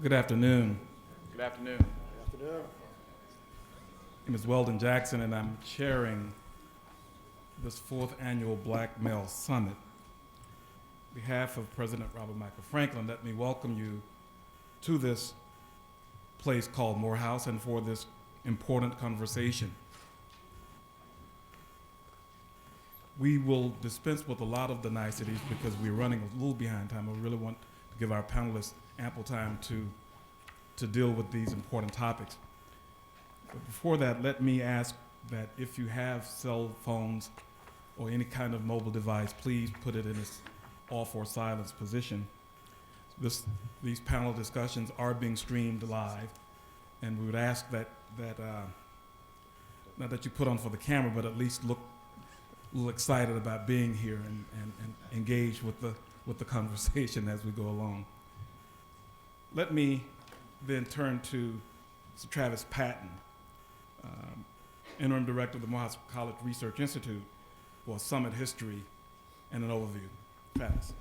Good afternoon. Good afternoon. Good afternoon. My name is Weldon Jackson, and I'm chairing this fourth annual Black Male Summit. On behalf of President Robert Michael Franklin, let me welcome you to this place called Morehouse and for this important conversation. We will dispense with a lot of the niceties because we're running a little behind time. I really want to give our panelists ample time to deal with these important topics. But before that, let me ask that if you have cell phones or any kind of mobile device, please put it in its off or silence position. These panel discussions are being streamed live, and we would ask that not that you put on for the camera, but at least look a little excited about being here and engage with the conversation as we go along. Let me then turn to Mr. Travis Patton, Interim Director of the Morehouse College Research Institute, for summit history and an overview. Travis.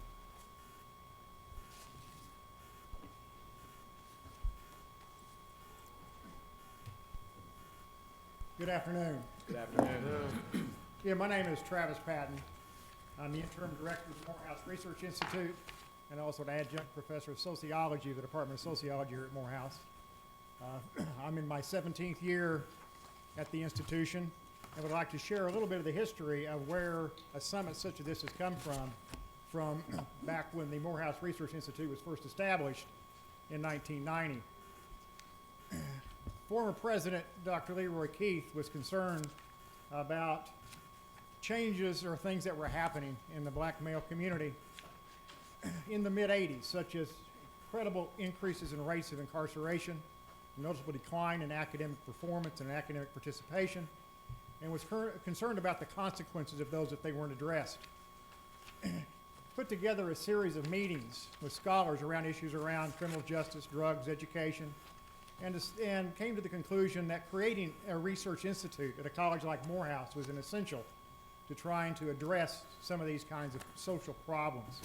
Good afternoon. Good afternoon. Yeah, my name is Travis Patton. I'm the Interim Director of the Morehouse Research Institute and also an adjunct professor of sociology of the Department of Sociology here at Morehouse. I'm in my 17th year at the institution and would like to share a little bit of the history of where a summit such as this has come from back when the Morehouse Research Institute was first established in 1990. Former President Dr. Leroy Keith was concerned about changes or things that were happening in the black male community in the mid-'80s, such as incredible increases in rates of incarceration, noticeable decline in academic performance and academic participation, and was concerned about the consequences of those if they weren't addressed. Put together a series of meetings with scholars around issues around criminal justice, drugs, education, and came to the conclusion that creating a research institute at a college like Morehouse was an essential to trying to address some of these kinds of social problems.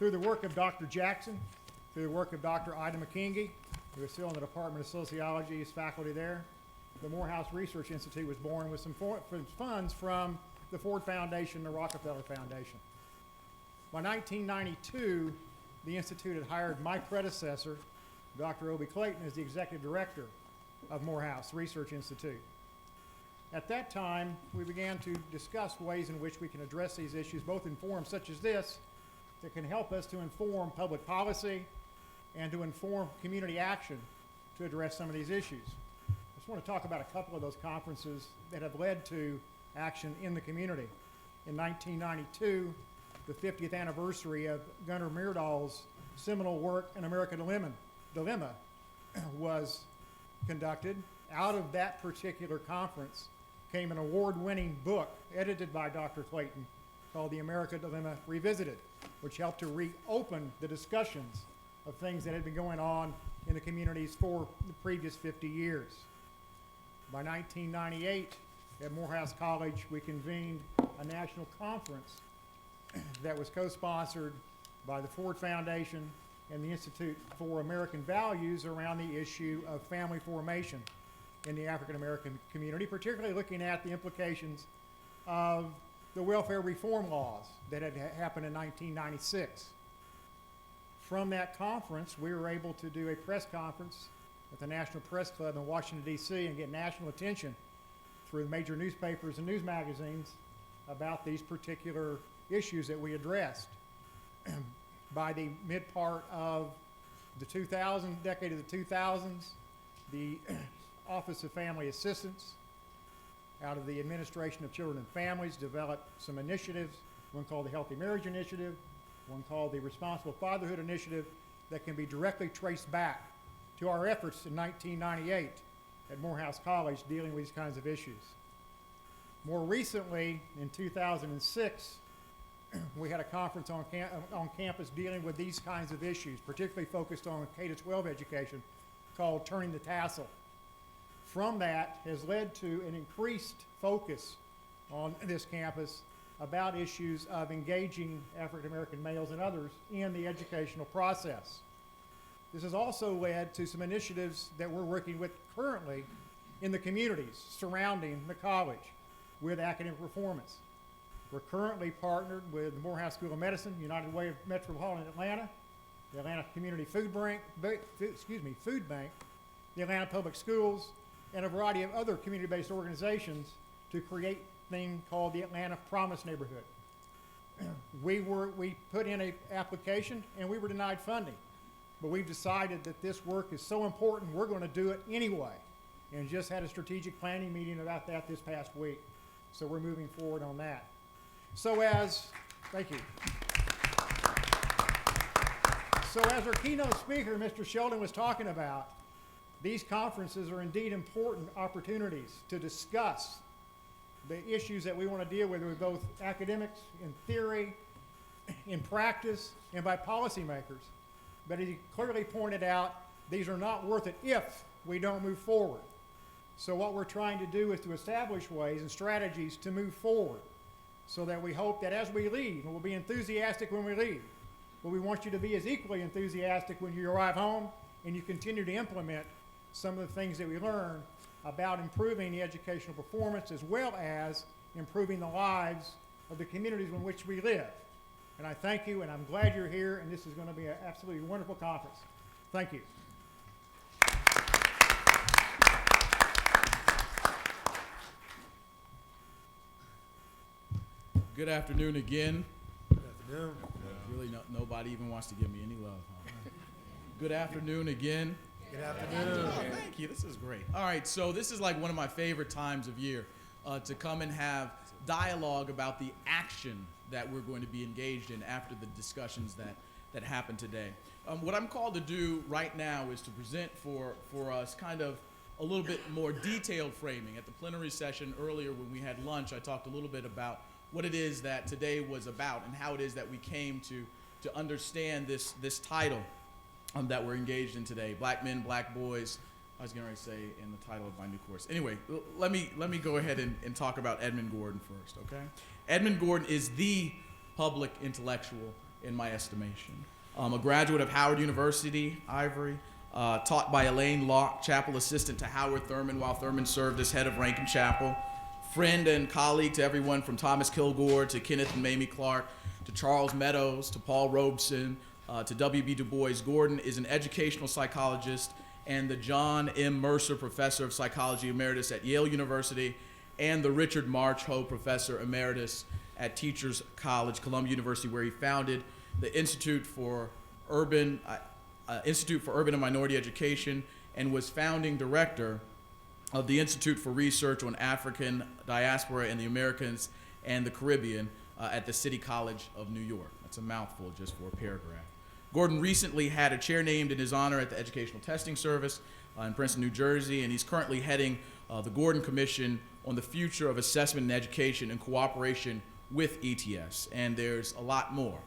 Through the work of Dr. Jackson, through the work of Dr. Ida McKingy, who is still in the Department of Sociology as faculty there, the Morehouse Research Institute was born with some funds from the Ford Foundation and the Rockefeller Foundation. By 1992, the Institute had hired my predecessor, Dr. Obie Clayton, as the executive director of Morehouse Research Institute. At that time, we began to discuss ways in which we can address these issues, both in forums such as this, that can help us to inform public policy and to inform community action to address some of these issues. I just want to talk about a couple of those conferences that have led to action in the community. In 1992, the 50th anniversary of Gunnar Myrdal's seminal work, An American Dilemma, was conducted. Out of that particular conference came an award-winning book edited by Dr. Clayton called The American Dilemma Revisited, which helped to reopen the discussions of things that had been going on in the communities for the previous 50 years. By 1998, at Morehouse College, we convened a national conference that was co-sponsored by the Ford Foundation and the Institute for American Values around the issue of family formation in the African American community, particularly looking at the implications of the welfare reform laws that had happened in 1996. From that conference, we were able to do a press conference at the National Press Club in Washington, D.C. and get national attention through major newspapers and news magazines about these particular issues that we addressed. By the mid part of the decade of the 2000s, the Office of Family Assistance out of the Administration of Children and Families developed some initiatives, one called the Healthy Marriage Initiative, one called the Responsible Fatherhood Initiative, that can be directly traced back to our efforts in 1998 at Morehouse College dealing with these kinds of issues. More recently, in 2006, we had a conference on campus dealing with these kinds of issues, particularly focused on K-12 education, called Turning the Tassel. From that has led to an increased focus on this campus about issues of engaging African American males and others in the educational process. this has also led to some initiatives that we're working with currently in the communities surrounding the college with academic performance. We're currently partnered with the Morehouse School of Medicine, United Way of Metropolitan Atlanta, the Atlanta Community Food Bank, the Atlanta Public Schools, and a variety of other community-based organizations to create a thing called the Atlanta Promise Neighborhood. We put in an application and we were denied funding, but we've decided that this work is so important we're going to do it anyway, and just had a strategic planning meeting about that this past week. So we're moving forward on that. Thank you. So as our keynote speaker, Mr. Sheldon, was talking about, these conferences are indeed important opportunities to discuss the issues that we want to deal with both academics, in theory, in practice, and by policymakers. But as he clearly pointed out, these are not worth it if we don't move forward. So what we're trying to do is to establish ways and strategies to move forward, so that we hope that as we leave, and we'll be enthusiastic when we leave, but we want you to be as equally enthusiastic when you arrive home and you continue to implement some of the things that we learn about improving the educational performance as well as improving the lives of the communities in which we live. And I thank you, and I'm glad you're here, and this is going to be an absolutely wonderful conference. Thank you. Good afternoon again. Good afternoon. Really, nobody even wants to give me any love, huh? Good afternoon again. Good afternoon. Oh, thank you. This is great. All right, so this is like one of my favorite times of year to come and have dialogue about the action that we're going to be engaged in after the discussions that happen today. What I'm called to do right now is to present for us kind of a little bit more detailed framing. At the plenary session earlier when we had lunch, I talked a little bit about what it is that today was about and how it is that we came to understand this title that we're engaged in today, Black Men, Black Boys. I was going to say in the title of my new course. Anyway, let me go ahead and talk about Edmund Gordon first, okay? Edmund Gordon is the public intellectual in my estimation. A graduate of Howard University, Ivory, taught by Elaine Locke, chapel assistant to Howard Thurman while Thurman served as head of Rankin Chapel. Friend and colleague to everyone from Thomas Kilgore to Kenneth and Mamie Clark to Charles Meadows to Paul Robeson to W.B. Du Bois. Gordon is an educational psychologist and the John M. Mercer Professor of Psychology Emeritus at Yale University and the Richard March Ho Professor Emeritus at Teachers College, Columbia University, where he founded the Institute for Urban and Minority Education and was founding director of the Institute for Research on African Diaspora and the Americans and the Caribbean at the City College of New York. That's a mouthful just for a paragraph. Gordon recently had a chair named in his honor at the Educational Testing Service in Princeton, New Jersey, and he's currently heading the Gordon Commission on the Future of Assessment and Education in cooperation with ETS, and there's a lot more.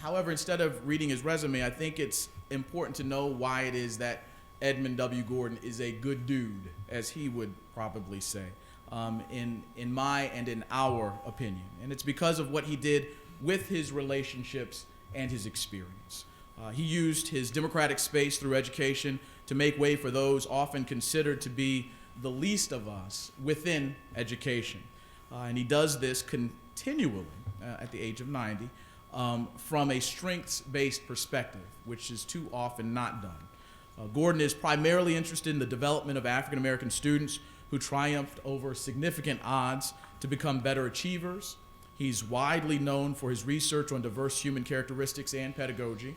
However, instead of reading his resume, I think it's important to know why it is that Edmund W. Gordon is a good dude, as he would probably say, in my and in our opinion. And it's because of what he did with his relationships and his experience. He used his democratic space through education to make way for those often considered to be the least of us within education. And he does this continually at the age of 90 from a strengths-based perspective, which is too often not done. Gordon is primarily interested in the development of African American students who triumphed over significant odds to become better achievers. He's widely known for his research on diverse human characteristics and pedagogy,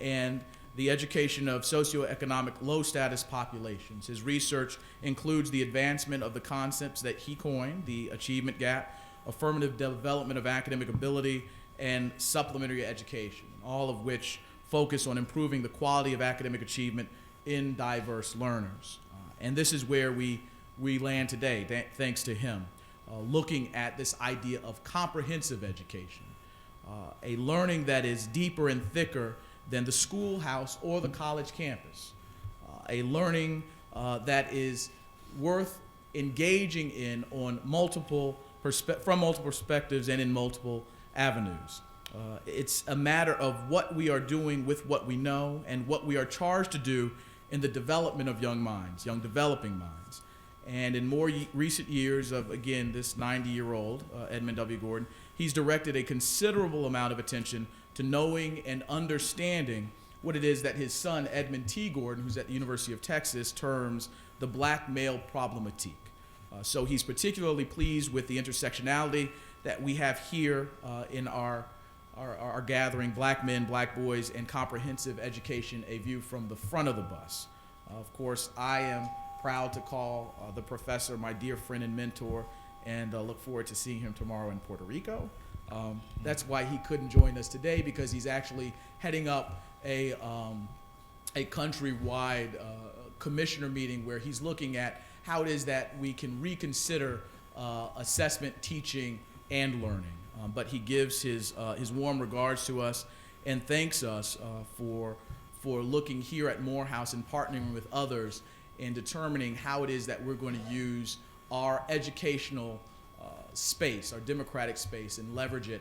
and the education of socioeconomic low-status populations. His research includes the advancement of the concepts that he coined, the achievement gap, affirmative development of academic ability, and supplementary education, all of which focus on improving the quality of academic achievement in diverse learners. And this is where we land today, thanks to him, looking at this idea of comprehensive education, a learning that is deeper and thicker than the schoolhouse or the college campus, a learning that is worth engaging in on from multiple perspectives and in multiple avenues. It's a matter of what we are doing with what we know and what we are charged to do in the development of young minds, young developing minds. And in more recent years of, again, this 90-year-old, Edmund W. Gordon, he's directed a considerable amount of attention to knowing and understanding what it is that his son, Edmund T. Gordon, who's at the University of Texas, terms the black male problematique. So he's particularly pleased with the intersectionality that we have here in our gathering, Black Men, Black Boys, and Comprehensive Education, a view from the front of the bus. Of course, I am proud to call the professor my dear friend and mentor, and look forward to seeing him tomorrow in Puerto Rico. That's why he couldn't join us today, because he's actually heading up a countrywide commissioner meeting where he's looking at how it is that we can reconsider assessment, teaching, and learning. But he gives his warm regards to us and thanks us for looking here at Morehouse and partnering with others in determining how it is that we're going to use our educational space, our democratic space, and leverage it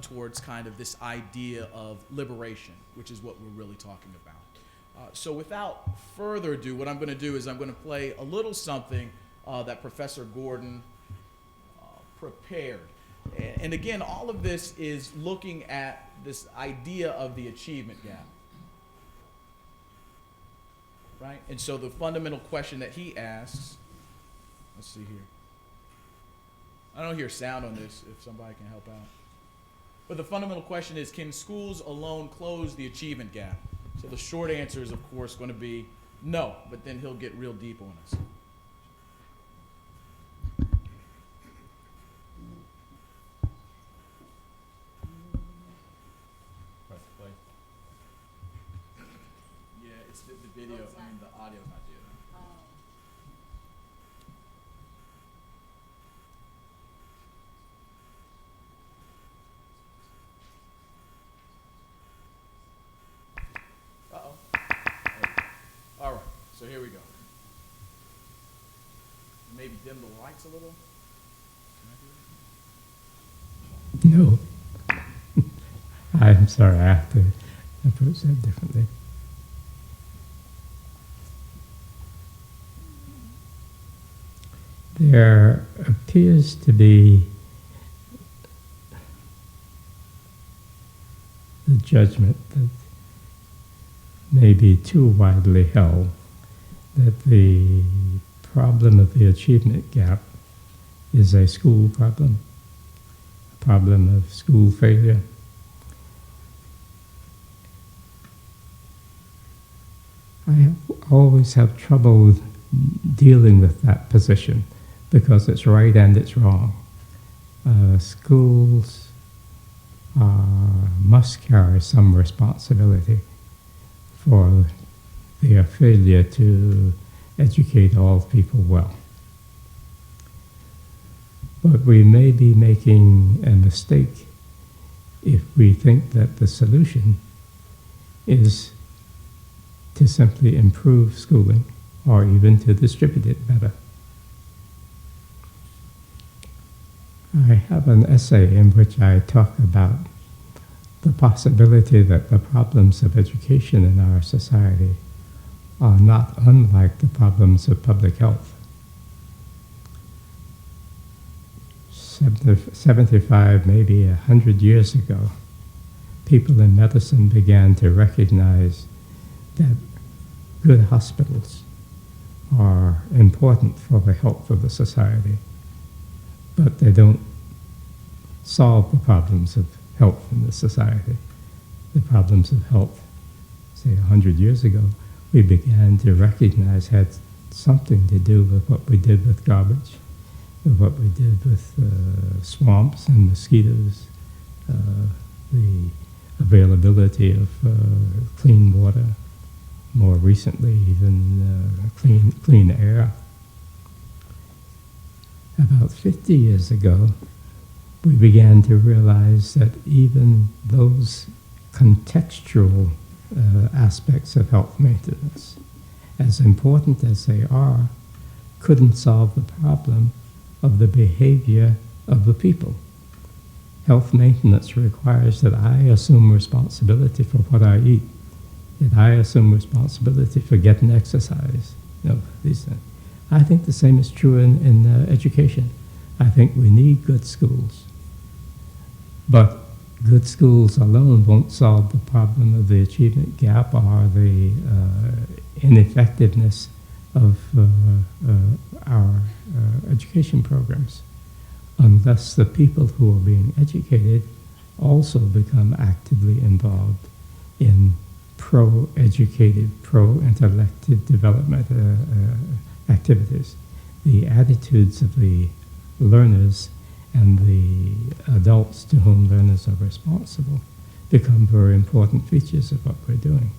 towards kind of this idea of liberation, which is what we're really talking about. So without further ado, what I'm going to do is I'm going to play a little something that Professor Gordon prepared. And again, all of this is looking at this idea of the achievement gap. Right? And so the fundamental question that he asks, let's see here. I don't hear sound on this, if somebody can help out. But the fundamental question is, can schools alone close the achievement gap? So the short answer is, of course, going to be no, but then he'll get real deep on us. Yeah, it's the video, I mean, the audio's not doing it. Uh-oh. All right, so here we go. Maybe dim the lights a little. No. I'm sorry, I have to approach that differently. There appears to be the judgment that may be too widely held that the problem of the achievement gap is a school problem, a problem of school failure. Always have trouble dealing with that position because it's right and it's wrong. Schools must carry some responsibility for their failure to educate all people well. But we may be making a mistake if we think that the solution is to simply improve schooling or even to distribute it better. I have an essay in which I talk about the possibility that the problems of education in our society are not unlike the problems of public health. 75, maybe 100 years ago, people in medicine began to recognize that good hospitals are important for the health of the society, but they don't solve the problems of health in the society. The problems of health, say 100 years ago, we began to recognize had something to do with what we did with garbage, with what we did with swamps and mosquitoes, the availability of clean water, more recently even clean air. About 50 years ago, we began to realize that even those contextual aspects of health maintenance, as important as they are, couldn't solve the problem of the behavior of the people. Health maintenance requires that I assume responsibility for what I eat, that I assume responsibility for getting exercise. These things. I think the same is true in education. I think we need good schools. But good schools alone won't solve the problem of the achievement gap or the ineffectiveness of our education programs, unless the people who are being educated also become actively involved in pro-educated, pro-intellective development activities. The attitudes of the learners and the adults to whom learners are responsible become very important features of what we're doing.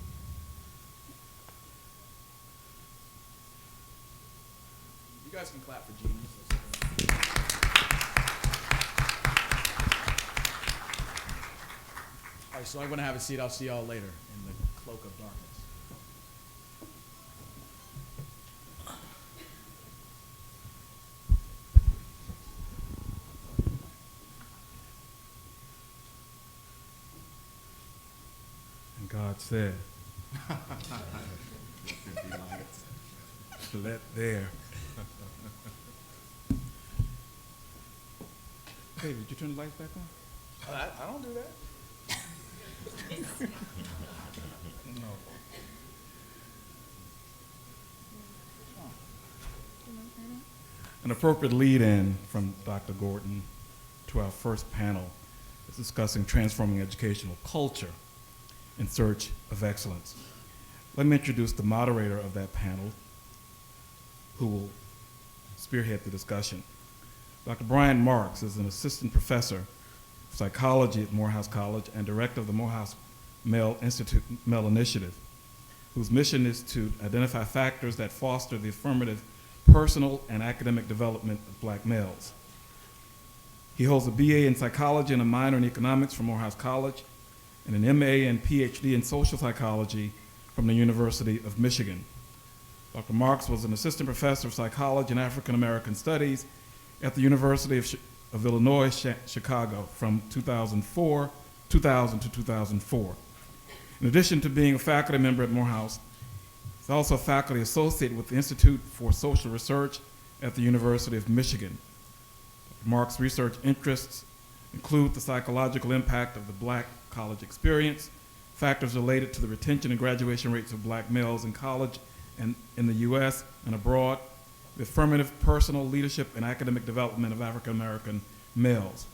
You guys can clap for genius. All right, so I'm going to have a seat. I'll see y'all later in the cloak of darkness. And God said, let there. Hey, did you turn the lights back on? I don't do that. No. An appropriate lead-in from Dr. Gordon to our first panel is discussing transforming educational culture in search of excellence. Let me introduce the moderator of that panel, who will spearhead the discussion. Dr. Brian Marks is an assistant professor of psychology at Morehouse College and director of the Morehouse Male Initiative, whose mission is to identify factors that foster the affirmative personal and academic development of black males. He holds a BA in psychology and a minor in economics from Morehouse College, and an MA and PhD in social psychology from the University of Michigan. Dr. Marks was an assistant professor of psychology and African American studies at the University of Illinois, Chicago from 2000 to 2004. In addition to being a faculty member at Morehouse, he's also a faculty associate with the Institute for Social Research at the University of Michigan. Dr. Marks' research interests include the psychological impact of the black college experience, factors related to the retention and graduation rates of black males in college and in the US and abroad, the affirmative personal leadership and academic development of African American males.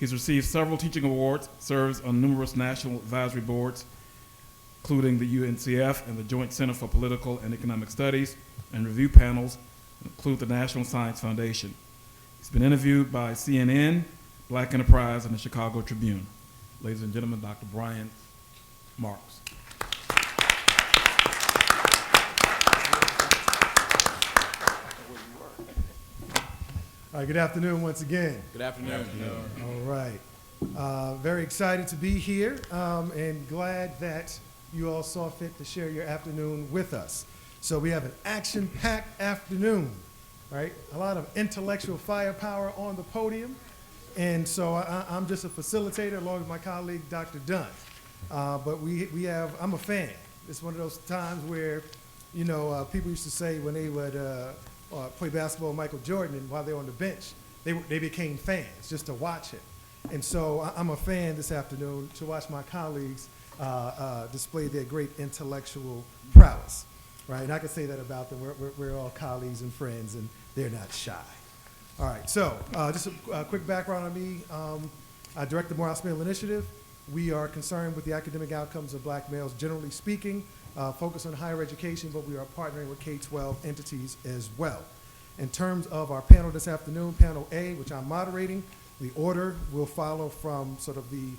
He's received several teaching awards, serves on numerous national advisory boards, including the UNCF and the Joint Center for Political and Economic Studies, and review panels include the National Science Foundation. He's been interviewed by CNN, Black Enterprise, and the Chicago Tribune. Ladies and gentlemen, Dr. Brian Marks. All right, good afternoon once again. Good afternoon. All right. Very excited to be here and glad that you all saw fit to share your afternoon with us. So we have an action-packed afternoon, right? A lot of intellectual firepower on the podium. And so I'm just a facilitator along with my colleague, Dr. Dunn. But I'm a fan. It's one of those times where, people used to say when they would play basketball with Michael Jordan, and while they were on the bench, they became fans just to watch it. And so I'm a fan this afternoon to watch my colleagues display their great intellectual prowess, right? And I can say that about them. We're all colleagues and friends, and they're not shy. All right, so just a quick background on me. I direct the Morehouse Male Initiative. We are concerned with the academic outcomes of black males, generally speaking, focus on higher education, but we are partnering with K-12 entities as well. In terms of our panel this afternoon, panel A, which I'm moderating, the order will follow from sort of the,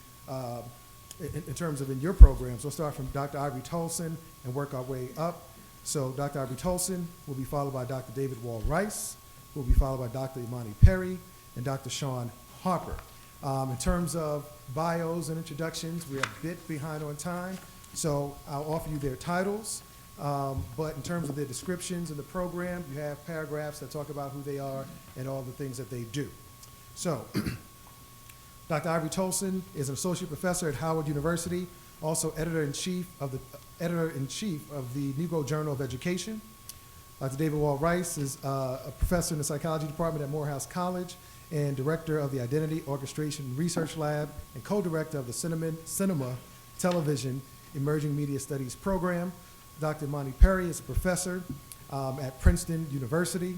in terms of in your programs, we'll start from Dr. Ivory Toldson and work our way up. So Dr. Ivory Toldson will be followed by Dr. David Wall Rice, who will be followed by Dr. Imani Perry and Dr. Shaun Harper. In terms of bios and introductions, we're a bit behind on time, so I'll offer you their titles, but in terms of their descriptions in the program, you have paragraphs that talk about who they are and all the things that they do. So Dr. Ivory Toldson is an associate professor at Howard University, also editor-in-chief of the Negro Journal of Education. Dr. David Wall Rice is a professor in the psychology department at Morehouse College and director of the Identity Orchestration Research Lab and co-director of the Cinema Television Emerging Media Studies program. Dr. Imani is a professor at Princeton University.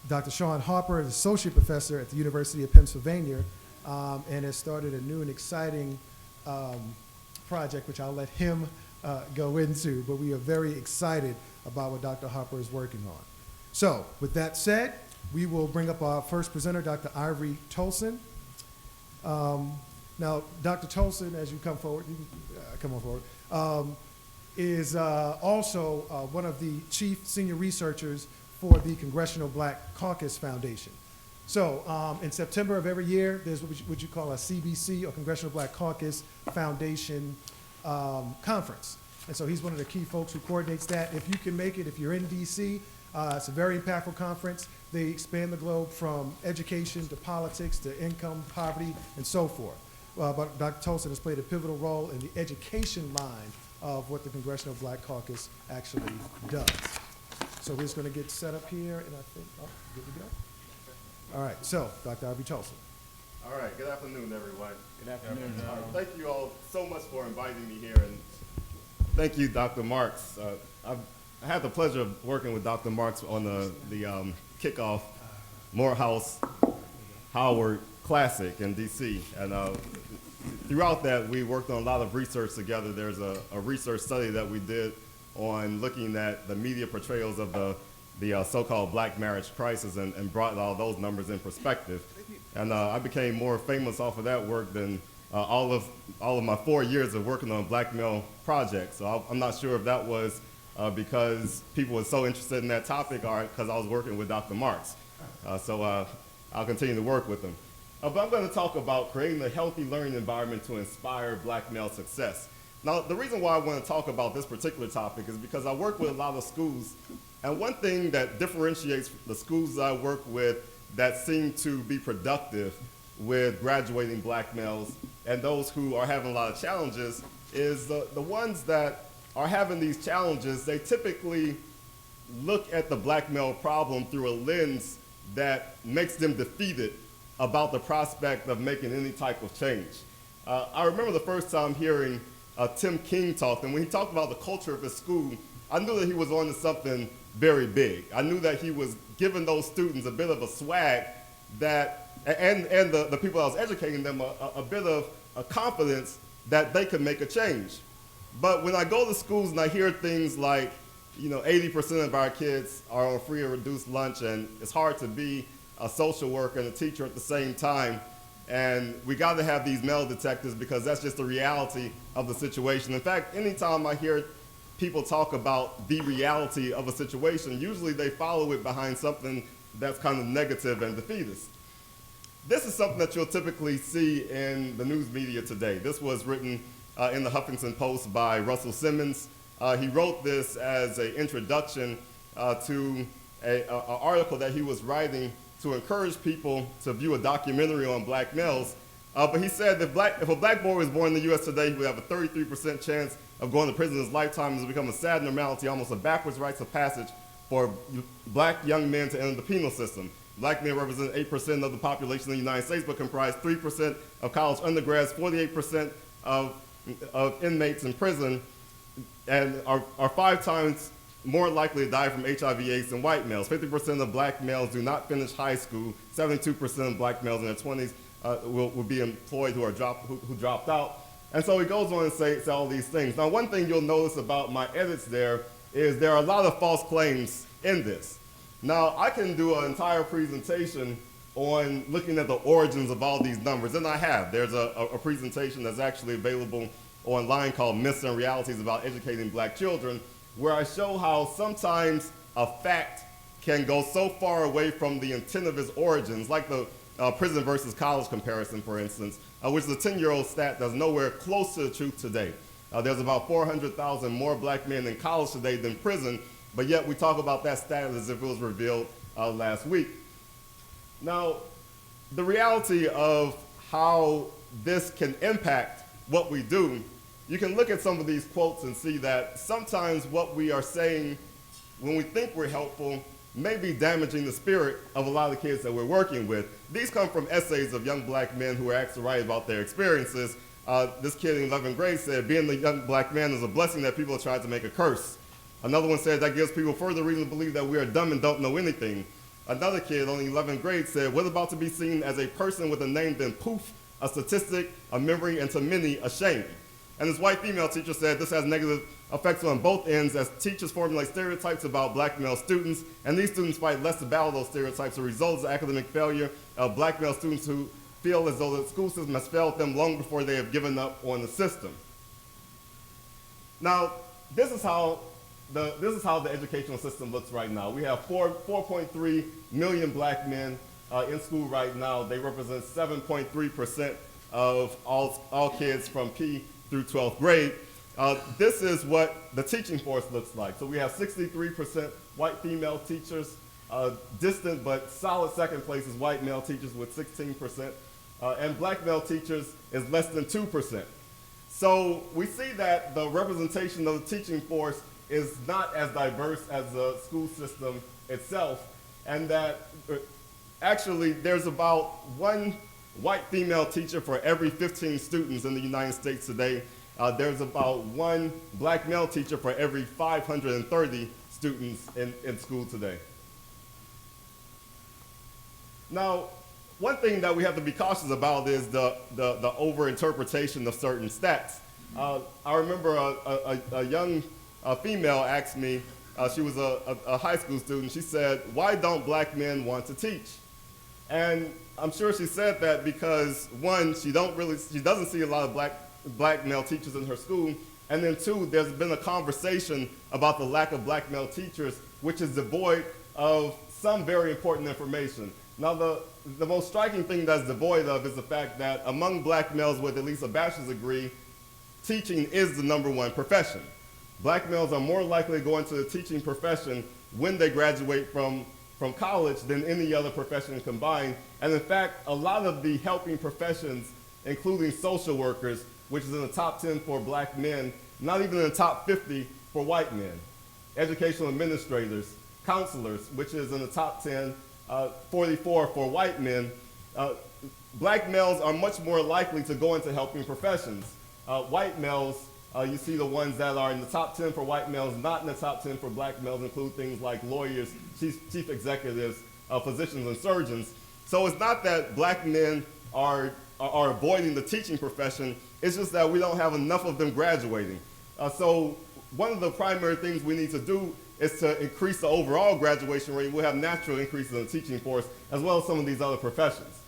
Dr. Shaun Harper is associate professor at the University of Pennsylvania and has started a new and exciting project, which I'll let him go into, but we are very excited about what Dr. Harper is working on. So, with that said, we will bring up our first presenter, Dr. Ivory Toldson. Now, Dr. Toldson, as you come forward, you can come on forward, is also one of the chief senior researchers for the Congressional Black Caucus Foundation. So in September of every year, there's what you call a CBC, or Congressional Black Caucus Foundation conference. And so he's one of the key folks who coordinates that. If you can make it, if you're in DC, it's a very impactful conference. They span the globe from education to politics to income, poverty, and so forth. But Dr. Toldson has played a pivotal role in the education line of what the Congressional Black Caucus actually does. So we're just going to get set up here, and I think, oh, good to go. All right, so Dr. Ivory Toldson. All right, good afternoon, everyone. Good afternoon. Thank you all so much for inviting me here, and thank you, Dr. Marks. I had the pleasure of working with Dr. Marks on the kickoff Morehouse Howard Classic in DC, and throughout that we worked on a lot of research together. There's a research study that we did on looking at the media portrayals of the so-called black marriage crisis and brought all those numbers in perspective. And I became more famous off of that work than all of my 4 years of working on black male projects. So I'm not sure if that was because people were so interested in that topic or because I was working with Dr. Marks. So I'll continue to work with them. But I'm going to talk about creating a healthy learning environment to inspire black male success. Now, the reason why I want to talk about this particular topic is because I work with a lot of schools, and one thing that differentiates the schools that I work with that seem to be productive with graduating black males and those who are having a lot of challenges is the ones that are having these challenges, they typically look at the black male problem through a lens that makes them defeated about the prospect of making any type of change. I remember the first time hearing Tim King talk, and when he talked about the culture of his school, I knew that he was on to something very big. I knew that he was giving those students a bit of a swag that, and the people I was educating them a bit of a confidence that they could make a change. But when I go to schools and I hear things like, 80% of our kids are on free or reduced lunch, and it's hard to be a social worker and a teacher at the same time, and we got to have these metal detectors because that's just the reality of the situation. In fact, anytime I hear people talk about the reality of a situation, usually they follow it behind something that's kind of negative and defeatist. This is something that you'll typically see in the news media today. This was written in the Huffington Post by Russell Simmons. He wrote this as an introduction to an article that he was writing to encourage people to view a documentary on black males. But he said if a black boy was born in the U.S. today, he would have a 33% chance of going to prison in his lifetime. It has become a sad normality, almost a backwards rites of passage for black young men to enter the penal system. Black men represent 8% of the population in the United States, but comprise 3% of college undergrads, 48% of inmates in prison, and are 5 times more likely to die from HIV/AIDS than white males. 50% of black males do not finish high school. 72% of black males in their 20s will be employed who dropped out. And so he goes on and say all these things. Now, one thing you'll notice about my edits there is there are a lot of false claims in this. Now, I can do an entire presentation on looking at the origins of all these numbers, and I have. There's a presentation that's actually available online called Myths and Realities About Educating Black Children, where I show how sometimes a fact can go so far away from the intent of its origins, like the prison versus college comparison, for instance, which is a 10-year-old stat that's nowhere close to the truth today. There's about 400,000 more black men in college today than prison, but yet we talk about that stat as if it was revealed last week. Now, the reality of how this can impact what we do, you can look at some of these quotes and see that sometimes what we are saying when we think we're helpful may be damaging the spirit of a lot of the kids that we're working with. These come from essays of young black men who are asked to write about their experiences. This kid in 11th grade said, being the young black man is a blessing that people have tried to make a curse. Another one said, that gives people further reason to believe that we are dumb and don't know anything. Another kid, only 11th grade, said, what about to be seen as a person with a name, then poof, a statistic, a memory, and to many, a shame. And this white female teacher said this has negative effects on both ends as teachers formulate stereotypes about black male students, and these students fight less to battle those stereotypes. The result is academic failure of black male students who feel as though the school system has failed them long before they have given up on the system. Now, this is how the educational system looks right now. We have 4.3 million black men in school right now. They represent 7.3% of all kids from P through 12th grade. This is what the teaching force looks like. So we have 63% white female teachers. Distant but solid second place is white male teachers with 16%. And black male teachers is less than 2%. So we see that the representation of the teaching force is not as diverse as the school system itself, and that actually there's about one white female teacher for every 15 students in the United States today. There's about one black male teacher for every 530 students in school today. Now, one thing that we have to be cautious about is the over-interpretation of certain stats. I remember a young female asked me, she was a high school student, she said, why don't black men want to teach? And I'm sure she said that because, one, she doesn't see a lot of black male teachers in her school, and then two, there's been a conversation about the lack of black male teachers, which is devoid of some very important information. Now, the most striking thing that's devoid of is the fact that among black males with at least a bachelor's degree, teaching is the #1 profession. Black males are more likely to go into the teaching profession when they graduate from college than any other profession combined. And in fact, a lot of the helping professions, including social workers, which is in the top 10 for black men, not even in the top 50 for white men. Educational administrators, counselors, which is in the top 10, 44 for white men. Black males are much more likely to go into helping professions. White males, you see the ones that are in the top 10 for white males, not in the top 10 for black males, include things like lawyers, chief executives, physicians, and surgeons. So it's not that black men are avoiding the teaching profession, it's just that we don't have enough of them graduating. So one of the primary things we need to do is to increase the overall graduation rate. We'll have natural increases in the teaching force, as well as some of these other professions.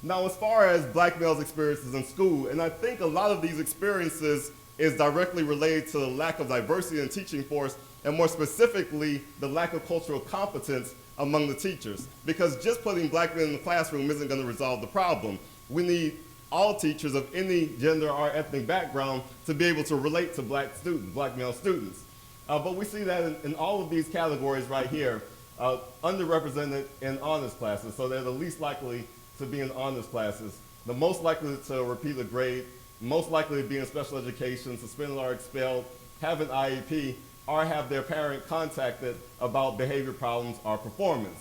Now, as far as black males' experiences in school, and I think a lot of these experiences is directly related to the lack of diversity in the teaching force, and more specifically, the lack of cultural competence among the teachers. Because just putting black men in the classroom isn't going to resolve the problem. We need all teachers of any gender or ethnic background to be able to relate to black male students. But we see that in all of these categories right here, underrepresented in honors classes. So they're the least likely to be in honors classes, the most likely to repeat a grade, most likely to be in special education, suspended or expelled, have an IEP, or have their parent contacted about behavior problems or performance.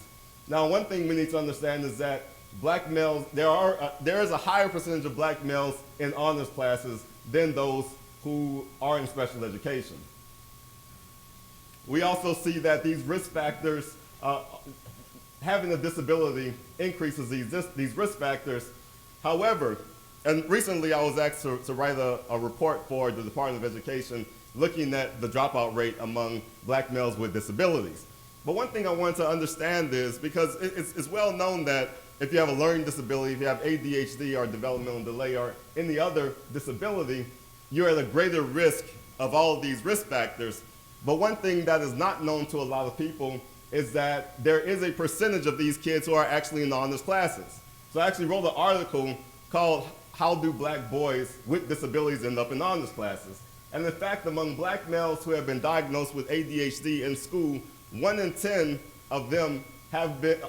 Now, one thing we need to understand is that black males, there is a higher percentage of black males in honors classes than those who are in special education. We also see that these risk factors, having a disability increases these risk factors. However, and recently I was asked to write a report for the Department of Education looking at the dropout rate among black males with disabilities. But one thing I wanted to understand is, because it's well known that if you have a learning disability, if you have ADHD or developmental delay or any other disability, you're at a greater risk of all of these risk factors. But one thing that is not known to a lot of people is that there is a percentage of these kids who are actually in honors classes. So I actually wrote an article called "How Do Black Boys with Disabilities End Up in Honors Classes?" And in fact, among black males who have been diagnosed with ADHD in school, 1 in 10 of them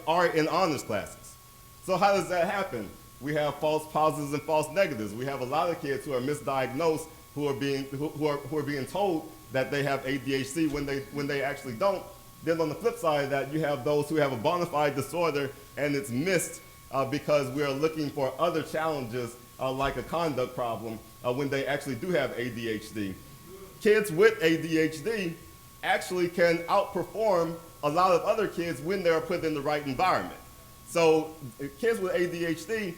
are in honors classes. So how does that happen? we have false positives and false negatives. We have a lot of kids who are misdiagnosed, who are being told that they have ADHD when they actually don't. Then on the flip side of that, you have those who have a bona fide disorder and it's missed because we are looking for other challenges like a conduct problem when they actually do have ADHD. Kids with ADHD actually can outperform a lot of other kids when they're put in the right environment. So kids with ADHD,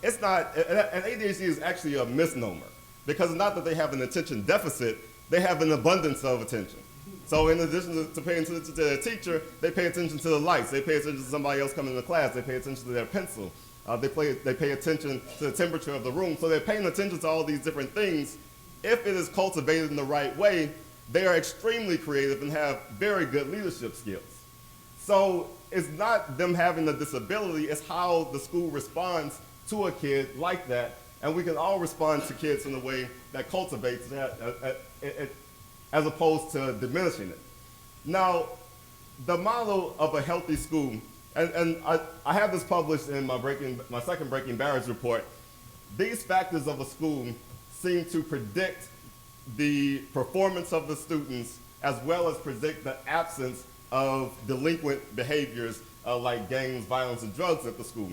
it's not, and ADHD is actually a misnomer because it's not that they have an attention deficit, they have an abundance of attention. So in addition to paying attention to their teacher, they pay attention to the lights, they pay attention to somebody else coming to class, they pay attention to their pencil, they pay attention to the temperature of the room. So they're paying attention to all these different things. If it is cultivated in the right way, they are extremely creative and have very good leadership skills. So it's not them having a disability, it's how the school responds to a kid like that. And we can all respond to kids in a way that cultivates that as opposed to diminishing it. Now, the model of a healthy school, and I have this published in my second Breaking Barriers report. These factors of a school seem to predict the performance of the students as well as predict the absence of delinquent behaviors like gangs, violence, and drugs at the school.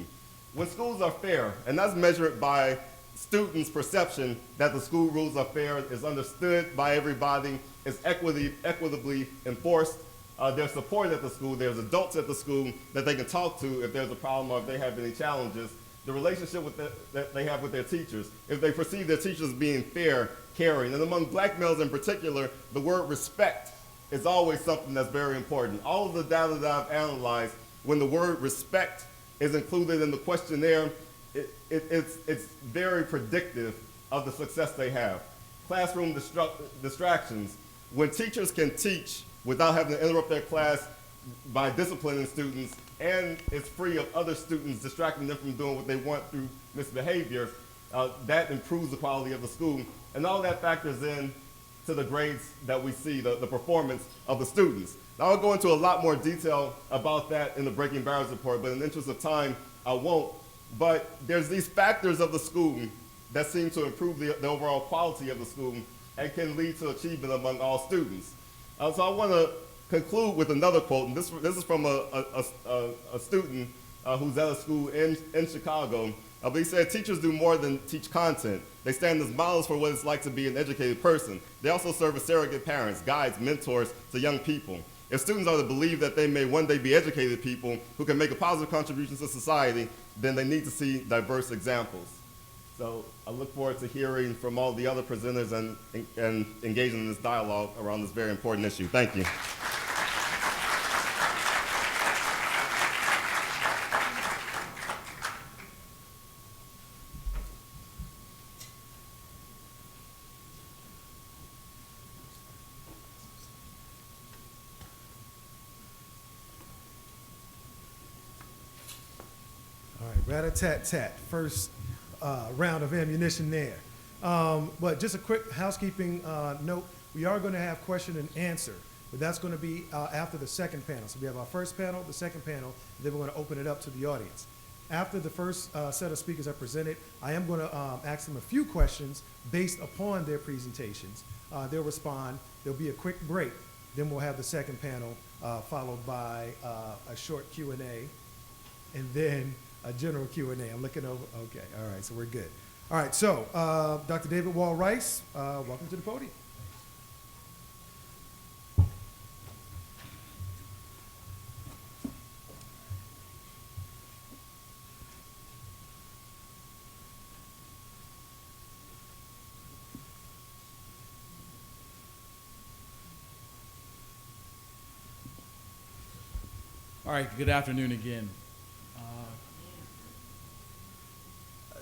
When schools are fair, and that's measured by students' perception that the school rules are fair, is understood by everybody, is equitably enforced, there's support at the school, there's adults at the school that they can talk to if there's a problem or if they have any challenges, the relationship that they have with their teachers, if they perceive their teachers being fair, caring, and among black males in particular, the word respect is always something that's very important. All of the data that I've analyzed, when the word respect is included in the questionnaire, it's very predictive of the success they have. Classroom distractions. When teachers can teach without having to interrupt their class by disciplining students, and it's free of other students distracting them from doing what they want through misbehavior, that improves the quality of the school. And all that factors in to the grades that we see, the performance of the students. Now I'll go into a lot more detail about that in the Breaking Barriers report, but in the interest of time, I won't. But there's these factors of the school that seem to improve the overall quality of the school and can lead to achievement among all students. So I want to conclude with another quote, and this is from a student who's at a school in Chicago. But he said, teachers do more than teach content. They stand as models for what it's like to be an educated person. They also serve as surrogate parents, guides, mentors to young people. If students are to believe that they may one day be educated people who can make a positive contribution to society, then they need to see diverse examples. So I look forward to hearing from all the other presenters and engaging in this dialogue around this very important issue. Thank you. All right, rat-a-tat-tat. First round of ammunition there. But just a quick housekeeping note. We are going to have question and answer, but that's going to be after the second panel. So we have our first panel, the second panel, and then we're going to open it up to the audience. After the first set of speakers are presented, I am going to ask them a few questions based upon their presentations. They'll respond. There'll be a quick break. Then we'll have the second panel followed by a short Q&A, and then a general Q&A. I'm looking over. Okay, all right, so we're good. All right, so Dr. David Wall-Rice, welcome to the podium. All right, good afternoon again.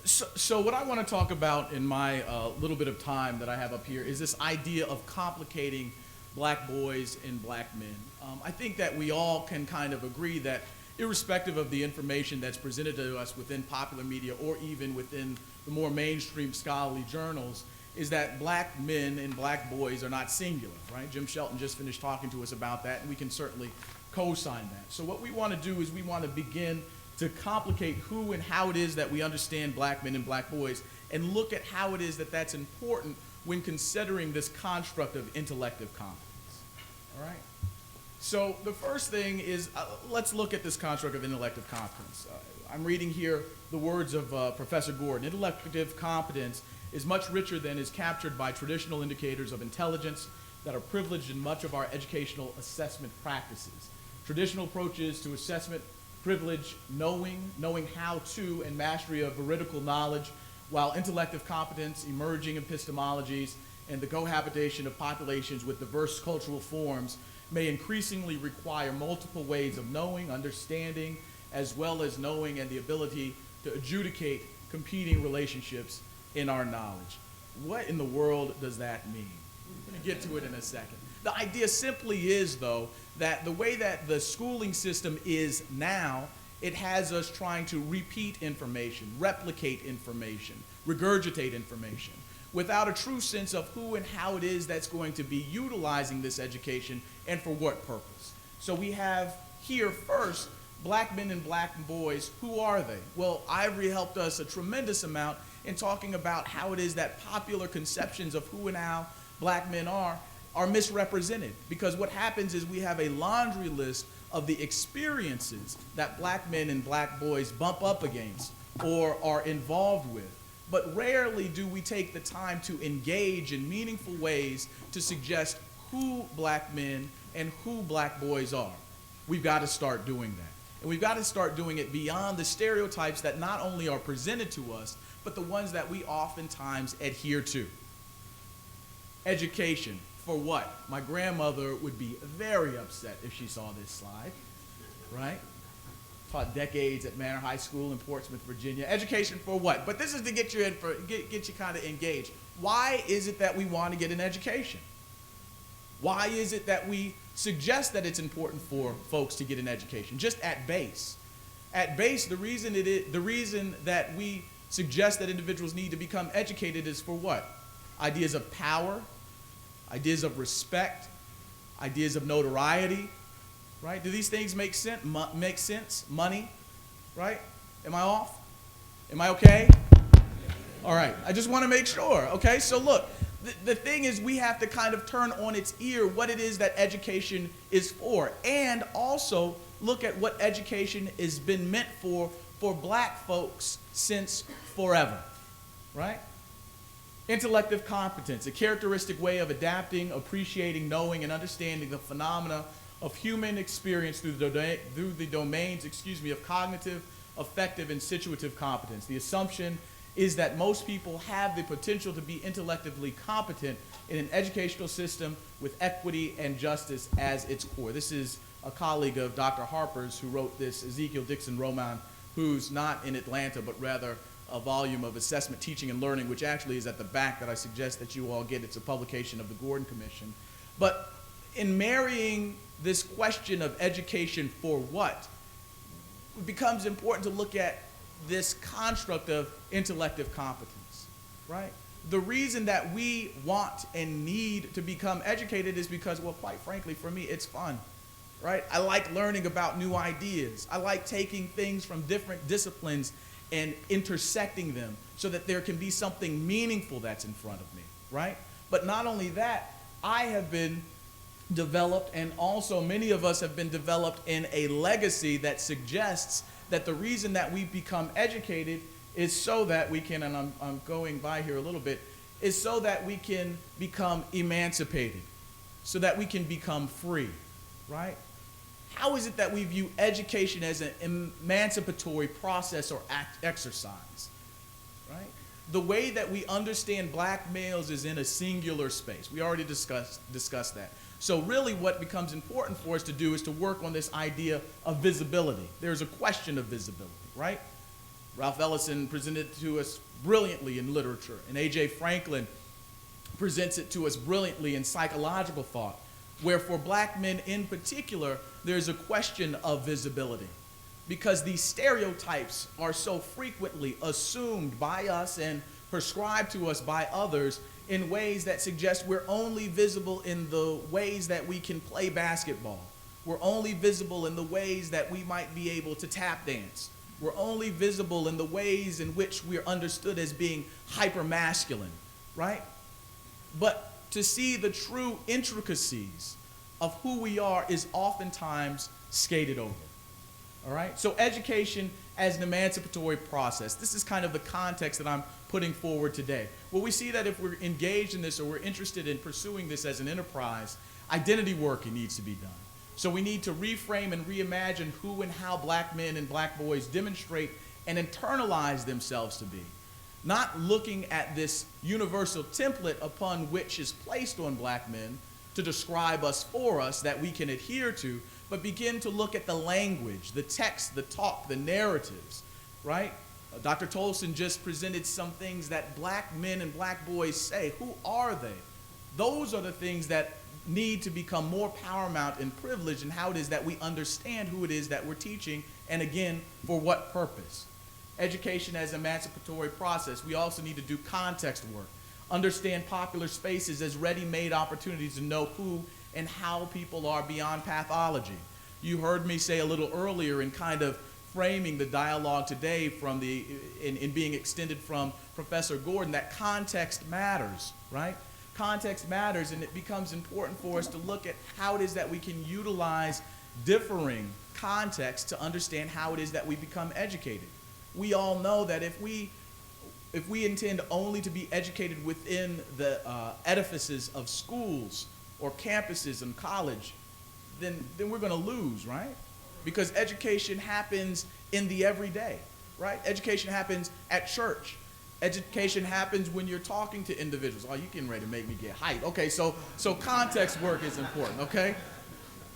So what I want to talk about in my little bit of time that I have up here is this idea of complicating black boys and black men. I think that we all can kind of agree that irrespective of the information that's presented to us within popular media or even within the more mainstream scholarly journals, is that black men and black boys are not singular, right? Jim Shelton just finished talking to us about that, and we can certainly co-sign that. So what we want to do is we want to begin to complicate who and how it is that we understand black men and black boys, and look at how it is that that's important when considering this construct of intellective competence. All right? So the first thing is, let's look at this construct of intellective competence. I'm reading here the words of Professor Gordon. Intellective competence is much richer than is captured by traditional indicators of intelligence that are privileged in much of our educational assessment practices. Traditional approaches to assessment privilege knowing how to, and mastery of veridical knowledge, while intellective competence, emerging epistemologies, and the cohabitation of populations with diverse cultural forms may increasingly require multiple ways of knowing, understanding, as well as knowing and the ability to adjudicate competing relationships in our knowledge. What in the world does that mean? We're going to get to it in a second. The idea simply is, though, that the way that the schooling system is now, it has us trying to repeat information, replicate information, regurgitate information, without a true sense of who and how it is that's going to be utilizing this education and for what purpose. So we have here first, black men and black boys. Who are they? Well, Ivory helped us a tremendous amount in talking about how it is that popular conceptions of who and how black men are misrepresented. Because what happens is we have a laundry list of the experiences that black men and black boys bump up against or are involved with. But rarely do we take the time to engage in meaningful ways to suggest who black men and who black boys are. We've got to start doing that. And we've got to start doing it beyond the stereotypes that not only are presented to us, but the ones that we oftentimes adhere to. Education. For what? My grandmother would be very upset if she saw this slide, right? Taught decades at Manor High School in Portsmouth, Virginia. Education for what? But this is to get you get you kind of engaged. Why is it that we want to get an education? Why is it that we suggest that it's important for folks to get an education? Just at base. At base, the reason that we suggest that individuals need to become educated is for what? Ideas of power, ideas of respect, ideas of notoriety, right? Do these things make sense? Money, right? Am I off? Am I okay? All right, I just want to make sure, okay? So look, the thing is we have to kind of turn on its ear what it is that education is for, and also look at what education has been meant for black folks since forever, right? Intellective competence, a characteristic way of adapting, appreciating, knowing, and understanding the phenomena of human experience through the domains, of cognitive, affective, and situative competence. The assumption is that most people have the potential to be intellectually competent in an educational system with equity and justice as its core. This is a colleague of Dr. Harper's who wrote this, Ezekiel Dixon Roman, who's not in Atlanta, but rather a volume of assessment, teaching, and learning, which actually is at the back that I suggest that you all get. It's a publication of the Gordon Commission. But in marrying this question of education for what, it becomes important to look at this construct of intellective competence, right? The reason that we want and need to become educated is because, well, quite frankly, for me, it's fun, right? I like learning about new ideas. I like taking things from different disciplines and intersecting them so that there can be something meaningful that's in front of me, right? But not only that, I have been developed, and also many of us have been developed in a legacy that suggests that the reason that we become educated is so that we can, and I'm going by here a little bit, is so that we can become emancipated, so that we can become free, right? How is it that we view education as an emancipatory process or exercise, right? The way that we understand black males is in a singular space. We already discussed that. So really what becomes important for us to do is to work on this idea of visibility. There's a question of visibility, right? Ralph Ellison presented it to us brilliantly in literature, and A.J. Franklin presents it to us brilliantly in psychological thought, where for black men in particular, there's a question of visibility, because these stereotypes are so frequently assumed by us and prescribed to us by others in ways that suggest we're only visible in the ways that we can play basketball. We're only visible in the ways that we might be able to tap dance. We're only visible in the ways in which we're understood as being hyper-masculine, right? But to see the true intricacies of who we are is oftentimes skated over, all right? So education as an emancipatory process. This is kind of the context that I'm putting forward today. Well, we see that if we're engaged in this or we're interested in pursuing this as an enterprise, identity work needs to be done. So we need to reframe and reimagine who and how black men and black boys demonstrate and internalize themselves to be. Not looking at this universal template upon which is placed on black men to describe us for us that we can adhere to, but begin to look at the language, the text, the talk, the narratives, right? Dr. Toldson just presented some things that black men and black boys say. Who are they? Those are the things that need to become more paramount and privileged in how it is that we understand who it is that we're teaching, and again, for what purpose. Education as an emancipatory process. We also need to do context work. Understand popular spaces as ready-made opportunities to know who and how people are beyond pathology. You heard me say a little earlier in kind of framing the dialogue today from in being extended from Professor Gordon, that context matters, right? Context matters, and it becomes important for us to look at how it is that we can utilize differing contexts to understand how it is that we become educated. We all know that if we intend only to be educated within the edifices of schools or campuses and college, then we're going to lose, right? Because education happens in the everyday, right? Education happens at church. Education happens when you're talking to individuals. Oh, you're getting ready to make me get hyped. Okay, so context work is important, okay?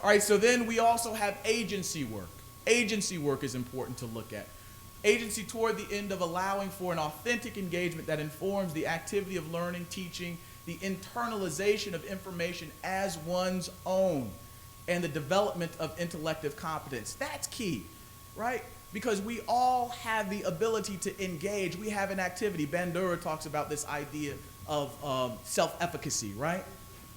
All right, so then we also have agency work. Agency work is important to look at. Agency toward the end of allowing for an authentic engagement that informs the activity of learning, teaching, the internalization of information as one's own, and the development of intellective competence. That's key, right? Because we all have the ability to engage. We have an activity. Bandura talks about this idea of self-efficacy, right?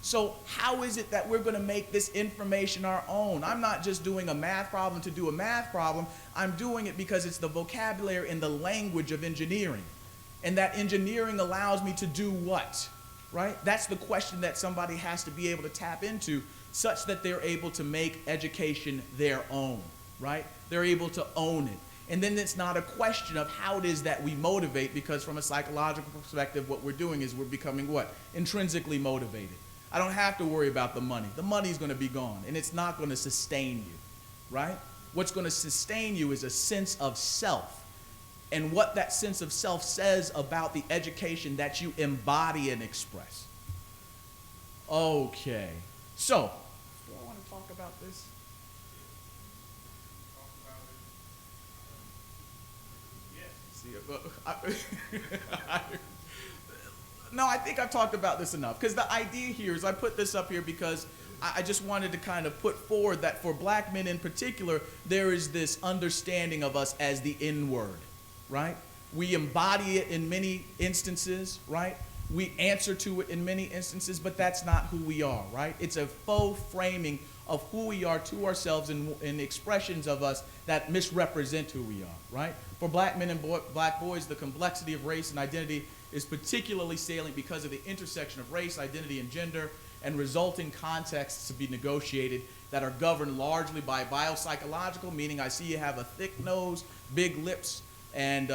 So how is it that we're going to make this information our own? I'm not just doing a math problem to do a math problem. I'm doing it because it's the vocabulary and the language of engineering. And that engineering allows me to do what, right? That's the question that somebody has to be able to tap into, such that they're able to make education their own, right? They're able to own it. And then it's not a question of how it is that we motivate, because from a psychological perspective, what we're doing is we're becoming what? Intrinsically motivated. I don't have to worry about the money. The money's going to be gone, and it's not going to sustain you, right? What's going to sustain you is a sense of self, and what that sense of self says about the education that you embody and express. Okay, so do I want to talk about this? No, I think I've talked about this enough, because the idea here is I put this up here because I just wanted to kind of put forward that for black men in particular, there is this understanding of us as the N-word, right? We embody it in many instances, right? We answer to it in many instances, but that's not who we are, right? It's a faux framing of who we are to ourselves and expressions of us that misrepresent who we are, right? For black men and black boys, the complexity of race and identity is particularly salient because of the intersection of race, identity, and gender, and resulting contexts to be negotiated that are governed largely by biopsychological, meaning I see you have a thick nose, big lips, and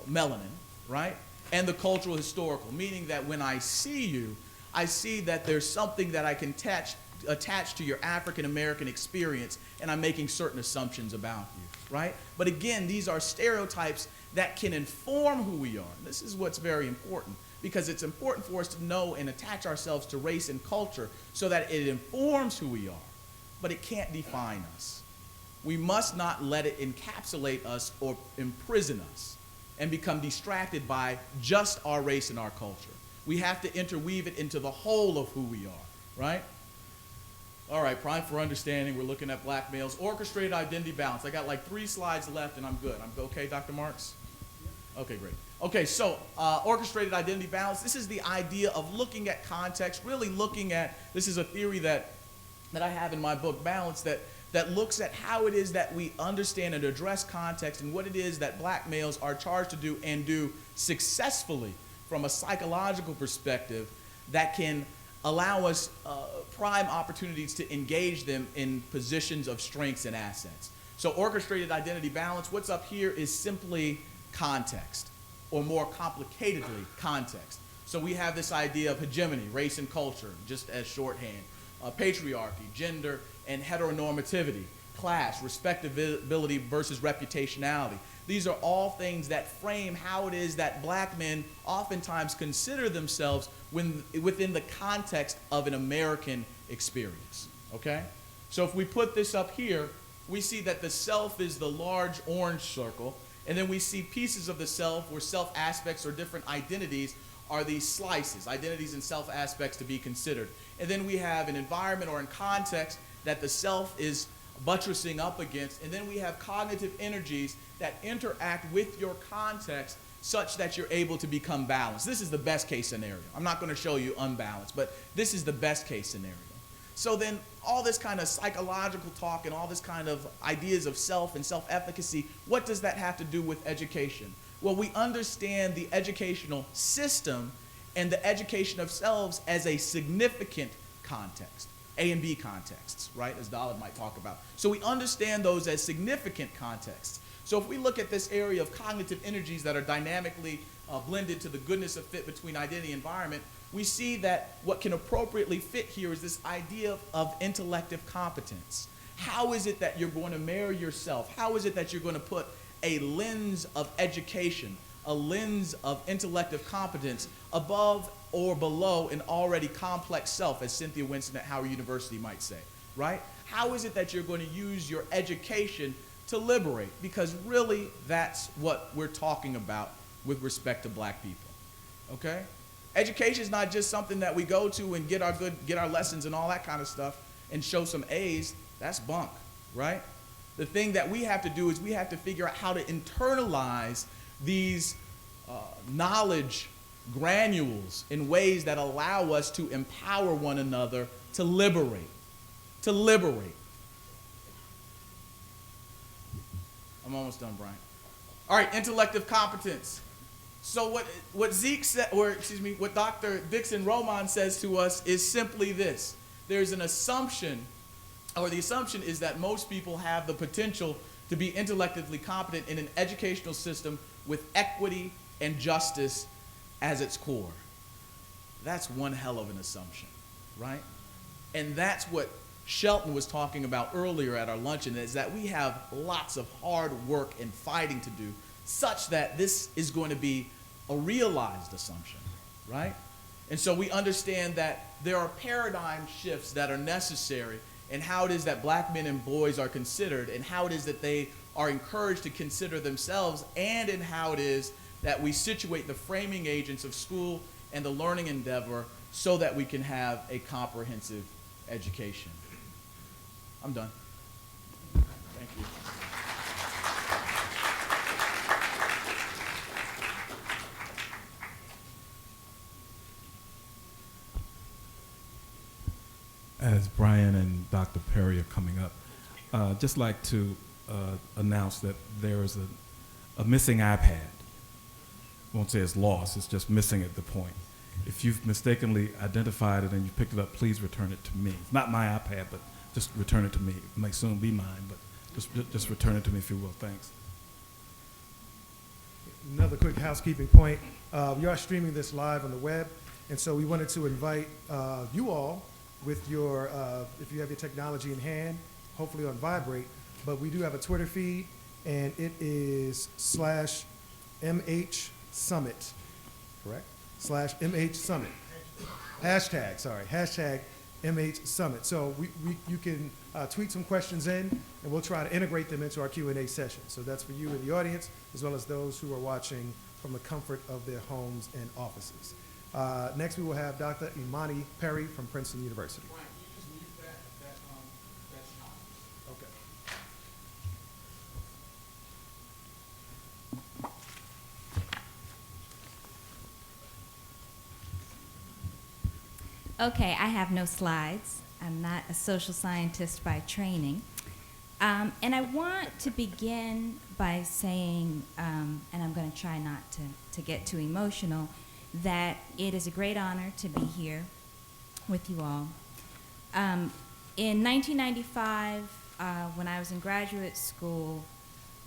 melanin, right? And the cultural historical, meaning that when I see you, I see that there's something that I can attach to your African American experience, and I'm making certain assumptions about you, right? But again, these are stereotypes that can inform who we are. And this is what's very important, because it's important for us to know and attach ourselves to race and culture so that it informs who we are, but it can't define us. We must not let it encapsulate us or imprison us and become distracted by just our race and our culture. We have to interweave it into the whole of who we are, right? All right, prime for understanding. We're looking at black males. Orchestrated identity balance. I got like 3 slides left and I'm good. I'm okay, Dr. Marks? Okay, great. Okay, so orchestrated identity balance. This is the idea of looking at context, really looking at, this is a theory that I have in my book, Balance, that that looks at how it is that we understand and address context and what it is that black males are charged to do and do successfully from a psychological perspective that can allow us prime opportunities to engage them in positions of strengths and assets. So orchestrated identity balance, what's up here is simply context, or more complicatedly, context. So we have this idea of hegemony, race and culture, just as shorthand, patriarchy, gender and heteronormativity, class, respectability versus reputationality. These are all things that frame how it is that black men oftentimes consider themselves within the context of an American experience, okay? So if we put this up here, we see that the self is the large orange circle, and then we see pieces of the self, or self aspects or different identities are these slices, identities and self aspects to be considered. And then we have an environment or in context that the self is buttressing up against, and then we have cognitive energies that interact with your context such that you're able to become balanced. This is the best case scenario. I'm not going to show you unbalanced, but this is the best case scenario. So then all this kind of psychological talk and all this kind of ideas of self and self-efficacy, what does that have to do with education? Well, we understand the educational system and the education of selves as a significant context, A and B contexts, right, as Dalit might talk about. So we understand those as significant contexts. So if we look at this area of cognitive energies that are dynamically blended to the goodness of fit between identity and environment, we see that what can appropriately fit here is this idea of intellective competence. How is it that you're going to marry yourself? How is it that you're going to put a lens of education, a lens of intellective competence above or below an already complex self, as Cynthia Winston at Howard University might say, right? How is it that you're going to use your education to liberate? Because really, that's what we're talking about with respect to black people, okay? Education is not just something that we go to and get our lessons and all that kind of stuff and show some A's. That's bunk, right? The thing that we have to do is we have to figure out how to internalize these knowledge granules in ways that allow us to empower one another to liberate. To liberate. I'm almost done, Brian. All right, intellective competence. So what Zeke said, or excuse me, what Dr. Dixon Roman says to us is simply this. There's an assumption, or the assumption is that most people have the potential to be intellectually competent in an educational system with equity and justice as its core. That's one hell of an assumption, right? And that's what Shelton was talking about earlier at our luncheon, is that we have lots of hard work and fighting to do such that this is going to be a realized assumption, right? And so we understand that there are paradigm shifts that are necessary in how it is that black men and boys are considered and how it is that they are encouraged to consider themselves, and in how it is that we situate the framing agents of school and the learning endeavor so that we can have a comprehensive education. I'm done. Thank you. As Brian and Dr. Perry are coming up, just like to announce that there is a missing iPad. I won't say it's lost, it's just missing at the point. If you've mistakenly identified it and you picked it up, please return it to me. It's not my iPad, but just return it to me. It may soon be mine, but just return it to me if you will. Thanks. Another quick housekeeping point. We are streaming this live on the web, and so we wanted to invite you all with your, if you have your technology in hand, hopefully on Vibrate, but we do have a Twitter feed, and it is /MH Summit, correct? /MH Summit. Hashtag MH Summit. So you can tweet some questions in, and we'll try to integrate them into our Q&A session. So that's for you in the audience, as well as those who are watching from the comfort of their homes and offices. Next, we will have Dr. Imani Perry from Princeton University. Brian, can you just mute that Shaun? Okay. Okay, I have no slides. I'm not a social scientist by training. And I want to begin by saying, and I'm going to try not to get too emotional, that it is a great honor to be here with you all. In 1995, when I was in graduate school,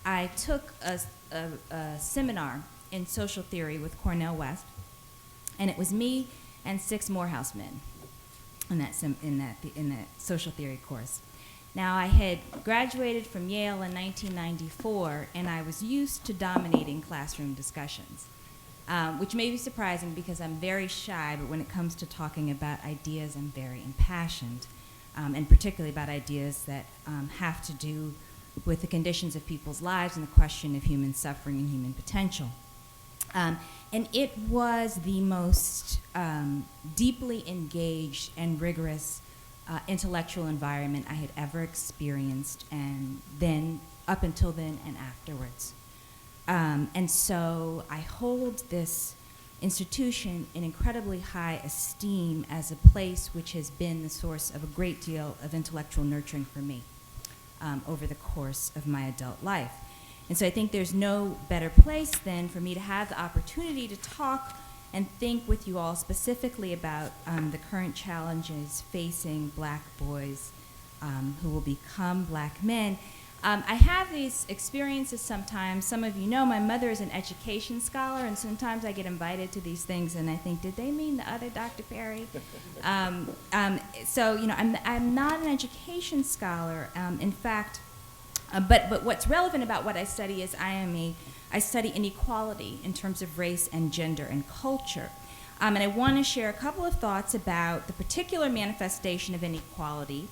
I took a seminar in social theory with Cornell West, and it was me and 6 Morehouse men in that social theory course. Now, I had graduated from Yale in 1994, and I was used to dominating classroom discussions, which may be surprising because I'm very shy, but when it comes to talking about ideas, I'm very impassioned, and particularly about ideas that have to do with the conditions of people's lives and the question of human suffering and human potential. And it was the most deeply engaged and rigorous intellectual environment I had ever experienced, and then, up until then and afterwards. And so I hold this institution in incredibly high esteem as a place which has been the source of a great deal of intellectual nurturing for me over the course of my adult life. And so I think there's no better place than for me to have the opportunity to talk and think with you all specifically about the current challenges facing black boys who will become black men. I have these experiences sometimes. Some of you know my mother is an education scholar, and sometimes I get invited to these things and I think, did they mean the other Dr. Perry? So, you know, I'm not an education scholar. In fact, but what's relevant about what I study is I study inequality in terms of race and gender and culture. And I want to share a couple of thoughts about the particular manifestation of inequality,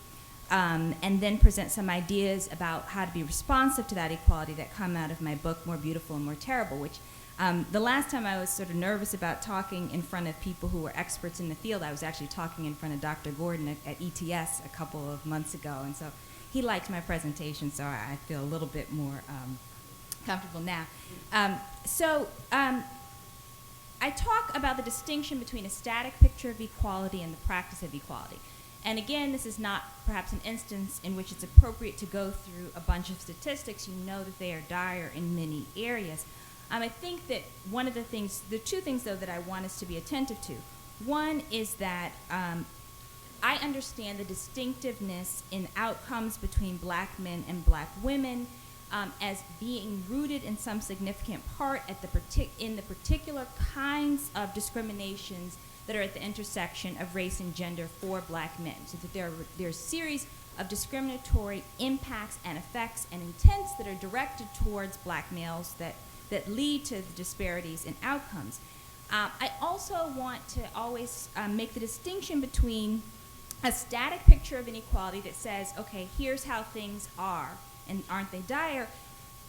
and then present some ideas about how to be responsive to that equality that come out of my book, More Beautiful and More Terrible, which the last time I was sort of nervous about talking in front of people who were experts in the field, I was actually talking in front of Dr. Gordon at ETS a couple of months ago, and so he liked my presentation, so I feel a little bit more comfortable now. I talk about the distinction between a static picture of equality and the practice of equality. And again, this is not perhaps an instance in which it's appropriate to go through a bunch of statistics. You know that they are dire in many areas. I think that one of the things, the two things though that I want us to be attentive to. One is that I understand the distinctiveness in outcomes between black men and black women as being rooted in some significant part at in the particular kinds of discriminations that are at the intersection of race and gender for black men. So that there are a series of discriminatory impacts and effects and intents that are directed towards black males that lead to the disparities in outcomes. I also want to always make the distinction between a static picture of inequality that says, okay, here's how things are, and aren't they dire,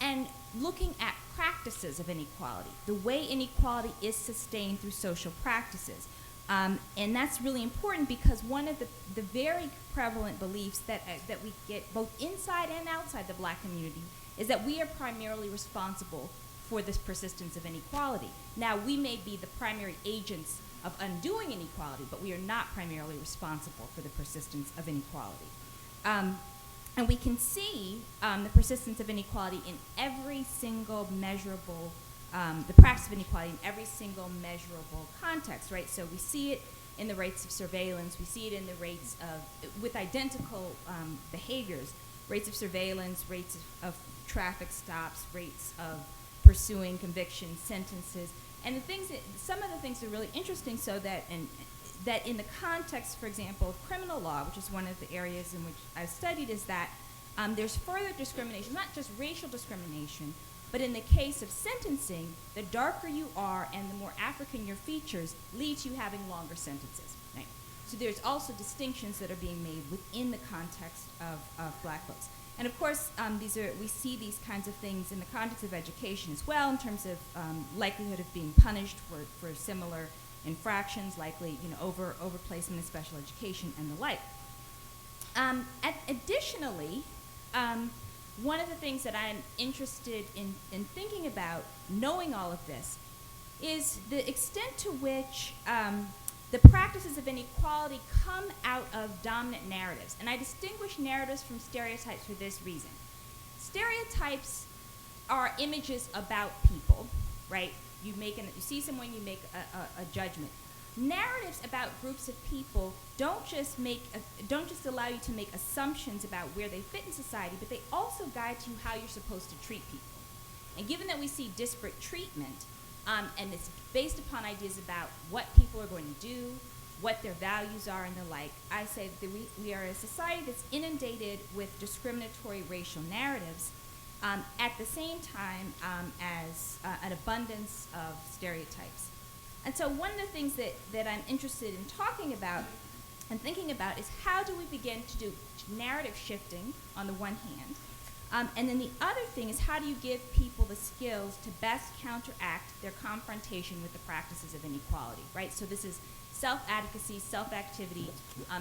and looking at practices of inequality, the way inequality is sustained through social practices. And that's really important because one of the very prevalent beliefs that we get both inside and outside the black community is that we are primarily responsible for this persistence of inequality. Now, we may be the primary agents of undoing inequality, but we are not primarily responsible for the persistence of inequality. And we can see the persistence of inequality in every single measurable, the practice of inequality in every single measurable context, right? So we see it in the rates of surveillance, we see it in the rates of, with identical behaviors, rates of surveillance, rates of traffic stops, rates of pursuing convictions, sentences, and the things that, some of the things are really interesting, so that in the context, for example, of criminal law, which is one of the areas in which I've studied, is that there's further discrimination, not just racial discrimination, but in the case of sentencing, the darker you are and the more African your features lead to you having longer sentences, right? So there's also distinctions that are being made within the context of black folks. And of course, we see these kinds of things in the context of education as well, in terms of likelihood of being punished for similar infractions, likely, over placement in special education and the like. Additionally, one of the things that I'm interested in thinking about, knowing all of this, is the extent to which the practices of inequality come out of dominant narratives. And I distinguish narratives from stereotypes for this reason. stereotypes are images about people, right? You see someone, you make a judgment. Narratives about groups of people don't just allow you to make assumptions about where they fit in society, but they also guide you how you're supposed to treat people. And given that we see disparate treatment, and it's based upon ideas about what people are going to do, what their values are, and the like, I say that we are a society that's inundated with discriminatory racial narratives, at the same time as an abundance of stereotypes. And so one of the things that I'm interested in talking about and thinking about is how do we begin to do narrative shifting on the one hand, and then the other thing is how do you give people the skills to best counteract their confrontation with the practices of inequality, right? So this is self-advocacy, self-activity,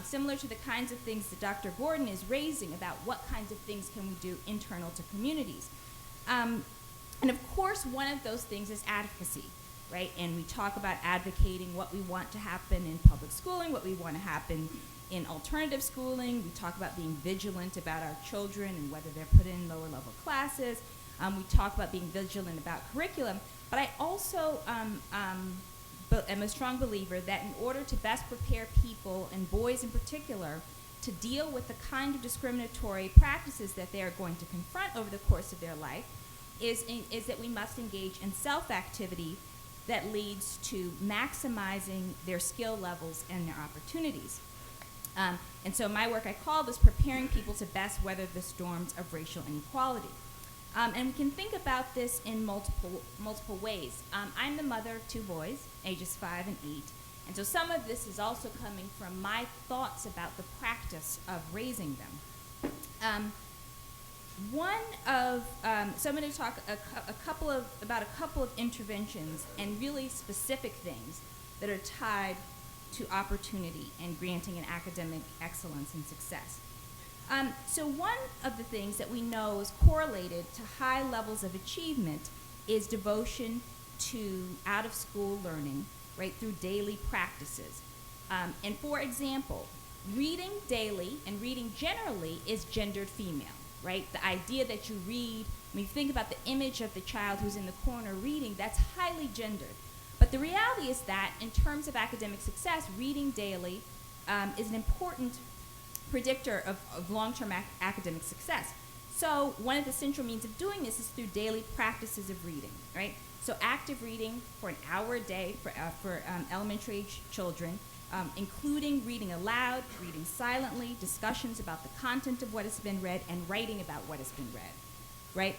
similar to the kinds of things that Dr. Gordon is raising about what kinds of things can we do internal to communities. And of course, one of those things is advocacy, right? And we talk about advocating what we want to happen in public schooling, what we want to happen in alternative schooling. We talk about being vigilant about our children and whether they're put in lower level classes. We talk about being vigilant about curriculum. But I also am a strong believer that in order to best prepare people, and boys in particular, to deal with the kind of discriminatory practices that they are going to confront over the course of their life, is that we must engage in self-activity that leads to maximizing their skill levels and their opportunities. And so my work, I call this preparing people to best weather the storms of racial inequality. And we can think about this in multiple ways. I'm the mother of 2 boys, ages 5 and 8, and so some of this is also coming from my thoughts about the practice of raising them. So I'm going to talk about a couple of interventions and really specific things that are tied to opportunity and granting an academic excellence and success. So one of the things that we know is correlated to high levels of achievement is devotion to out-of-school learning, right, through daily practices. And for example, reading daily and reading generally is gendered female, right? The idea that you read, when you think about the image of the child who's in the corner reading, that's highly gendered. But the reality is that in terms of academic success, reading daily is an important predictor of long-term academic success. So one of the central means of doing this is through daily practices of reading, right? So active reading for an hour a day for elementary age children, including reading aloud, reading silently, discussions about the content of what has been read, and writing about what has been read, right?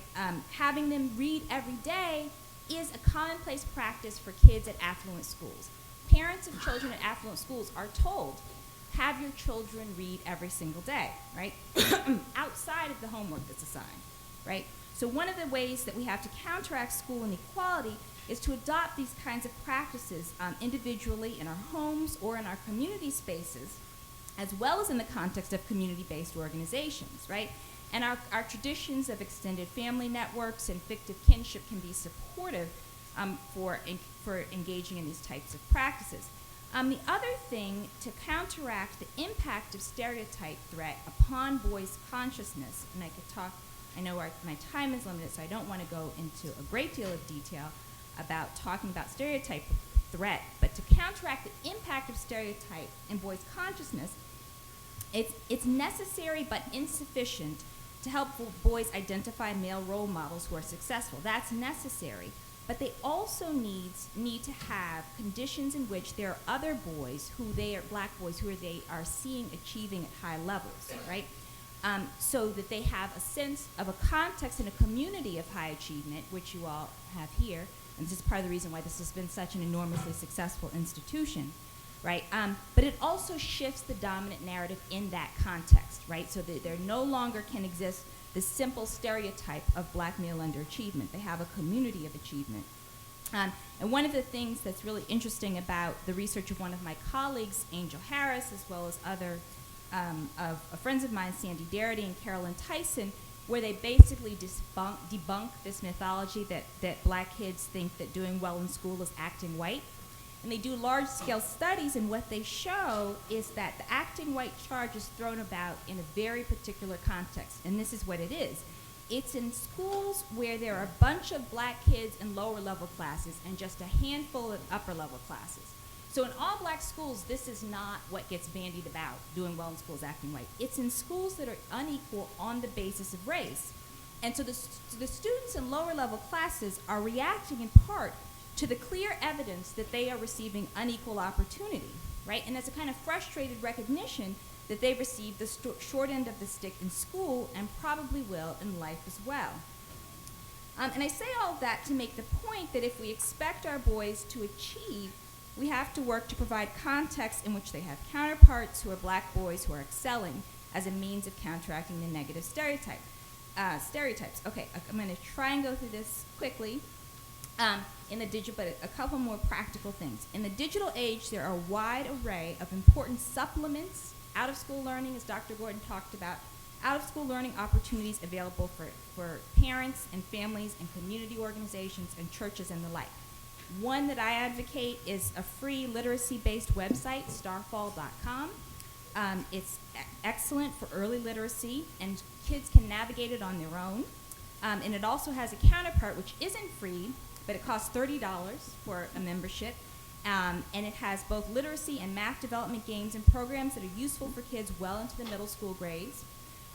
Having them read every day is a commonplace practice for kids at affluent schools. Parents of children at affluent schools are told, have your children read every single day, right? Outside of the homework that's assigned, right? So one of the ways that we have to counteract school inequality is to adopt these kinds of practices individually in our homes or in our community spaces, as well as in the context of community-based organizations, right? And our traditions of extended family networks and fictive kinship can be supportive for engaging in these types of practices. The other thing to counteract the impact of stereotype threat upon boys' consciousness, and I know my time is limited, so I don't want to go into a great deal of detail about talking about stereotype threat, but to counteract the impact of stereotype in boys' consciousness, it's necessary but insufficient to help boys identify male role models who are successful. That's necessary. But they also need to have conditions in which there are other boys black boys who they are seeing achieving at high levels, right? So that they have a sense of a context and a community of high achievement, which you all have here, and this is part of the reason why this has been such an enormously successful institution, right? But it also shifts the dominant narrative in that context, right? So that there no longer can exist the simple stereotype of black male underachievement. They have a community of achievement. And one of the things that's really interesting about the research of one of my colleagues, Angel Harris, as well as other friends of mine, Sandy Darity and Carolyn Tyson, where they basically debunk this mythology that black kids think that doing well in school is acting white. And they do large-scale studies, and what they show is that the acting white charge is thrown about in a very particular context, and this is what it is. It's in schools where there are a bunch of black kids in lower level classes and just a handful of upper level classes. So in all black schools, this is not what gets bandied about, doing well in schools, acting right. It's in schools that are unequal on the basis of race. And so the students in lower level classes are reacting in part to the clear evidence that they are receiving unequal opportunity, right? And that's a kind of frustrated recognition that they received the short end of the stick in school and probably will in life as well. And I say all of that to make the point that if we expect our boys to achieve, we have to work to provide context in which they have counterparts who are black boys who are excelling as a means of counteracting the negative stereotypes. Okay, I'm going to try and go through this quickly. But a couple more practical things. In the digital age, there are a wide array of important supplements, out-of-school learning, as Dr. Gordon talked about, out-of-school learning opportunities available for parents and families and community organizations and churches and the like. One that I advocate is a free literacy-based website, starfall.com. It's excellent for early literacy, and kids can navigate it on their own. And it also has a counterpart, which isn't free, but it costs $30 for a membership. And it has both literacy and math development games and programs that are useful for kids well into the middle school grades.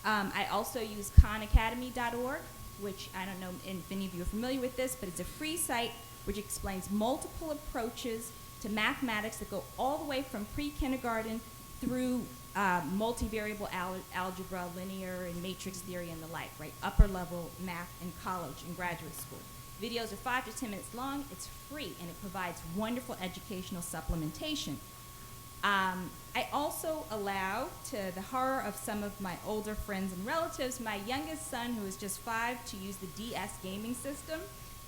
I also use khanacademy.org, which I don't know if any of you are familiar with this, but it's a free site which explains multiple approaches to mathematics that go all the way from pre-kindergarten through multivariable algebra, linear and matrix theory and the like, right? Upper level math in college and graduate school. Videos are 5 to 10 minutes long. It's free, and it provides wonderful educational supplementation. I also allow, to the horror of some of my older friends and relatives, my youngest son, who is just 5, to use the DS gaming system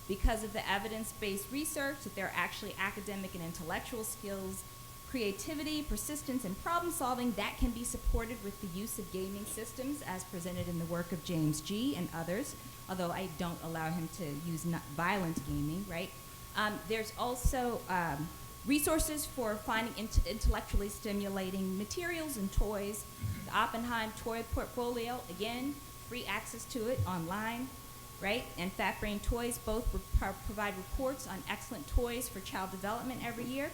because of the evidence-based research that there are actually academic and intellectual skills, creativity, persistence, and problem solving that can be supported with the use of gaming systems as presented in the work of James G. and others, although I don't allow him to use violent gaming, right? There's also resources for finding intellectually stimulating materials and toys. The Oppenheim Toy Portfolio, again, free access to it online, right? And Fat Brain Toys both provide reports on excellent toys for child development every year.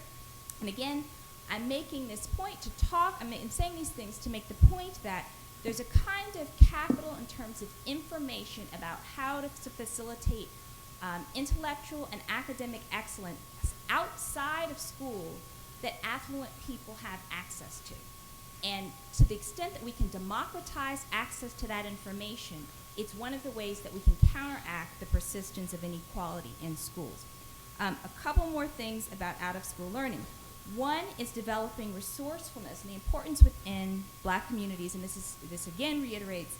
And again, I'm making this point I'm saying these things to make the point that there's a kind of capital in terms of information about how to facilitate intellectual and academic excellence outside of school that affluent people have access to. And to the extent that we can democratize access to that information, it's one of the ways that we can counteract the persistence of inequality in schools. A couple more things about out-of-school learning. One is developing resourcefulness and the importance within black communities, and this again reiterates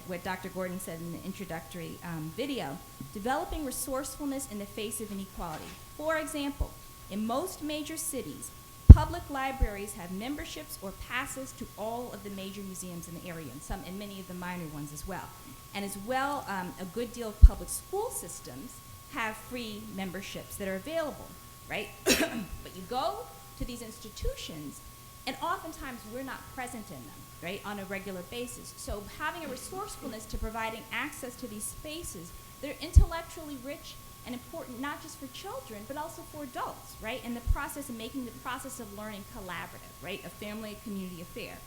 what Dr. Gordon said in the introductory video, developing resourcefulness in the face of inequality. For example, in most major cities, public libraries have memberships or passes to all of the major museums in the area, and many of the minor ones as well. And as well, a good deal of public school systems have free memberships that are available, right? But you go to these institutions, and oftentimes we're not present in them, right, on a regular basis. So having a resourcefulness to providing access to these spaces that are intellectually rich and important, not just for children, but also for adults, right? And the process of making the process of learning collaborative, right? A family, community affair.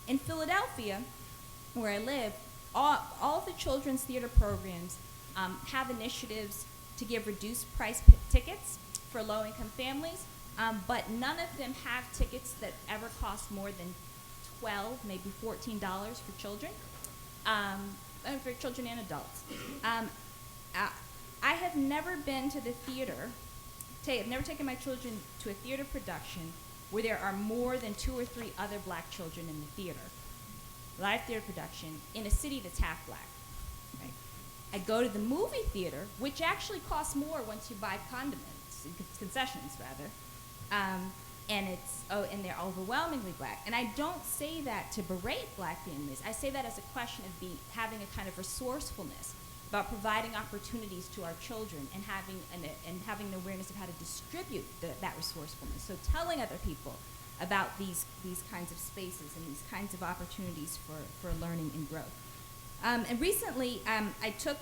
In Philadelphia, where I live, all of the children's theater programs have initiatives to give reduced price tickets for low-income families, but none of them have tickets that ever cost more than $12, maybe $14 for children, for children and adults. I have never been to the theater. I've never taken my children to a theater production where there are more than 2 or 3 other black children in the theater, live theater production, in a city that's half black. Right? I go to the movie theater, which actually costs more once you buy condiments, concessions rather, and they're overwhelmingly black. And I don't say that to berate black families. I say that as a question of having a kind of resourcefulness about providing opportunities to our children and having an awareness of how to distribute that resourcefulness. So telling other people about these kinds of spaces and these kinds of opportunities for learning and growth. And recently, I took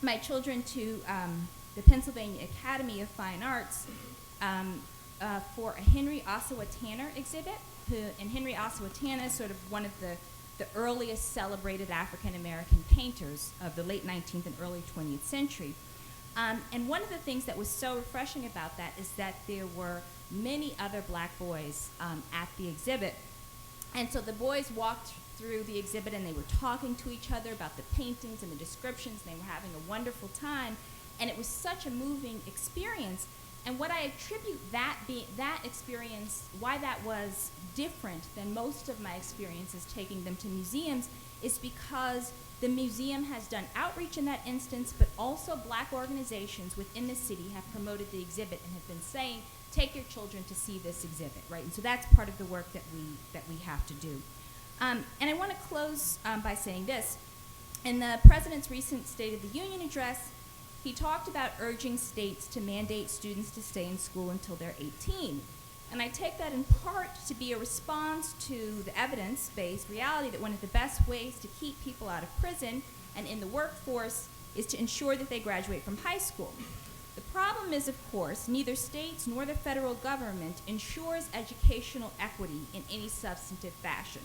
my children to the Pennsylvania Academy of Fine Arts for a Henry Ossawa Tanner exhibit. And Henry Ossawa Tanner is sort of one of the earliest celebrated African-American painters of the late 19th and early 20th century. And one of the things that was so refreshing about that is that there were many other black boys at the exhibit. And so the boys walked through the exhibit and they were talking to each other about the paintings and the descriptions, and they were having a wonderful time. And it was such a moving experience. And what I attribute that experience, why that was different than most of my experiences taking them to museums, is because the museum has done outreach in that instance, but also black organizations within the city have promoted the exhibit and have been saying, take your children to see this exhibit, right? And so that's part of the work that we have to do. And I want to close by saying this. In the President's recent State of the Union address, he talked about urging states to mandate students to stay in school until they're 18. And I take that in part to be a response to the evidence-based reality that one of the best ways to keep people out of prison and in the workforce is to ensure that they graduate from high school. The problem is, of course, neither states nor the federal government ensures educational equity in any substantive fashion.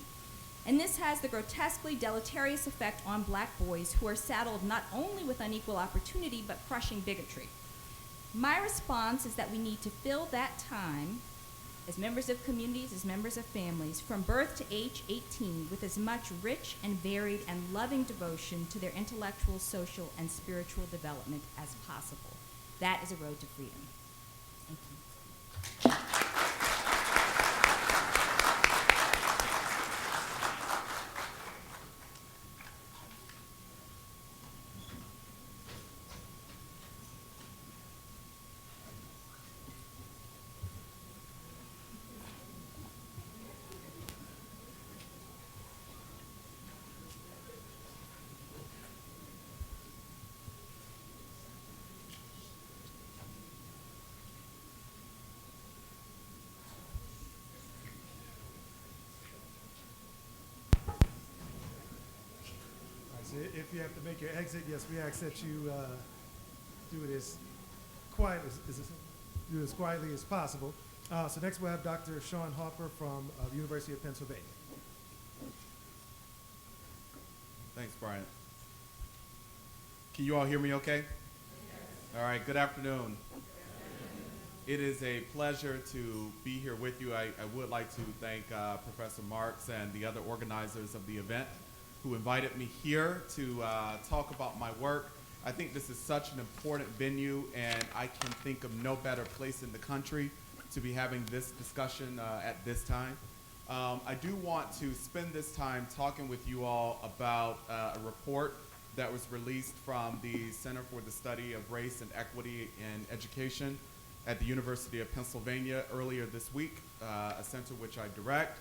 And this has the grotesquely deleterious effect on black boys who are saddled not only with unequal opportunity, but crushing bigotry. My response is that we need to fill that time as members of communities, as members of families, from birth to age 18 with as much rich and varied and loving devotion to their intellectual, social, and spiritual development as possible. That is a road to freedom. Thank you. So if you have to make your exit, yes, we ask that you do it as quietly as possible. So next we'll have Dr. Shaun Harper from the University of Pennsylvania. Thanks, Brian. Can you all hear me okay? Yes. All right, good afternoon. It is a pleasure to be here with you. I would like to thank Professor Marks and the other organizers of the event who invited me here to talk about my work. I think this is such an important venue, and I can think of no better place in the country to be having this discussion at this time. I do want to spend this time talking with you all about a report that was released from the Center for the Study of Race and Equity in Education at the University of Pennsylvania earlier this week, a center which I direct.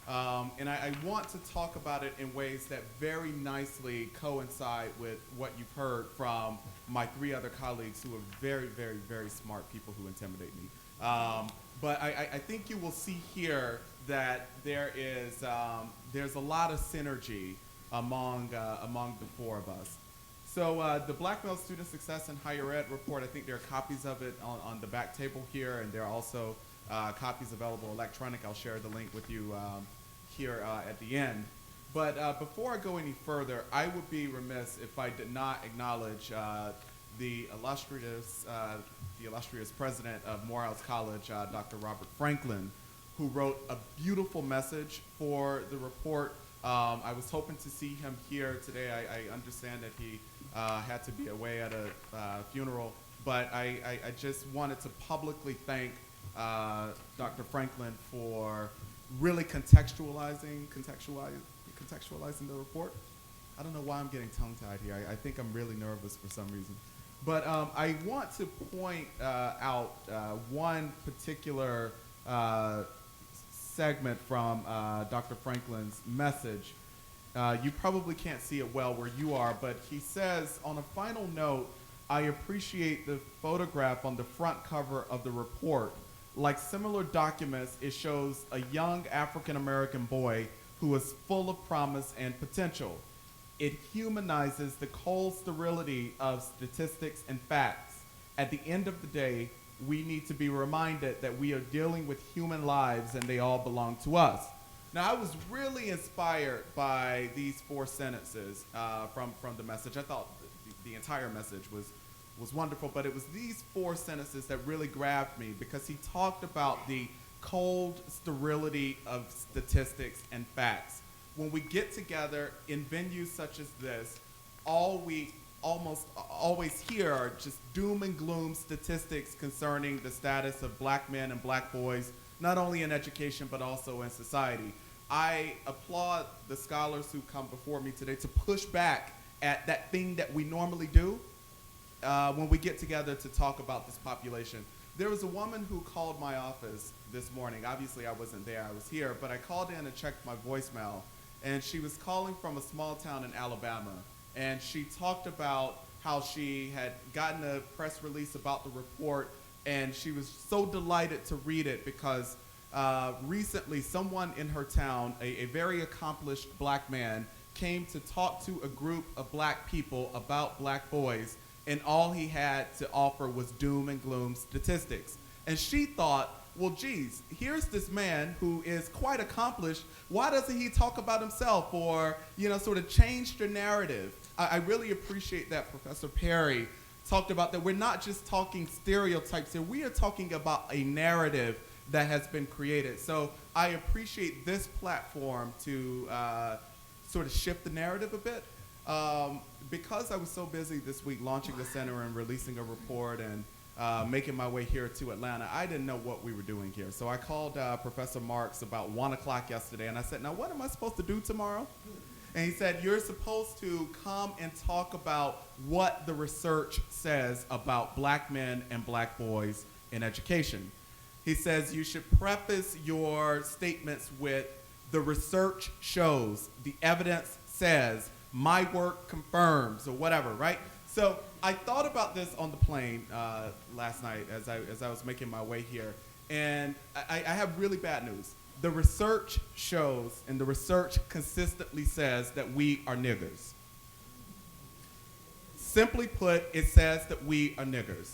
And I want to talk about it in ways that very nicely coincide with what you've heard from my three other colleagues who are very, very, very smart people who intimidate me. But I think you will see here that there's a lot of synergy among the four of us. So the Black Male Student Success in Higher Ed report, I think there are copies of it on the back table here, and there are also copies available electronic. I'll share the link with you here at the end. But before I go any further, I would be remiss if I did not acknowledge the illustrious president of Morehouse College, Dr. Robert Franklin, who wrote a beautiful message for the report. I was hoping to see him here today. I understand that he had to be away at a funeral, but I just wanted to publicly thank Dr. Franklin for really contextualizing the report. I don't know why I'm getting tongue-tied here. I think I'm really nervous for some reason. But I want to point out one particular segment from Dr. Franklin's message. You probably can't see it well where you are, but he says, on a final note, I appreciate the photograph on the front cover of the report. Like similar documents, it shows a young African-American boy who is full of promise and potential. It humanizes the cold sterility of statistics and facts. At the end of the day, we need to be reminded that we are dealing with human lives and they all belong to us. Now, I was really inspired by these 4 sentences from the message. I thought the entire message was wonderful, but it was these 4 sentences that really grabbed me because he talked about the cold sterility of statistics and facts. When we get together in venues such as this, all we almost always hear are just doom and gloom statistics concerning the status of black men and black boys, not only in education but also in society. I applaud the scholars who come before me today to push back at that thing that we normally do when we get together to talk about this population. There was a woman who called my office this morning. Obviously, I wasn't there. I was here. But I called in and checked my voicemail. And she was calling from a small town in Alabama. And she talked about how she had gotten a press release about the report. And she was so delighted to read it because recently someone in her town, a very accomplished black man, came to talk to a group of black people about black boys, and all he had to offer was doom and gloom statistics. And she thought, well, geez, here's this man who is quite accomplished. Why doesn't he talk about himself or, sort of change the narrative? I really appreciate that Professor Perry talked about that. We're not just talking stereotypes here. We are talking about a narrative that has been created. So I appreciate this platform to sort of shift the narrative a bit. Because I was so busy this week launching the center and releasing a report and making my way here to Atlanta, I didn't know what we were doing here. So I called Professor Marks about 1 o'clock yesterday, and I said, now what am I supposed to do tomorrow? And he said, you're supposed to come and talk about what the research says about black men and black boys in education. He says you should preface your statements with the research shows, the evidence says, my work confirms, or whatever, right? So I thought about this on the plane last night as I was making my way here, and I have really bad news. The research shows, and the research consistently says that we are niggers. Simply put, it says that we are niggers.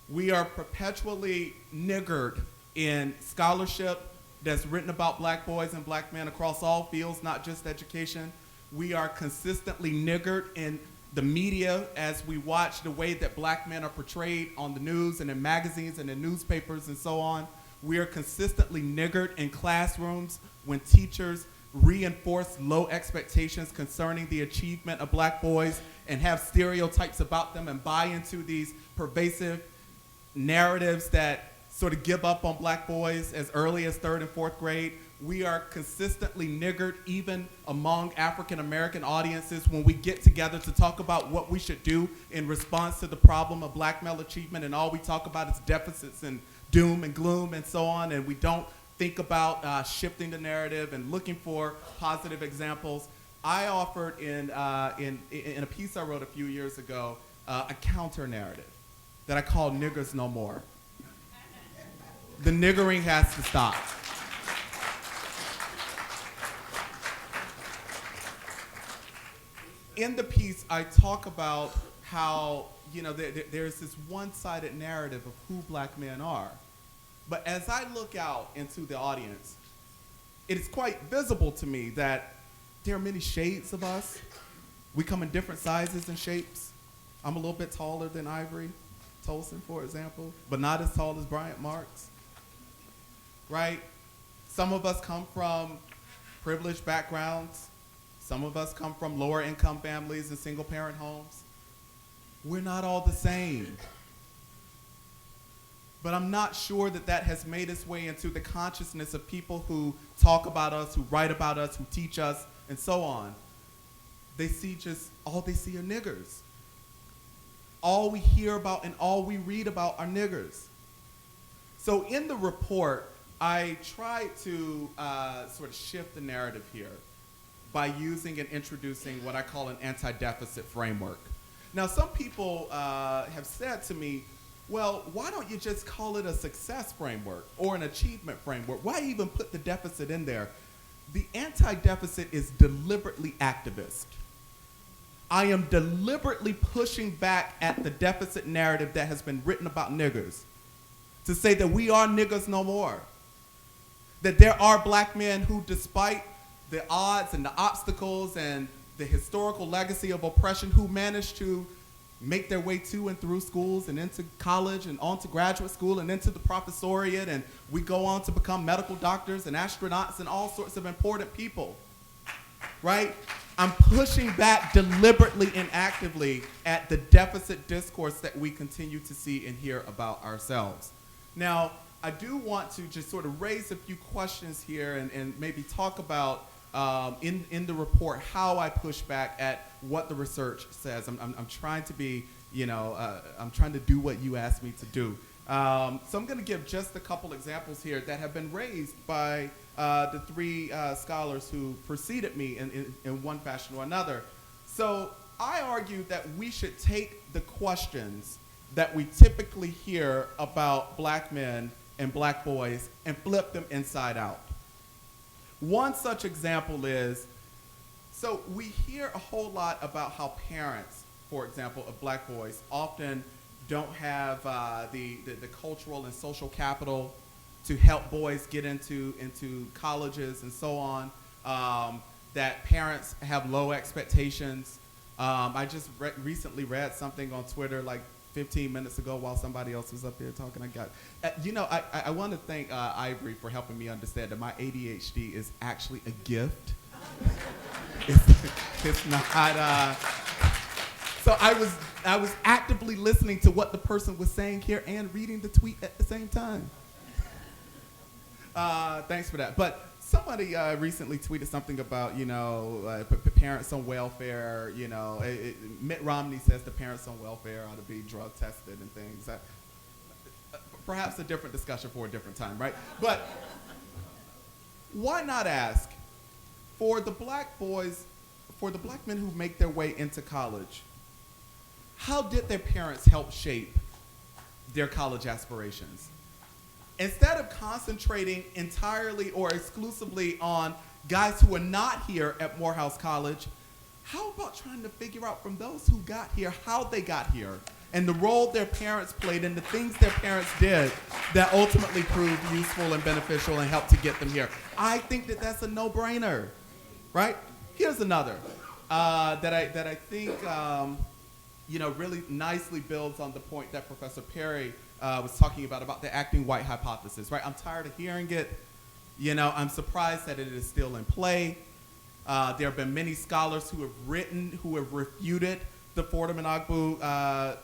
We are perpetually niggered in scholarship that's written about black boys and black men across all fields, not just education. We are consistently niggered in the media as we watch the way that black men are portrayed on the news and in magazines and in newspapers and so on. We are consistently niggered in classrooms when teachers reinforce low expectations concerning the achievement of black boys and have stereotypes about them and buy into these pervasive narratives that sort of give up on black boys as early as 3rd and 4th grade. We are consistently niggered even among African American audiences when we get together to talk about what we should do in response to the problem of black male achievement, and all we talk about is deficits and doom and gloom and so on, and we don't think about shifting the narrative and looking for positive examples. I offered in a piece I wrote a few years ago a counter narrative that I called Niggers No More. The niggering has to stop. In the piece, I talk about how, there's this one-sided narrative of who black men are. But as I look out into the audience, it is quite visible to me that there are many shades of us. We come in different sizes and shapes. I'm a little bit taller than Ivory, Toldson, for example, but not as tall as Bryant Marks, right? Some of us come from privileged backgrounds. Some of us come from lower income families and single parent homes. We're not all the same. But I'm not sure that that has made its way into the consciousness of people who talk about us, who write about us, who teach us, and so on. All they see are niggers. All we hear about and all we read about are niggers. So in the report, I tried to sort of shift the narrative here by using and introducing what I call an anti-deficit framework. Now, some people have said to me, well, why don't you just call it a success framework or an achievement framework? Why even put the deficit in there? the anti-deficit is deliberately activist. I am deliberately pushing back at the deficit narrative that has been written about niggers to say that we are niggers no more. That there are black men who, despite the odds and the obstacles and the historical legacy of oppression, who managed to make their way to and through schools and into college and on to graduate school and into the professoriate, and we go on to become medical doctors and astronauts and all sorts of important people, right? I'm pushing back deliberately and actively at the deficit discourse that we continue to see and hear about ourselves. Now, I do want to just sort of raise a few questions here and maybe talk about in the report how I push back at what the research says. I'm trying to be, I'm trying to do what you asked me to do. So I'm going to give just a couple examples here that have been raised by the three scholars who preceded me in one fashion or another. So I argue that we should take the questions that we typically hear about black men and black boys and flip them inside out. One such example is, so we hear a whole lot about how parents, for example, of black boys often don't have the cultural and social capital to help boys get into colleges and so on, that parents have low expectations. I just recently read something on Twitter like 15 minutes ago while somebody else was up here talking. I want to thank Ivory for helping me understand that my ADHD is actually a gift. It's not. So I was actively listening to what the person was saying here and reading the tweet at the same time. Thanks for that. But somebody recently tweeted something about, parents on welfare, Mitt Romney says the parents on welfare ought to be drug tested and things. Perhaps a different discussion for a different time, right? But why not ask, for the black boys, for the black men who make their way into college, how did their parents help shape their college aspirations? Instead of concentrating entirely or exclusively on guys who are not here at Morehouse College, how about trying to figure out from those who got here how they got here and the role their parents played and the things their parents did that ultimately proved useful and beneficial and helped to get them here? I think that that's a no-brainer, right? Here's another that I think really nicely builds on the point that Professor Perry was talking about the acting white hypothesis, right? I'm tired of hearing it. I'm surprised that it is still in play. There have been many scholars who have refuted the Fordham and Ogbu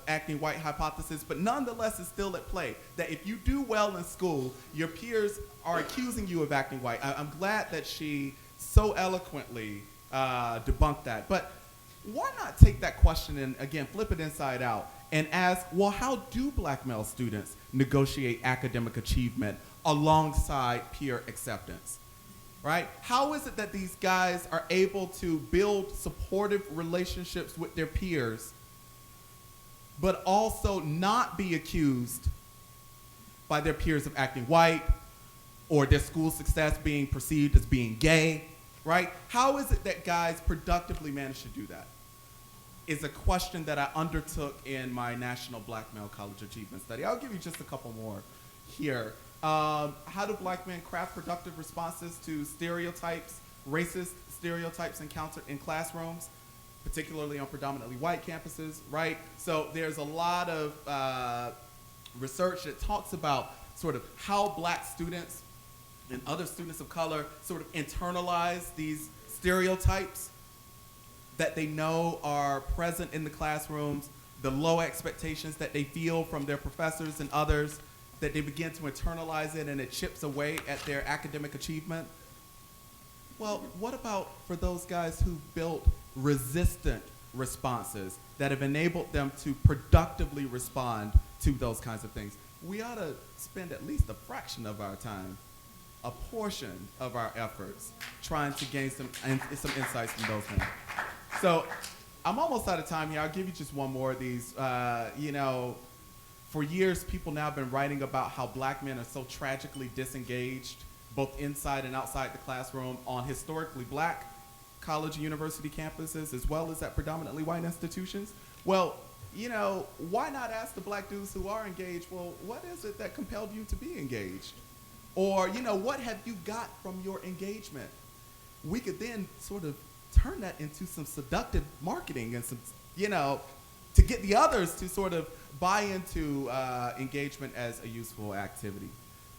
acting white hypothesis, but nonetheless it's still at play. That if you do well in school, your peers are accusing you of acting white. I'm glad that she so eloquently debunked that. But why not take that question and, again, flip it inside out and ask, well, how do black male students negotiate academic achievement alongside peer acceptance, right? How is it that these guys are able to build supportive relationships with their peers, but also not be accused by their peers of acting white or their school success being perceived as being gay, right? How is it that guys productively manage to do that? Is a question that I undertook in my National Black Male College Achievement Study. I'll give you just a couple more here. How do black men craft productive responses to stereotypes, racist stereotypes encountered in classrooms, particularly on predominantly white campuses, right? So there's a lot of research that talks about sort of how black students and other students of color sort of internalize these stereotypes that they know are present in the classrooms, the low expectations that they feel from their professors and others, that they begin to internalize it and it chips away at their academic achievement. Well, what about for those guys who built resistant responses that have enabled them to productively respond to those kinds of things? We ought to spend at least a fraction of our time, a portion of our efforts, trying to gain some insights from those men. So I'm almost out of time here. I'll give you just one more of these. For years, people now have been writing about how black men are so tragically disengaged both inside and outside the classroom on historically black college and university campuses, as well as at predominantly white institutions. Well, you know, why not ask the black dudes who are engaged, well, what is it that compelled you to be engaged? Or, you know, what have you got from your engagement? We could then sort of turn that into some seductive marketing and some, you know, to get the others to sort of buy into engagement as a useful activity.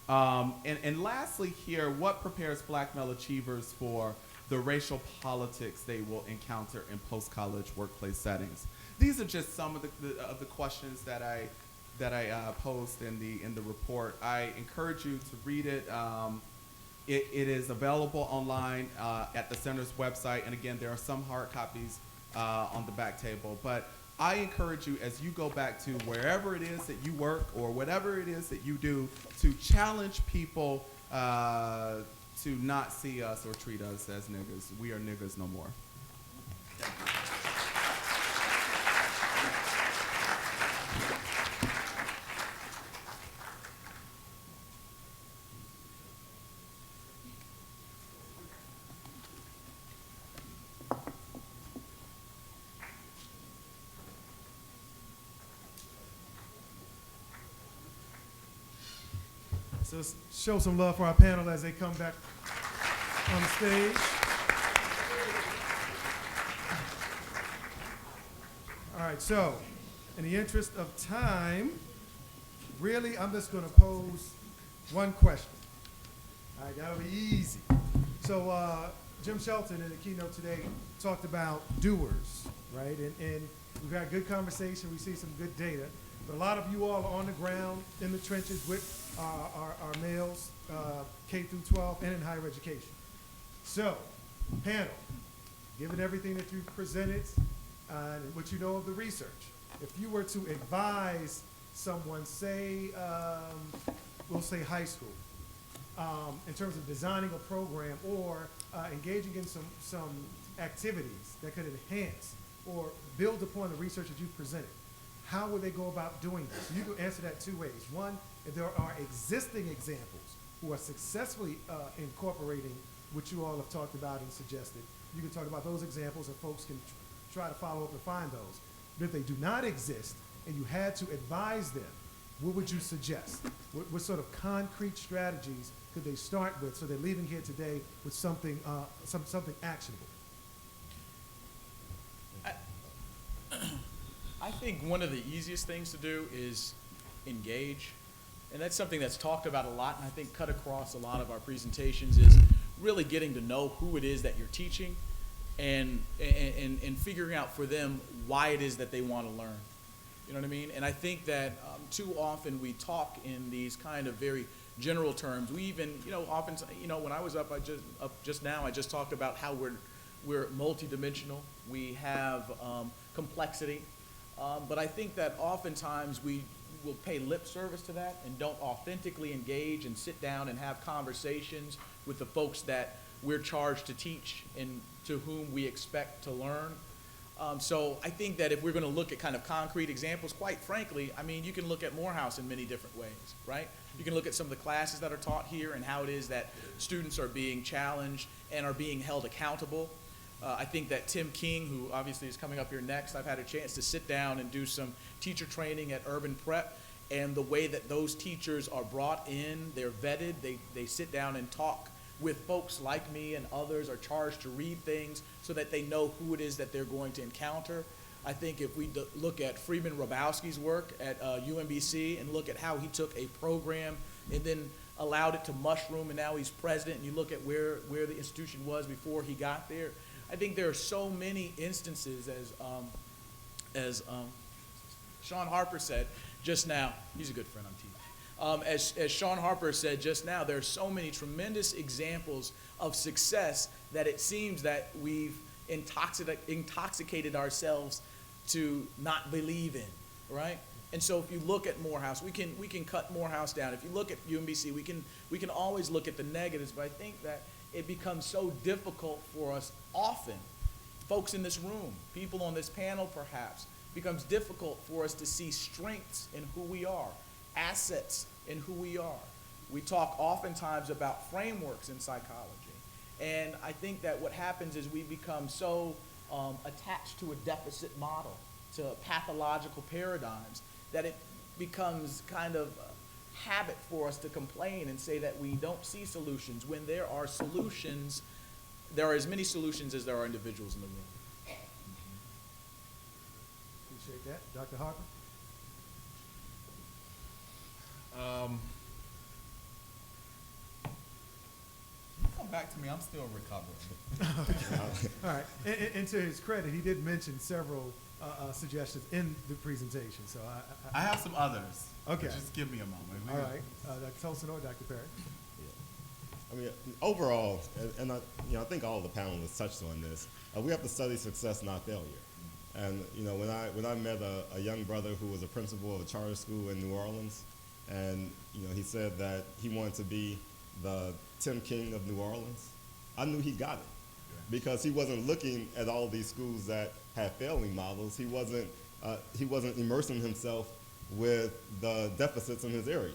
And lastly here, what prepares black male achievers for the racial politics they will encounter in post-college workplace settings? These are just some of the questions that I posed in the report. I encourage you to read it. It is available online at the center's website, and again, there are some hard copies on the back table. But I encourage you, as you go back to wherever it is that you work or whatever it is that you do, to challenge people to not see us or treat us as niggas. We are niggas no more. So let's show some love for our panel as they come back on the stage. All right, so in the interest of time, really, I'm just going to pose one question. All right, that'll be easy. So Jim Shelton in the keynote today talked about doers, right? And we've had good conversation. We see some good data. But a lot of you all are on the ground in the trenches with our males, K through 12, and in higher education. So, panel, given everything that you've presented and what you know of the research, if you were to advise someone, say, we'll say high school, in terms of designing a program or engaging in some activities that could enhance or build upon the research that you've presented, how would they go about doing this? You can answer that two ways. One, if there are existing examples who are successfully incorporating what you all have talked about and suggested, you can talk about those examples and folks can try to follow up and find those. But if they do not exist and you had to advise them, what would you suggest? What sort of concrete strategies could they start with so they're leaving here today with something, something actionable? I think one of the easiest things to do is engage. And that's something that's talked about a lot, and I think cut across a lot of our presentations, is really getting to know who it is that you're teaching and figuring out for them why it is that they want to learn. You know what I mean? And I think that too often we talk in these kind of very general terms. We even, often, when I was up just now, I just talked about how we're multidimensional. We have complexity. But I think that oftentimes we will pay lip service to that and don't authentically engage and sit down and have conversations with the folks that we're charged to teach and to whom we expect to learn. So I think that if we're going to look at kind of concrete examples, quite frankly, I mean, you can look at Morehouse in many different ways, right? You can look at some of the classes that are taught here and how it is that students are being challenged and are being held accountable. I think that Tim King, who obviously is coming up here next, I've had a chance to sit down and do some teacher training at Urban Prep, and the way that those teachers are brought in, they're vetted, they sit down and talk with folks like me and others, are charged to read things so that they know who it is that they're going to encounter. I think if we look at Freeman Rabowski's work at UMBC and look at how he took a program and then allowed it to mushroom, and now he's president, and you look at where the institution was before he got there, I think there are so many instances, as Shaun Harper said just now. He's a good friend on TV. As Shaun Harper said just now, there are so many tremendous examples of success that it seems that we've intoxicated ourselves to not believe in, right? And so if you look at Morehouse, we can cut Morehouse down. If you look at UMBC, we can always look at the negatives, but I think that it becomes so difficult for us often, folks in this room, people on this panel perhaps, becomes difficult for us to see strengths in who we are, assets in who we are, We talk oftentimes about frameworks in psychology. And I think that what happens is we become so attached to a deficit model, to pathological paradigms, that it becomes kind of a habit for us to complain and say that we don't see solutions, when there are solutions. There are as many solutions as there are individuals in the room. Appreciate that. Dr. Harper? Come back to me. I'm still recovering. All right. And to his credit, he did mention several suggestions in the presentation. So I have some others. Okay. Just give me a moment. All right. Dr. Toldson or Dr. Perry? I mean, overall, and I think all the panelists touched on this. We have to study success, not failure. And when I met a young brother who was a principal of a charter school in New Orleans, and he said that he wanted to be the Tim King of New Orleans, I knew he got it, because he wasn't looking at all these schools that had failing models. He wasn't immersing himself with the deficits in his area.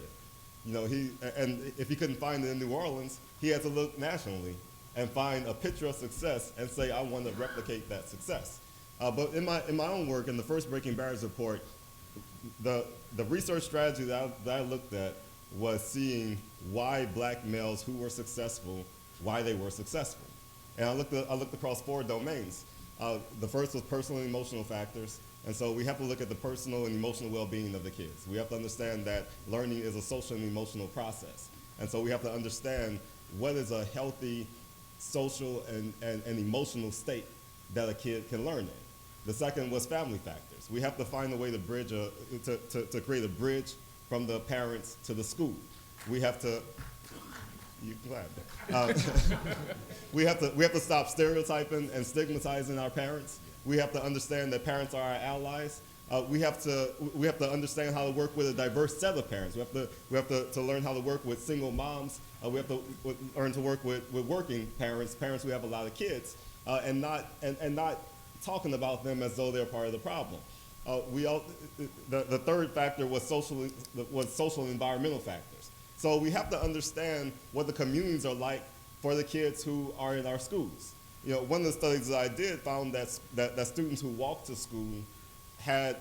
And if he couldn't find it in New Orleans, he had to look nationally and find a picture of success and say, I want to replicate that success. But in my own work, in the first Breaking Barriers report, the research strategy that I looked at was seeing why black males who were successful, why they were successful. And I looked across 4 domains. The first was personal and emotional factors. And so we have to look at the personal and emotional well-being of the kids. We have to understand that learning is a social and emotional process. And so we have to understand what is a healthy social and emotional state that a kid can learn in. The second was family factors. We have to find a way to bridge to create a bridge from the parents to the school. We have to, we have to stop stereotyping and stigmatizing our parents. We have to understand that parents are our allies. We have to understand how to work with a diverse set of parents. We have to learn how to work with single moms. We have to learn to work with working parents who have a lot of kids, and not talking about them as though they're part of the problem. The third factor was social and environmental factors. So we have to understand what the communities are like for the kids who are in our schools. One of the studies that I did found that students who walked to school had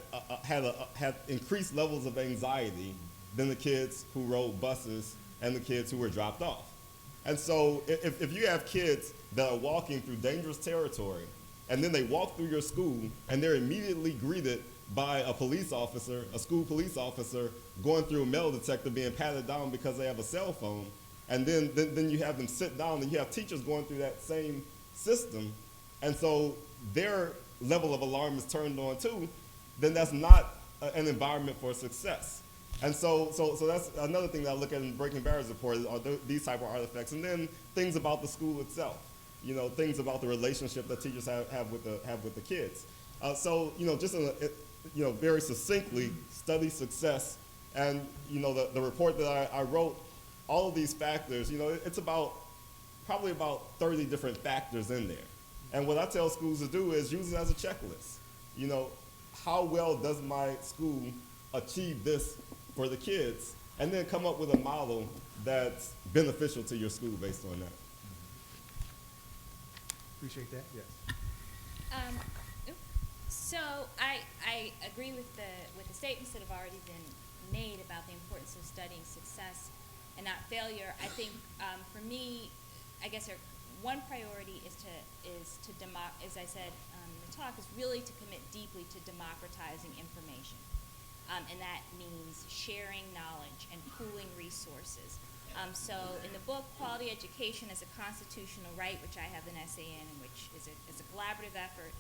increased levels of anxiety than the kids who rode buses and the kids who were dropped off. And so if you have kids that are walking through dangerous territory, and then they walk through your school and they're immediately greeted by a police officer, a school police officer, going through a metal detector, being patted down because they have a cell phone, and then you have them sit down and you have teachers going through that same system, and so their level of alarm is turned on too, then that's not an environment for success. And so that's another thing that I look at in the Breaking Barriers report, are these type of artifacts, and then things about the school itself, things about the relationship that teachers have with the kids. Just very succinctly, study success, and the report that I wrote, all of these factors, it's probably about 30 different factors in there. And what I tell schools to do is use it as a checklist. How well does my school achieve this for the kids? And then come up with a model that's beneficial to your school based on that. Appreciate that, yes. So I agree with the statements that have already been made about the importance of studying success and not failure. I think for me, I guess one priority is as I said in the talk, is really to commit deeply to democratizing information. And that means sharing knowledge and pooling resources. So in the book, Quality Education as a Constitutional Right, which I have an essay in, and which is a collaborative effort,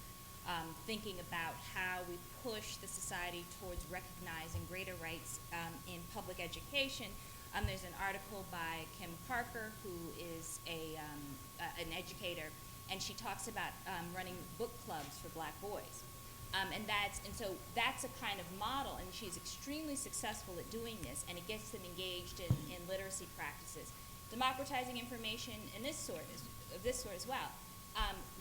thinking about how we push the society towards recognizing greater rights in public education. There's an article by Kim Parker, who is an educator, and she talks about running book clubs for black boys. So that's a kind of model, and she's extremely successful at doing this, and it gets them engaged in literacy practices. Democratizing information in this sort as well.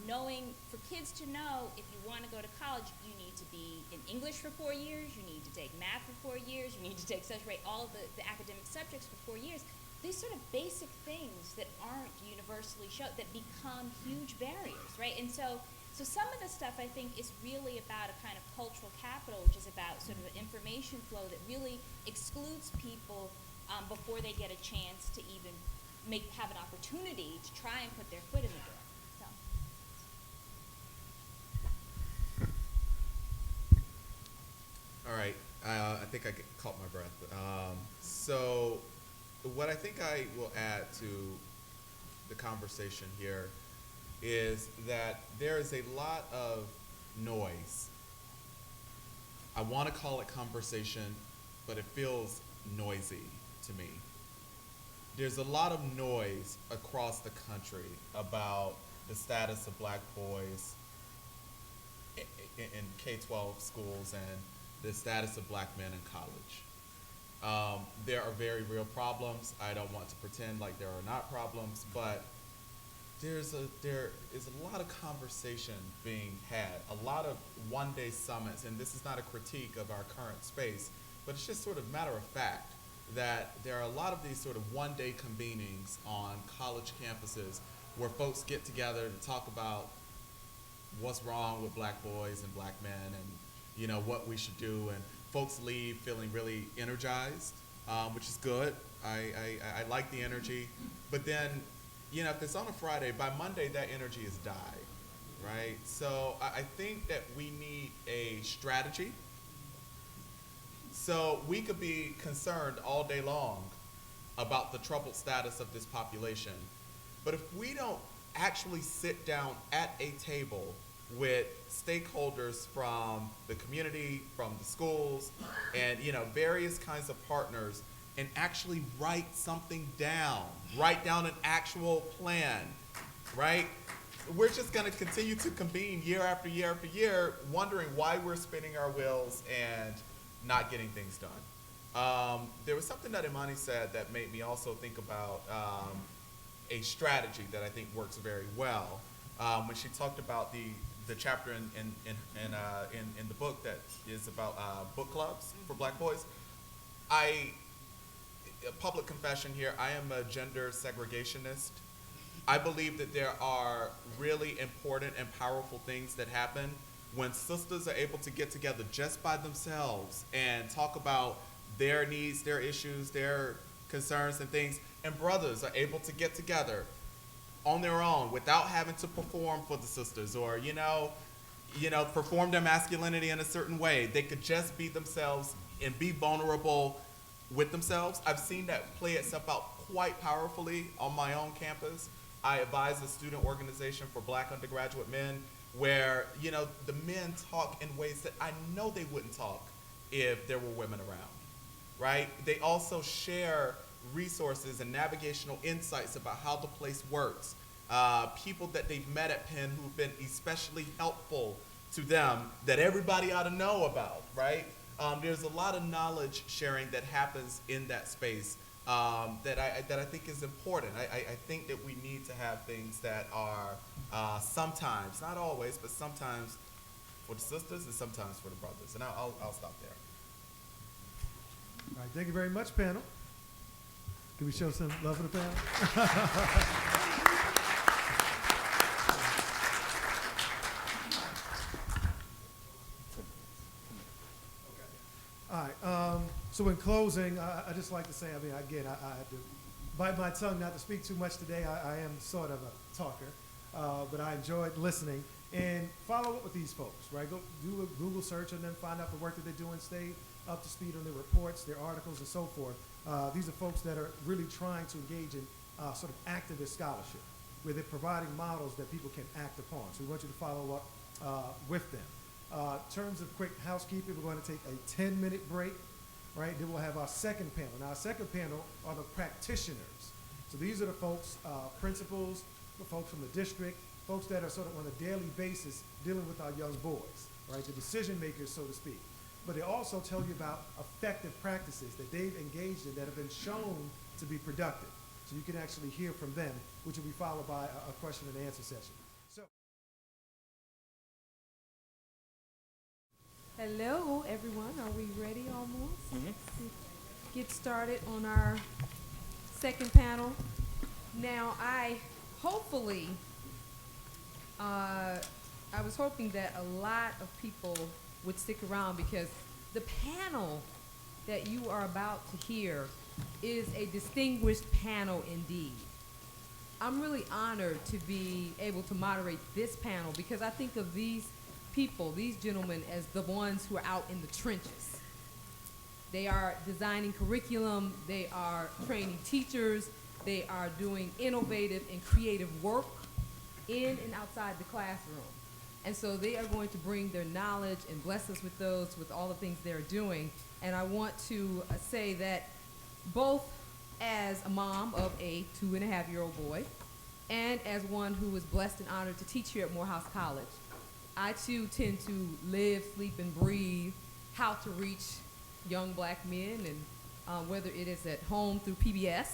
Knowing, for kids to know, if you want to go to college, you need to be in English for 4 years, you need to take math for 4 years, you need to take social rate, all of the academic subjects for 4 years. these sort of basic things that aren't universally shown, that become huge barriers, right? And so some of the stuff I think is really about a kind of cultural capital, which is about sort of an information flow that really excludes people before they get a chance to even have an opportunity to try and put their foot in the door. So. All right, I think I caught my breath. So what I think I will add to the conversation here is that there is a lot of noise. I want to call it conversation, but it feels noisy to me. There's a lot of noise across the country about the status of black boys in K-12 schools and the status of black men in college. There are very real problems. I don't want to pretend like there are not problems, but there is a lot of conversation being had, a lot of one-day summits, and this is not a critique of our current space, but it's just sort of matter of fact that there are a lot of these sort of one-day convenings on college campuses where folks get together to talk about what's wrong with black boys and black men and what we should do, and folks leave feeling really energized, which is good. I like the energy, but then if it's on a Friday, by Monday that energy has died, right? So I think that we need a strategy. So we could be concerned all day long about the troubled status of this population, but if we don't actually sit down at a table with stakeholders from the community, from the schools, and various kinds of partners, and actually write something down, write down an actual plan, right? We're just gonna continue to convene year after year after year, wondering why we're spinning our wheels and not getting things done. There was something that Imani said that made me also think about a strategy that I think works very well. When she talked about the chapter in the book that is about book clubs for black boys. A public confession here, I am a gender segregationist. I believe that there are really important and powerful things that happen when sisters are able to get together just by themselves and talk about their needs, their issues, their concerns and things, and brothers are able to get together on their own without having to perform for the sisters or, perform their masculinity in a certain way. They could just be themselves and be vulnerable with themselves. I've seen that play itself out quite powerfully on my own campus. I advise a student organization for black undergraduate men where, the men talk in ways that I know they wouldn't talk if there were women around, right? They also share resources and navigational insights about how the place works. People that they've met at Penn who've been especially helpful to them that everybody ought to know about, right? There's a lot of knowledge sharing that happens in that space that I think is important. I think that we need to have things that are sometimes, not always, but sometimes for the sisters and sometimes for the brothers. And I'll stop there. All right, thank you very much, panel. Can we show some love for the panel? All right, so in closing, I just like to say, I had to bite my tongue not to speak too much today. I am sort of a talker, but I enjoyed listening. And follow up with these folks, right? Go do a Google search on them, find out the work that they're doing, stay up to speed on their reports, their articles, and so forth. These are folks that are really trying to engage in sort of activist scholarship, where they're providing models that people can act upon. So we want you to follow up with them. In terms of quick housekeeping, we're going to take a 10-minute break, right? Then we'll have our second panel. Now, our second panel are the practitioners. So these are the folks, principals, the folks from the district, folks that are sort of on a daily basis dealing with our young boys, right? The decision makers, so to speak. But they also tell you about effective practices that they've engaged in that have been shown to be productive. So you can actually hear from them, which will be followed by a question and answer session. So. Hello, everyone. Are we ready almost? Mm-hmm. Get started on our second panel. Now, hopefully, I was hoping that a lot of people would stick around because the panel that you are about to hear is a distinguished panel indeed. I'm really honored to be able to moderate this panel because I think of these people, these gentlemen, as the ones who are out in the trenches. They are designing curriculum, they are training teachers, they are doing innovative and creative work in and outside the classroom. And so they are going to bring their knowledge and bless us with those, with all the things they're doing. And I want to say that both as a mom of a 2.5-year-old boy and as one who was blessed and honored to teach here at Morehouse College, I too tend to live, sleep, and breathe how to reach young black men, and whether it is at home through PBS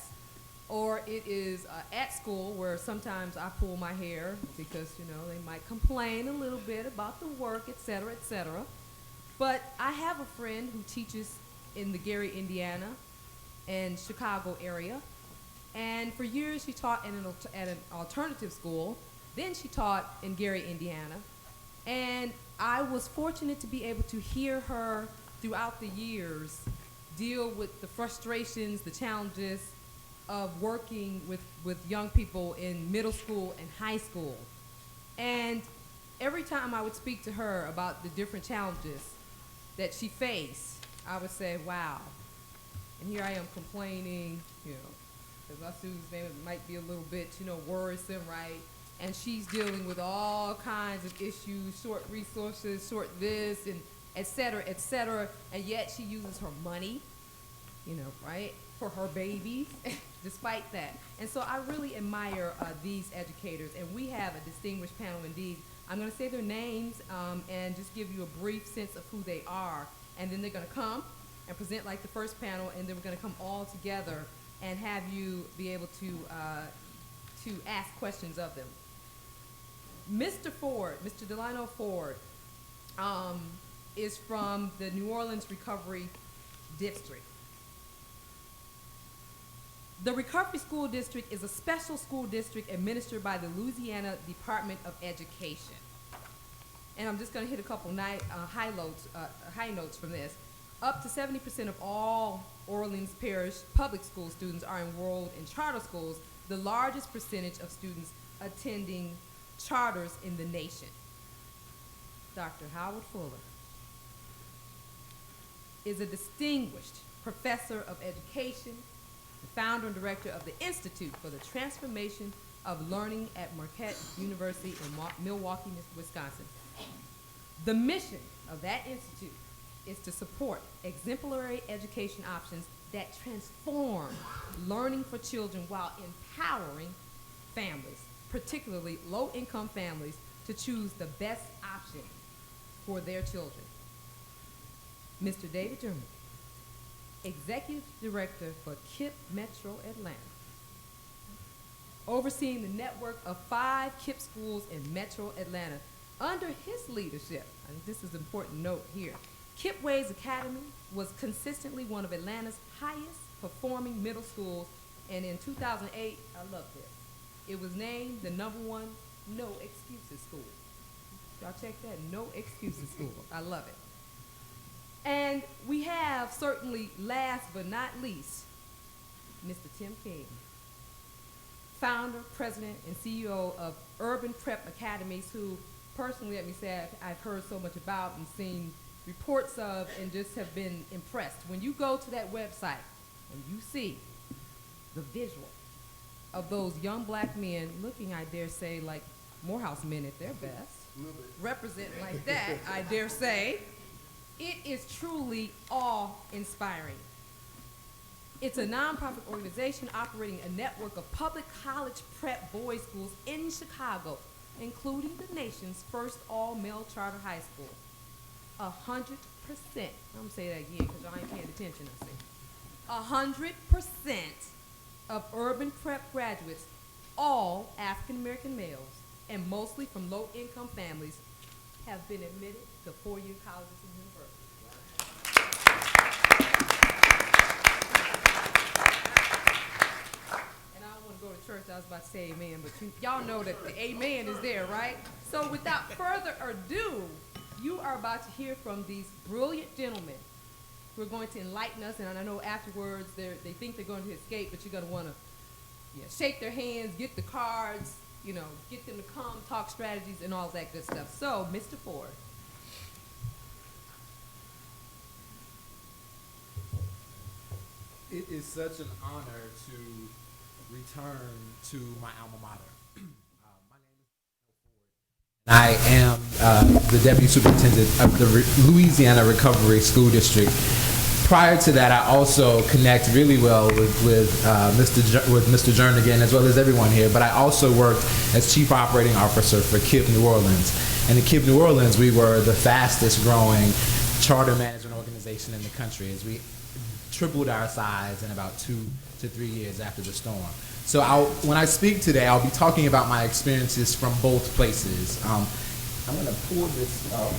or it is at school where sometimes I pull my hair because, you know, they might complain a little bit about the work, et cetera, et cetera. But I have a friend who teaches in the Gary, Indiana and Chicago area. And for years she taught at an alternative school. Then she taught in Gary, Indiana. And I was fortunate to be able to hear her throughout the years deal with the frustrations, the challenges of working with young people in middle school and high school. And every time I would speak to her about the different challenges that she faced, I would say, wow. And here I am complaining, you know, because my students might be a little bit, you know, worrisome, right? And she's dealing with all kinds of issues, short resources, short this, and et cetera, and yet she uses her money, you know, right, for her babies, despite that. And so I really admire these educators, and we have a distinguished panel indeed. I'm going to say their names and just give you a brief sense of who they are, and then they're going to come and present like the first panel, and then we're going to come all together and have you be able to ask questions of them. Mr. Ford, Mr. Delano Ford, is from the New Orleans Recovery District. The Recovery School District is a special school district administered by the Louisiana Department of Education. And I'm just going to hit a couple high notes from this. Up to 70% of all Orleans Parish public school students are enrolled in charter schools, the largest percentage of students attending charters in the nation. Dr. Howard Fuller is a distinguished professor of education, the founder and director of the Institute for the Transformation of Learning at Marquette University in Milwaukee, Wisconsin. The mission of that institute is to support exemplary education options that transform learning for children while empowering families, particularly low-income families, to choose the best option for their children. Mr. David Jernigan, Executive Director for Kipp Metro Atlanta, overseeing the network of 5 Kipp schools in Metro Atlanta. Under his leadership, and this is an important note here, Kipp Ways Academy was consistently one of Atlanta's highest performing middle schools, and in 2008, I love this, it was named the #1 no excuses school. Y'all check that, no excuses school. I love it. And we have, certainly last but not least, Mr. Tim King, founder, president, and CEO of Urban Prep Academies, who personally, let me say, I've heard so much about and seen reports of and just have been impressed. When you go to that website and you see the visual of those young black men looking, I dare say, like Morehouse men at their best, represent like that, I dare say, it is truly awe-inspiring. It's a nonprofit organization operating a network of public college prep boys schools in Chicago, including the nation's first all-male charter high school. 100%, I'm gonna say that again because y'all ain't paying attention, I see. 100% of urban prep graduates, all African-American males, and mostly from low-income families, have been admitted to 4-year colleges and universities. about to say amen, but y'all know that the amen is there, right? So without further ado, you are about to hear from these brilliant gentlemen who are going to enlighten us, and I know afterwards they think they're going to escape, but you're going to want to shake their hands, get the cards, get them to come, talk strategies, and all that good stuff. So, Mr. Ford. It is such an honor to return to my alma mater. My name is I am the Deputy Superintendent of the Louisiana Recovery School District. Prior to that, I also connect really well with Mr. Jernigan as well as everyone here, but I also worked as Chief Operating Officer for Kipp New Orleans. And in Kipp New Orleans, we were the fastest growing charter management organization in the country, as we tripled our size in about 2 to 3 years after the storm. So when I speak today, I'll be talking about my experiences from both places. I'm going to pull this up.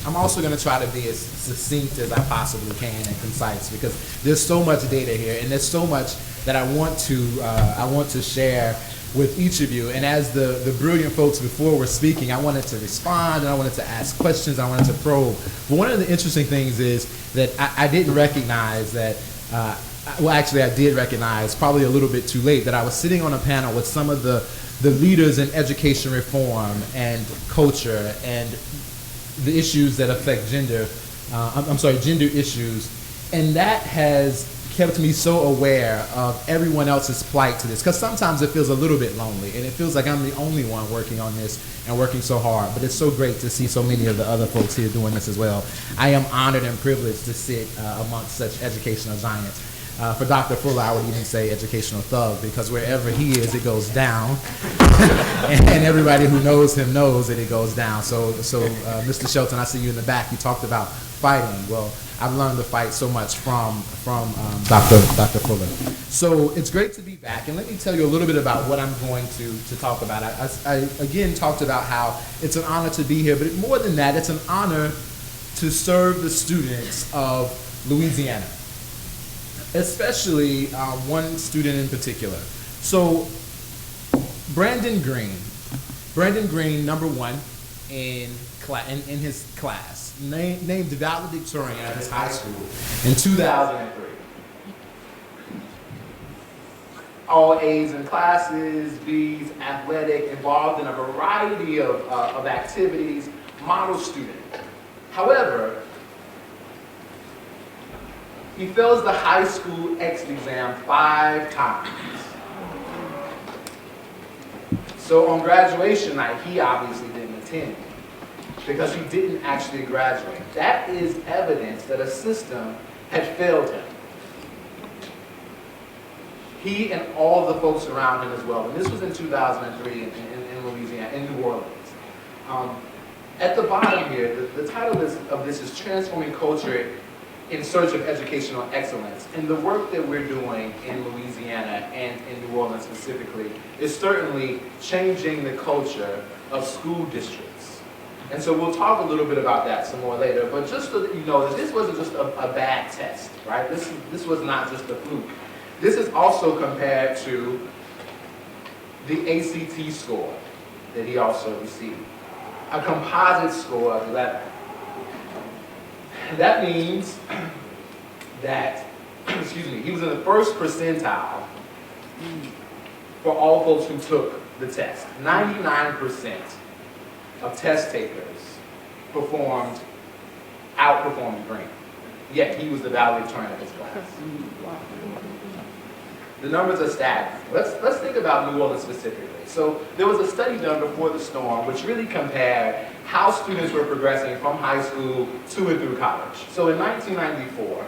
I'm also gonna try to be as succinct as I possibly can and concise, because there's so much data here and there's so much that I want to share with each of you. And as the brilliant folks before were speaking, I wanted to respond and I wanted to ask questions, I wanted to probe. But one of the interesting things is that I didn't recognize that, well, actually I did recognize probably a little bit too late that I was sitting on a panel with some of the leaders in education reform and culture and the issues that affect gender issues. And that has kept me so aware of everyone else's plight to this, because sometimes it feels a little bit lonely and it feels like I'm the only one working on this and working so hard, but it's so great to see so many of the other folks here doing this as well. I am honored and privileged to sit amongst such educational giants. For Dr. Fuller, I would even say educational thug, because wherever he is, it goes down. And everybody who knows him knows that it goes down. So Mr. Shelton, I see you in the back. You talked about fighting. Well, I've learned to fight so much from Dr. Fuller. So it's great to be back. And let me tell you a little bit about what I'm going to talk about. I again talked about how it's an honor to be here, but more than that, it's an honor to serve the students of Louisiana, especially one student in particular. So Brandon Green, number one in his class, named valedictorian at his high school in 2003. All A's in classes, B's, athletic, involved in a variety of activities, model student. However, he fails the high school exit exam 5 times. So on graduation night, he obviously didn't attend because he didn't actually graduate. That is evidence that a system had failed him. He and all the folks around him as well. And this was in 2003 in Louisiana, in New Orleans. At the bottom here, the title of this is Transforming Culture in Search of Educational Excellence. And the work that we're doing in Louisiana and in New Orleans specifically is certainly changing the culture of school districts. And so we'll talk a little bit about that some more later, but just so that you know that this wasn't just a bad test, right? This was not just a fluke. This is also compared to the ACT score that he also received, a composite score of 11. That means that, he was in the first percentile for all folks who took the test. 99% of test takers outperformed Green, yet he was the valedictorian of his class. The numbers are staggering. Let's think about New Orleans specifically. So there was a study done before the storm which really compared how students were progressing from high school to and through college. So in 1994,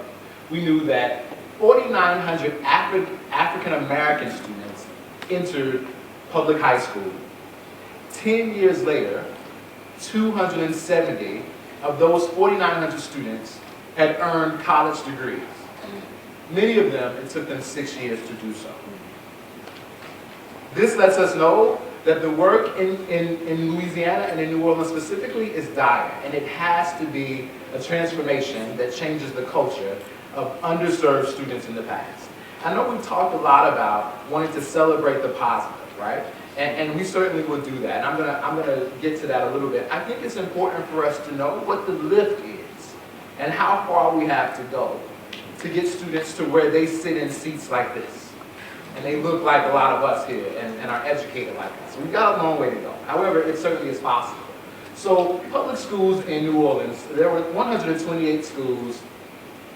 we knew that 4,900 African American students entered public high school. 10 years later, 270 of those 4,900 students had earned college degrees. Many of them, it took them 6 years to do so. This lets us know that the work in Louisiana and in New Orleans specifically is dire, and it has to be a transformation that changes the culture of underserved students in the past. I know we've talked a lot about wanting to celebrate the positive, right? And we certainly will do that. And I'm gonna get to that a little bit. I think it's important for us to know what the lift is and how far we have to go to get students to where they sit in seats like this. And they look like a lot of us here and are educated like us. We've got a long way to go. However, it certainly is possible. So public schools in New Orleans, there were 128 schools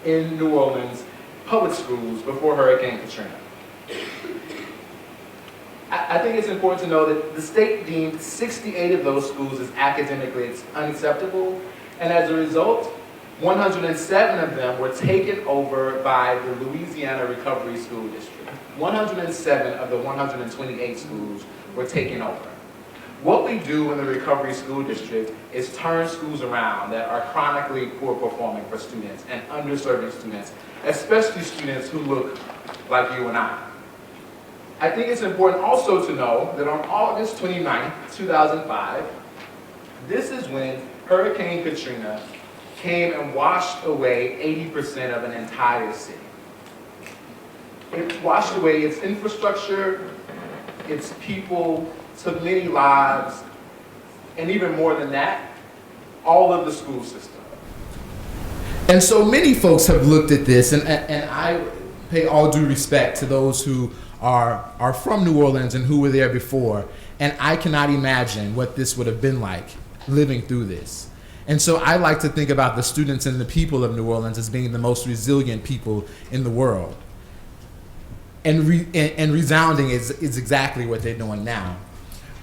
in New Orleans, public schools, before Hurricane Katrina. I think it's important to know that the state deemed 68 of those schools as academically unacceptable, and as a result, 107 of them were taken over by the Louisiana Recovery School District. 107 of the 128 schools were taken over. What we do in the Recovery School District is turn schools around that are chronically poor performing for students and underserving students, especially students who look like you and I. I think it's important also to know that on August 29, 2005, this is when Hurricane Katrina came and washed away 80% of an entire city. It washed away its infrastructure, its people, took many lives, and even more than that, all of the school system. And so many folks have looked at this, and I pay all due respect to those who are from New Orleans and who were there before, and I cannot imagine what this would have been like living through this. And so I like to think about the students and the people of New Orleans as being the most resilient people in the world. And resounding is exactly what they're doing now.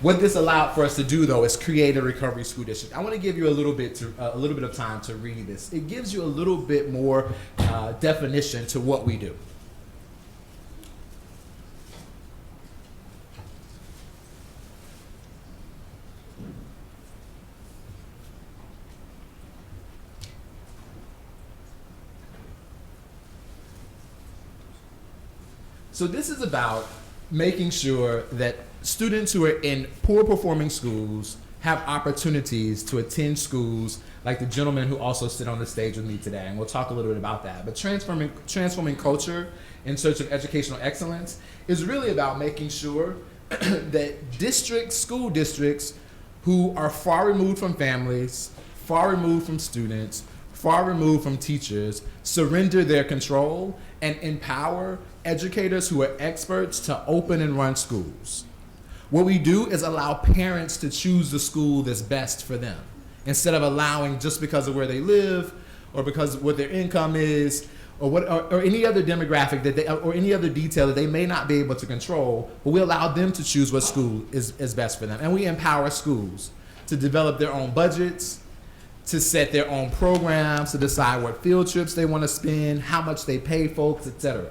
What this allowed for us to do, though, is create a recovery school district. I want to give you a little bit of time to read this. It gives you a little bit more definition to what we do. So this is about making sure that students who are in poor performing schools have opportunities to attend schools like the gentleman who also sit on the stage with me today, and we'll talk a little bit about that. But transforming culture in search of educational excellence is really about making sure that school districts who are far removed from families, far removed from students, far removed from teachers, surrender their control and empower educators who are experts to open and run schools. What we do is allow parents to choose the school that's best for them, instead of allowing just because of where they live or because of what their income is or any other demographic or any other detail that they may not be able to control, but we allow them to choose what school is best for them. And we empower schools to develop their own budgets, to set their own programs, to decide what field trips they want to spend, how much they pay folks, etc.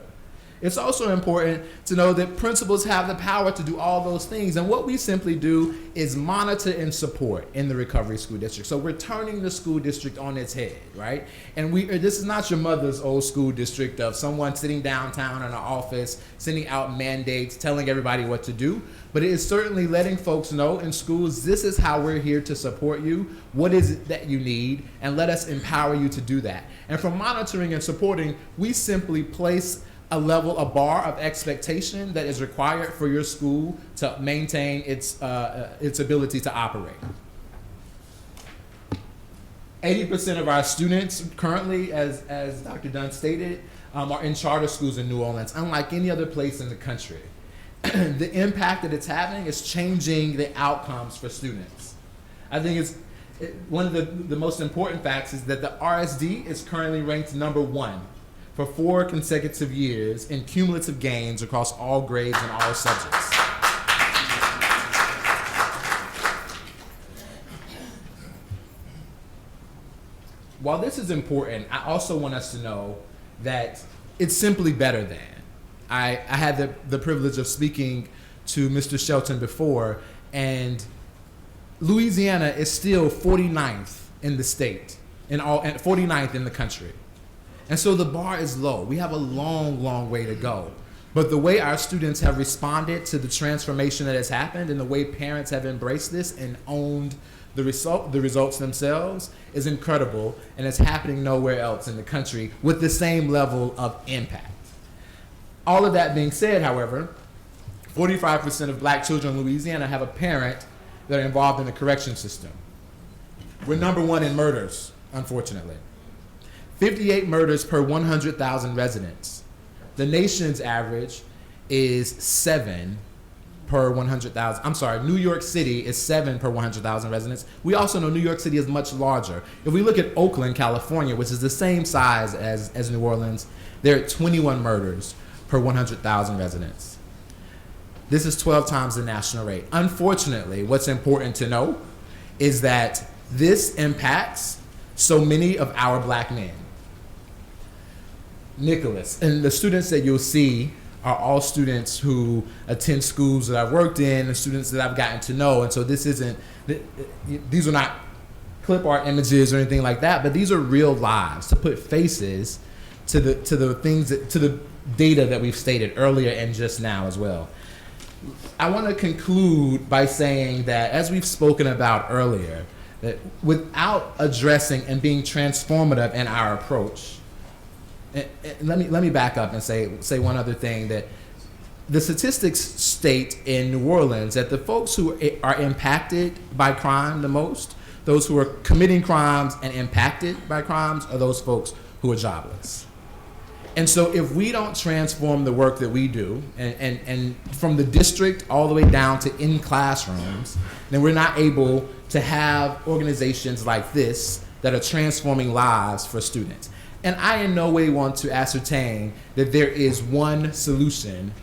It's also important to know that principals have the power to do all those things, and what we simply do is monitor and support in the Recovery School District. So we're turning the school district on its head, right? And this is not your mother's old school district of someone sitting downtown in an office, sending out mandates, telling everybody what to do, but it is certainly letting folks know in schools, this is how we're here to support you, what is it that you need, and let us empower you to do that. And for monitoring and supporting, we simply place a bar of expectation that is required for your school to maintain its ability to operate. 80% of our students currently, as Dr. Dunn stated, are in charter schools in New Orleans, unlike any other place in the country. The impact that it's having is changing the outcomes for students. I think one of the most important facts is that the RSD is currently ranked #1 for 4 consecutive years in cumulative gains across all grades and all subjects. While this is important, I also want us to know that it's simply better than. I had the privilege of speaking to Mr. Shelton before, and Louisiana is still 49th in the state, and 49th in the country. And so the bar is low. We have a long, long way to go. But the way our students have responded to the transformation that has happened and the way parents have embraced this and owned the results themselves is incredible, and it's happening nowhere else in the country with the same level of impact. All of that being said, however, 45% of black children in Louisiana have a parent that are involved in the correction system. We're number one in murders, unfortunately. 58 murders per 100,000 residents. The nation's average is 7 per 100,000. I'm sorry, New York City is 7 per 100,000 residents. We also know New York City is much larger. If we look at Oakland, California, which is the same size as New Orleans, they're at 21 murders per 100,000 residents. This is 12 times the national rate. Unfortunately, what's important to know is that this impacts so many of our black men. Nicholas, and the students that you'll see are all students who attend schools that I've worked in and students that I've gotten to know. And so these are not clip art images or anything like that, but these are real lives to put faces to the data that we've stated earlier and just now as well. I want to conclude by saying that, as we've spoken about earlier, that without addressing and being transformative in our approach, and let me back up and say one other thing, that the statistics state in New Orleans that the folks who are impacted by crime the most, those who are committing crimes and impacted by crimes, are those folks who are jobless. And so if we don't transform the work that we do, and from the district all the way down to in classrooms, then we're not able to have organizations like this that are transforming lives for students. And I in no way want to ascertain that there is one solution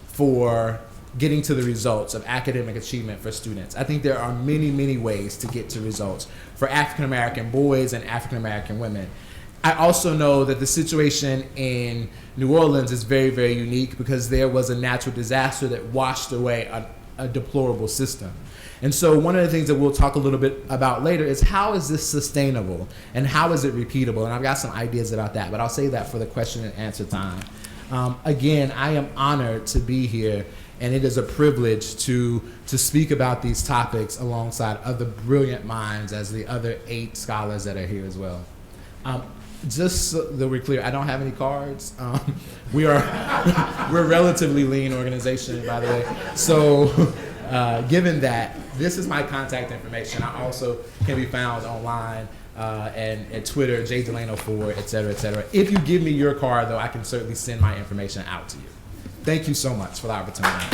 for getting to the results of academic achievement for students. I think there are many, many ways to get to results for African American boys and African American women. I also know that the situation in New Orleans is very, very unique because there was a natural disaster that washed away a deplorable system. And so one of the things that we'll talk a little bit about later is how is this sustainable and how is it repeatable? And I've got some ideas about that, but I'll save that for the question and answer time. Again, I am honored to be here, and it is a privilege to speak about these topics alongside other brilliant minds as the other 8 scholars that are here as well. Just so that we're clear, I don't have any cards. We're a relatively lean organization, by the way. So given that, this is my contact information. I also can be found online and at Twitter, Delano4, et cetera, et cetera. If you give me your card, though, I can certainly send my information out to you. Thank you so much for the opportunity.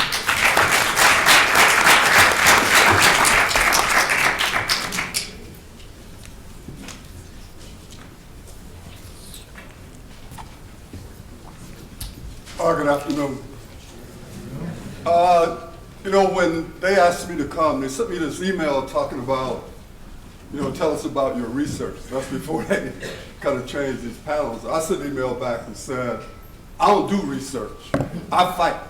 Good afternoon. When they asked me to come, they sent me this email talking about, tell us about your research. That's before they kind of changed these panels. I sent an email back and said, I don't do research, I fight.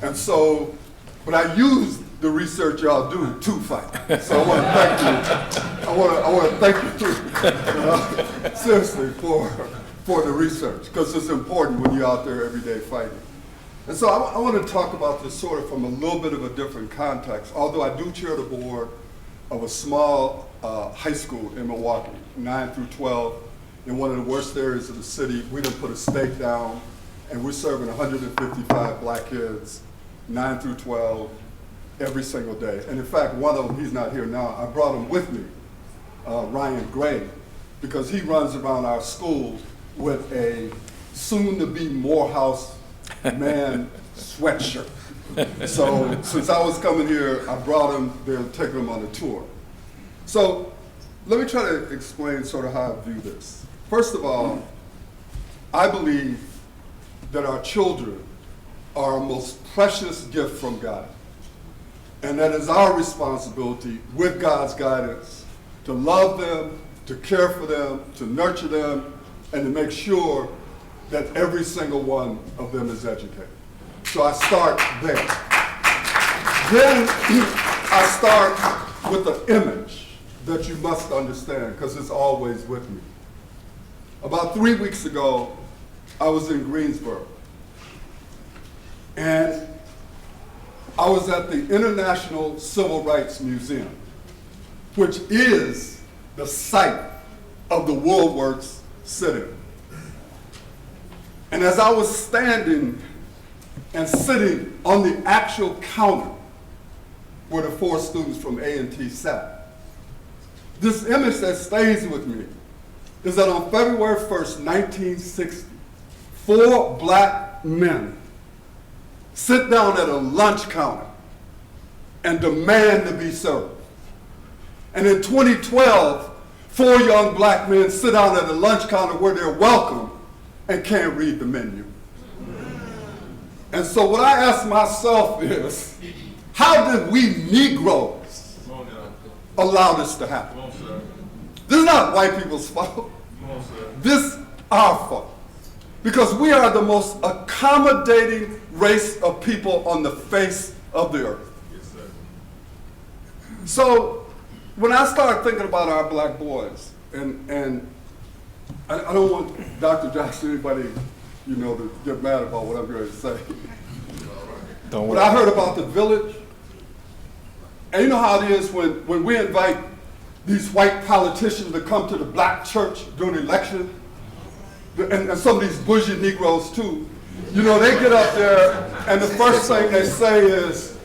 And so, but I use the research y'all do to fight. So I want to thank you. I want to thank you seriously for the research, because it's important when you're out there every day fighting. And so I want to talk about this sort of from a little bit of a different context, although I do chair the board of a small high school in Milwaukee, 9 through 12, in one of the worst areas of the city. We done put a stake down, and we're serving 155 black kids, 9 through 12, every single day. And in fact, one of them, he's not here now, I brought him with me, Ryan Gray, because he runs around our school with a soon-to-be Morehouse man sweatshirt. So since I was coming here, I brought him there and taken him on a tour. So let me try to explain sort of how I view this. First of all, I believe that our children are our most precious gift from God. And that is our responsibility, with God's guidance, to love them, to care for them, to nurture them, and to make sure that every single one of them is educated. So I start there. Then I start with the image that you must understand, because it's always with me. About 3 weeks ago, I was in Greensboro. And I was at the International Civil Rights Museum, which is the site of the Woolworths sit-in. And as I was standing and sitting on the actual counter where the 4 students from A&T sat, this image that stays with me is that on February 1st, 1960, 4 black men sit down at a lunch counter and demand to be served. And in 2012, 4 young black men sit down at a lunch counter where they're welcome and can't read the menu. And so what I ask myself is, how did we Negroes allow this to happen? This is not white people's fault. This is our fault. Because we are the most accommodating race of people on the face of the earth. So when I started thinking about our black boys, and I don't want Dr. Johnson, anybody, to get mad about what I'm going to say. But I heard about the village, and you know how it is when we invite these white politicians to come to the black church during the election, and some of these bougie Negroes too, they get up there and the first thing they say is,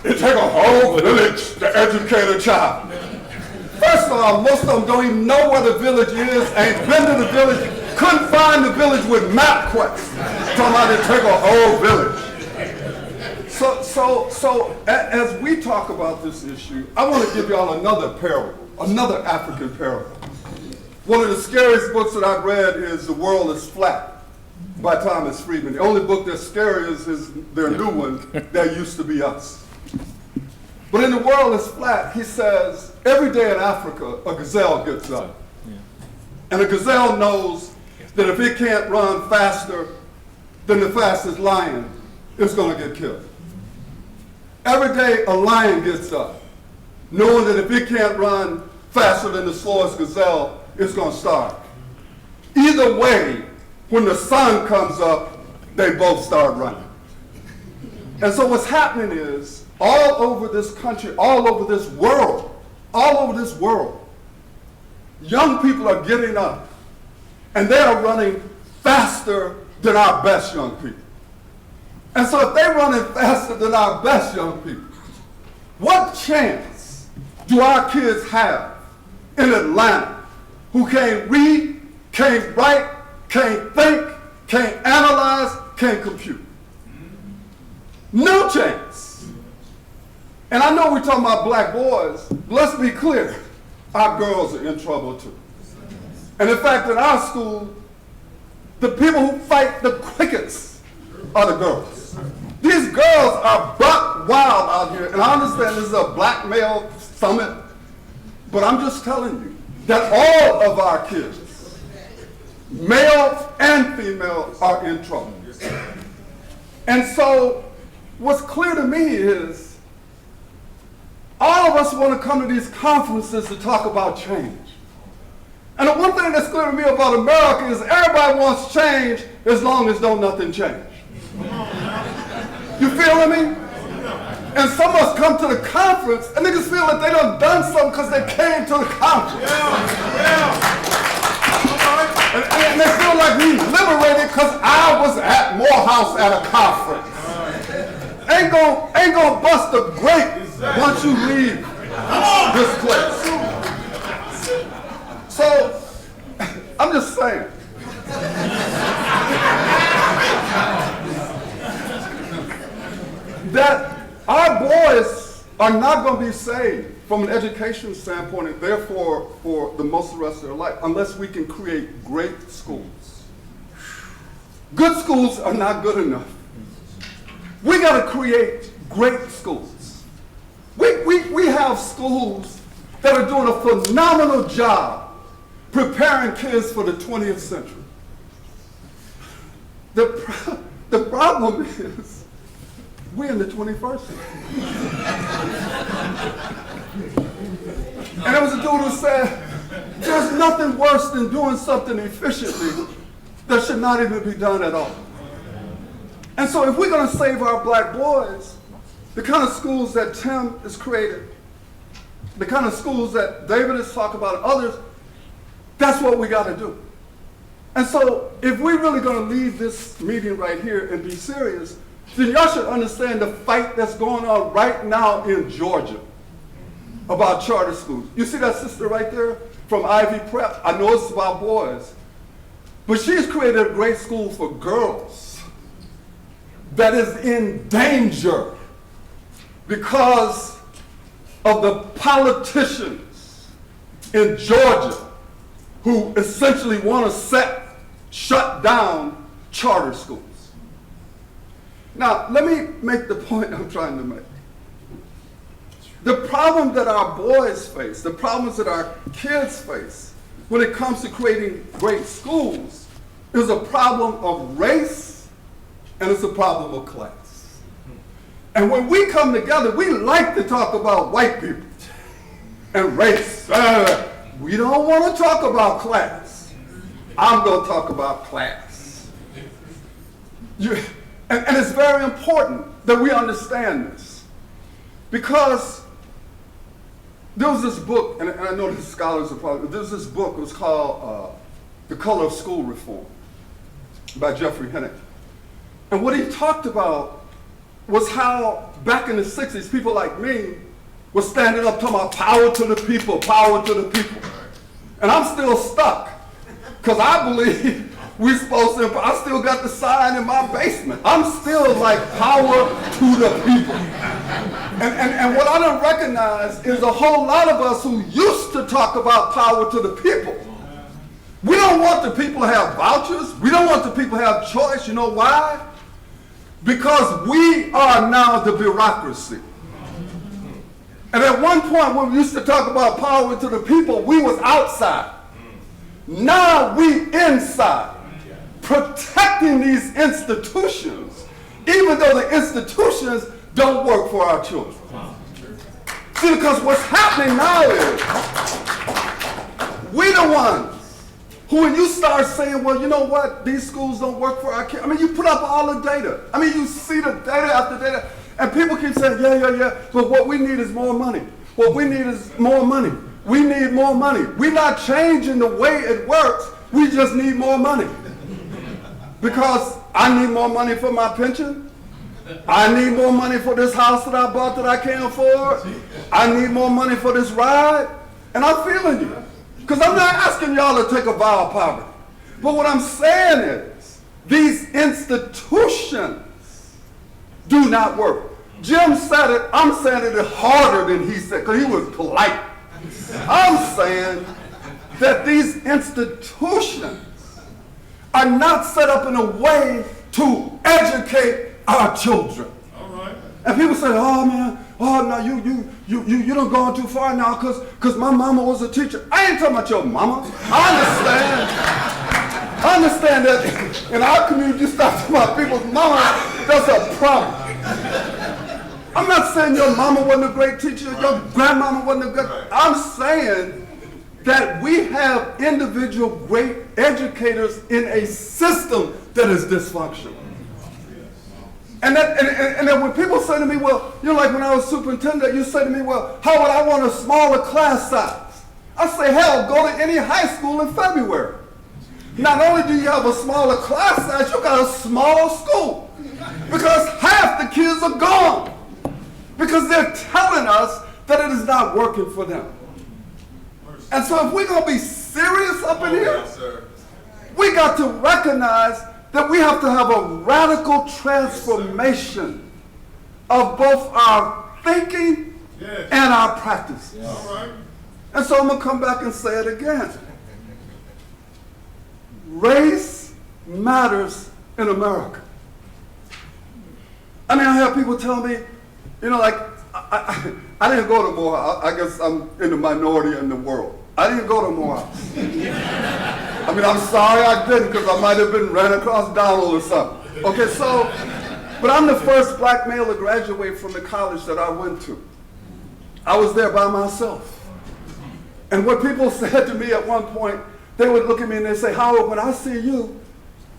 it takes a whole village to educate a child. First of all, most of them don't even know where the village is, ain't been to the village, couldn't find the village with MapQuest. Talking about it take a whole village. So as we talk about this issue, I want to give y'all another parable, another African parable. One of the scariest books that I've read is The World is Flat by Thomas Friedman. The only book that's scary is their new one, That Used to Be Us. But in The World is Flat, he says, every day in Africa, a gazelle gets up. And a gazelle knows that if it can't run faster than the fastest lion, it's going to get killed. Every day a lion gets up, knowing that if it can't run faster than the slowest gazelle, it's going to starve. Either way, when the sun comes up, they both start running. And so what's happening is, all over this country, all over this world, young people are getting up, and they are running faster than our best young people. And so if they're running faster than our best young people, what chance do our kids have in Atlanta who can't read, can't write, can't think, can't analyze, can't compute? No chance. And I know we're talking about black boys, but let's be clear, our girls are in trouble too. And in fact, in our school, the people who fight the quickest are the girls. These girls are buck wild out here, and I understand this is a black male summit, but I'm just telling you that all of our kids, male and female, are in trouble. And so what's clear to me is all of us want to come to these conferences to talk about change. And the one thing that's clear to me about America is everybody wants change as long as don't nothing change. You feeling me? And some of us come to the conference and niggas feel like they done something because they came to the conference. And they feel like we liberated because I was at Morehouse at a conference. Ain't gonna bust a grape once you leave this place. So, I'm just saying. That our boys are not going to be saved from an education standpoint, and therefore for the most of the rest of their life, unless we can create great schools. Good schools are not good enough. We got to create great schools. We have schools that are doing a phenomenal job preparing kids for the 20th century. The problem is, we're in the 21st century. And there was a dude who said, there's nothing worse than doing something efficiently that should not even be done at all. And so if we're going to save our black boys, the kind of schools that Tim has created, the kind of schools that David has talked about and others, that's what we got to do. And so if we're really going to leave this meeting right here and be serious, then y'all should understand the fight that's going on right now in Georgia about charter schools. You see that sister right there from Ivy Prep? I know it's about boys, but she's created a great school for girls that is in danger because of the politicians in Georgia who essentially want to shut down charter schools. Now, let me make the point I'm trying to make. The problem that our boys face, the problems that our kids face when it comes to creating great schools is a problem of race and it's a problem of class. And when we come together, we like to talk about white people and race. We don't want to talk about class. I'm going to talk about class. And it's very important that we understand this, because there was this book, and I know the scholars are probably, there was this book, it was called The Color of School Reform by Jeffrey Hennick. And what he talked about was how back in the 60s, people like me were standing up talking about power to the people, power to the people. And I'm still stuck, because I believe we're supposed to, I still got the sign in my basement. I'm still like power to the people. And what I don't recognize is a whole lot of us who used to talk about power to the people. We don't want the people to have vouchers. We don't want the people to have choice. You know why? Because we are now the bureaucracy. And at one point when we used to talk about power to the people, we was outside. Now we inside, protecting these institutions, even though the institutions don't work for our children. See, because what's happening now is we the ones who, when you start saying, well, you know what, these schools don't work for our kids. I mean, you put up all the data. I mean, you see the data after data, and people keep saying, yeah, but what we need is more money. What we need is more money. We need more money. We're not changing the way it works. We just need more money. Because I need more money for my pension. I need more money for this house that I bought that I can't afford. I need more money for this ride. And I'm feeling you. Because I'm not asking y'all to take a vow of poverty. But what I'm saying is, these institutions do not work. Jim said it, I'm saying it harder than he said, because he was polite. I'm saying that these institutions are not set up in a way to educate our children. All right. And people say, oh man, oh no, you done gone too far now because my mama was a teacher. I ain't talking about your mama. I understand that in our community, you start talking about people's mama, that's a problem. I'm not saying your mama wasn't a great teacher, your grandmama wasn't a good, I'm saying that we have individual great educators in a system that is dysfunctional. And then when people say to me, well, you know, like when I was superintendent, you say to me, well, how would I want a smaller class size? I say, hell, go to any high school in February. Not only do you have a smaller class size, you got a small school. Because half the kids are gone. Because they're telling us that it is not working for them. And so if we're going to be serious up in here, we got to recognize that we have to have a radical transformation of both our thinking and our practices. And so I'm going to come back and say it again. Race matters in America. I mean, I have people tell me, you know, like, I didn't go to Morehouse. I guess I'm in the minority in the world. I didn't go to Morehouse. I mean, I'm sorry I didn't, because I might have been ran across Donald or something. Okay, so, but I'm the first black male to graduate from the college that I went to. I was there by myself. And what people said to me at one point, they would look at me and they'd say, Howard, when I see you,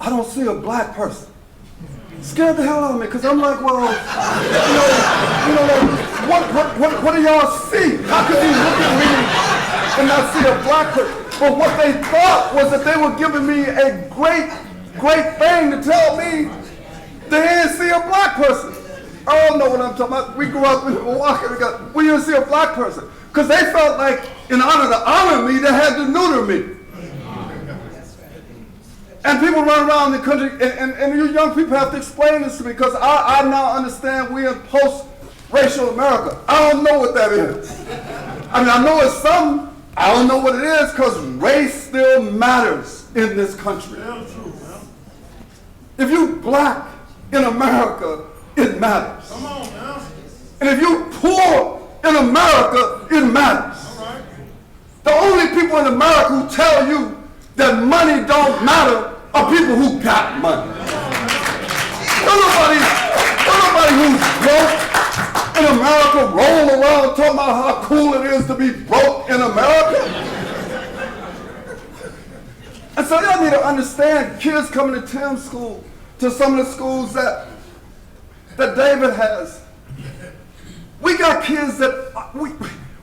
I don't see a black person. Scared the hell out of me, because I'm like, well, like, what do y'all see? How could you look at me and not see a black person? But what they thought was that they were giving me a great thing to tell me they didn't see a black person. I don't know what I'm talking about. We grew up in Milwaukee. We didn't see a black person. Because they felt like in order to honor me, they had to neuter me. And people run around the country, and you young people have to explain this to me, because I now understand we're in post-racial America. I don't know what that is. I mean, I know it's something. I don't know what it is, because race still matters in this country. If you black in America, it matters. Come on now. And if you poor in America, it matters. All right. The only people in America who tell you that money don't matter are people who got money. Don't nobody who's broke in America roll around talking about how cool it is to be broke in America. And so y'all need to understand, kids coming to Tim's school, to some of the schools that David has. We got kids that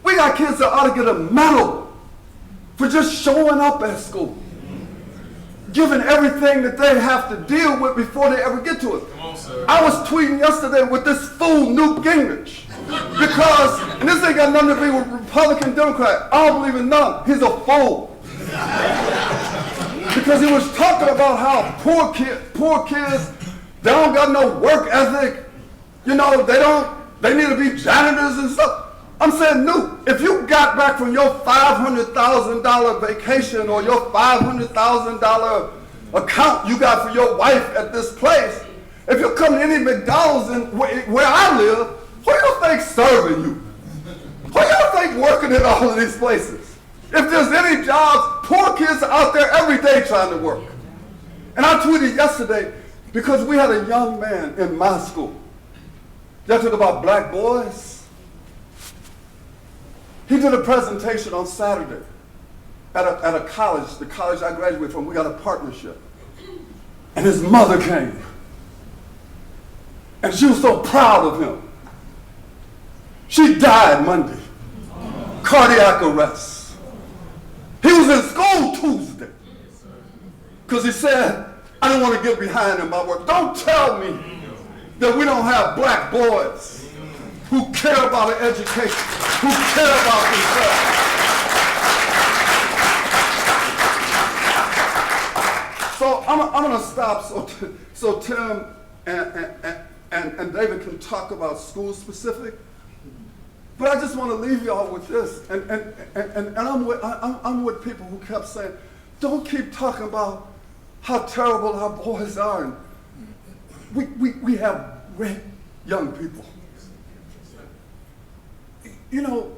we got kids that ought to get a medal for just showing up at school, given everything that they have to deal with before they ever get to it. I was tweeting yesterday with this fool Newt Gingrich, because, and this ain't got nothing to do with Republican, Democrat. I don't believe in none. He's a fool. Because he was talking about how poor kids, they don't got no work ethic. You know, they need to be janitors and stuff. I'm saying, Newt, if you got back from your $500,000 vacation or your $500,000 account you got for your wife at this place, if you come to any McDonald's where I live, who you think serving you? Who you think working at all of these places? If there's any jobs, poor kids are out there every day trying to work. And I tweeted yesterday because we had a young man in my school. Y'all talk about black boys. He did a presentation on Saturday at a college, the college I graduated from. We got a partnership. And his mother came. And she was so proud of him. She died Monday. Cardiac arrest. He was in school Tuesday. Because he said, I don't want to get behind in my work. Don't tell me that we don't have black boys who care about their education, who care about themselves. So I'm going to stop so Tim and David can talk about school specific. But I just want to leave y'all with this. And I'm with people who kept saying, don't keep talking about how terrible our boys are. And we have great young people. You know,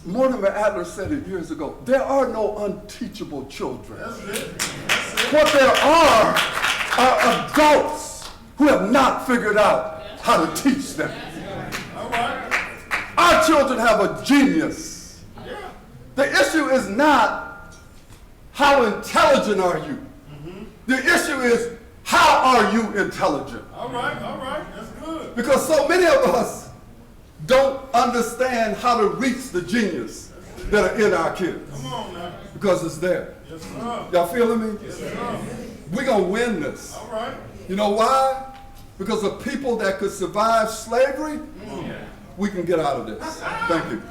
Mortimer Adler said it years ago, there are no unteachable children. What there are adults who have not figured out how to teach them. Our children have a genius. The issue is not how intelligent are you. The issue is how are you intelligent? All right, that's good. Because so many of us don't understand how to reach the genius that are in our kids. Come on now. Because it's there. Yes, sir. Y'all feeling me? Yes, sir. We're going to win this. All right. You know why? Because the people that could survive slavery, we can get out of this. Thank you.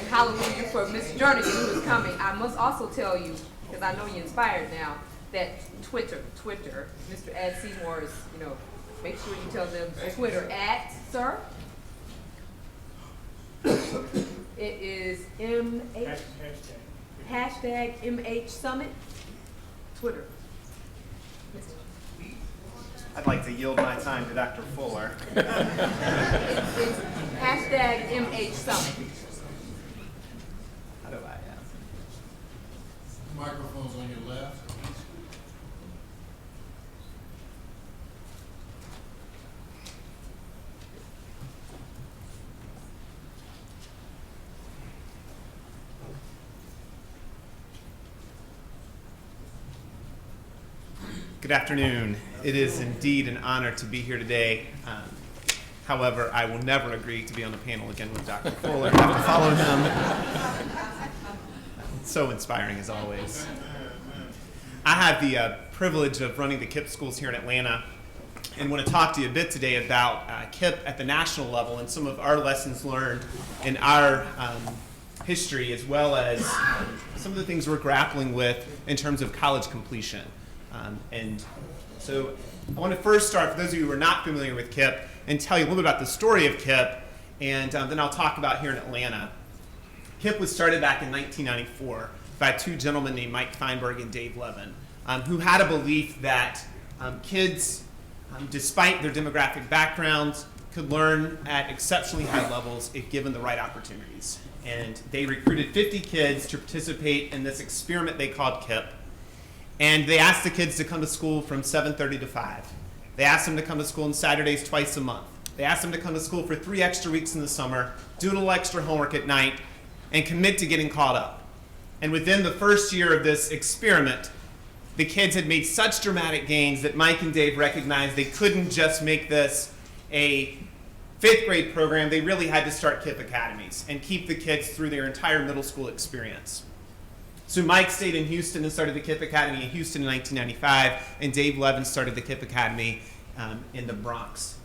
Hallelujah for Miss Jernigan who is coming. I must also tell you, because I know you're inspired now, that Twitter, Mr. Ed Seymour is, make sure you tell them Twitter at, sir. It is MH, hashtag MH Summit, Twitter. I'd like to yield my time to Dr. Fuller. It's hashtag MH Summit. How do I ask? Microphone's on your left. Good afternoon. It is indeed an honor to be here today. However, I will never agree to be on the panel again with Dr. Fuller. I will follow him. So inspiring as always. I have the privilege of running the Kipp schools here in Atlanta and want to talk to you a bit today about Kipp at the national level and some of our lessons learned in our history, as well as some of the things we're grappling with in terms of college completion. And so I want to first start, for those of you who are not familiar with Kipp, and tell you a little bit about the story of Kipp, and then I'll talk about here in Atlanta. Kipp was started back in 1994 by two gentlemen named Mike Feinberg and Dave Levin, who had a belief that kids, despite their demographic backgrounds, could learn at exceptionally high levels if given the right opportunities. And they recruited 50 kids to participate in this experiment they called Kipp. And they asked the kids to come to school from 7:30 to 5. They asked them to come to school on Saturdays twice a month. They asked them to come to school for 3 extra weeks in the summer, do a little extra homework at night, and commit to getting caught up. And within the first year of this experiment, the kids had made such dramatic gains that Mike and Dave recognized they couldn't just make this a 5th grade program. They really had to start Kipp academies and keep the kids through their entire middle school experience. So Mike stayed in Houston and started the Kipp Academy in Houston in 1995, and Dave Levin started the Kipp Academy in the Bronx,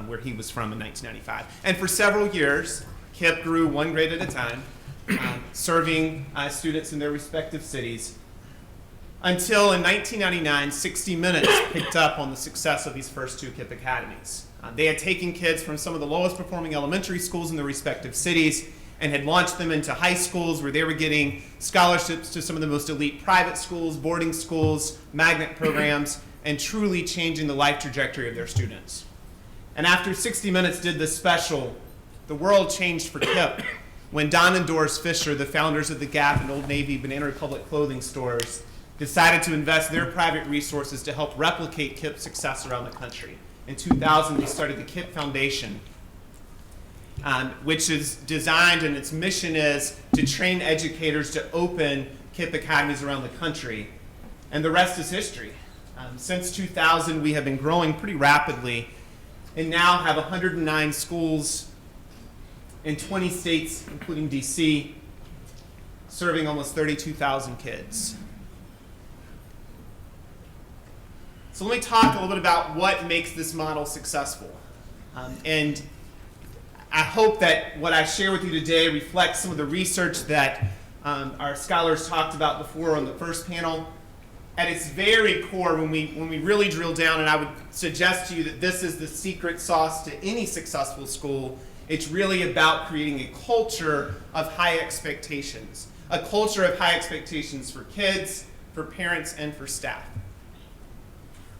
where he was from in 1995. And for several years, Kipp grew 1 grade at a time, serving students in their respective cities, until in 1999, 60 Minutes picked up on the success of these first 2 Kipp Academies. They had taken kids from some of the lowest performing elementary schools in their respective cities and had launched them into high schools where they were getting scholarships to some of the most elite private schools, boarding schools, magnet programs, and truly changing the life trajectory of their students. And after 60 Minutes did this special, the world changed for Kipp when Don and Doris Fisher, the founders of the Gap and Old Navy Banana Republic clothing stores, decided to invest their private resources to help replicate Kipp's success around the country. In 2000, they started the Kipp Foundation, which is designed, and its mission is to train educators to open Kipp academies around the country. And the rest is history. Since 2000, we have been growing pretty rapidly and now have 109 schools in 20 states, including DC, serving almost 32,000 kids. So let me talk a little bit about what makes this model successful. And I hope that what I share with you today reflects some of the research that our scholars talked about before on the first panel. At its very core, when we really drill down, and I would suggest to you that this is the secret sauce to any successful school, it's really about creating a culture of high expectations. A culture of high expectations for kids, for parents, and for staff.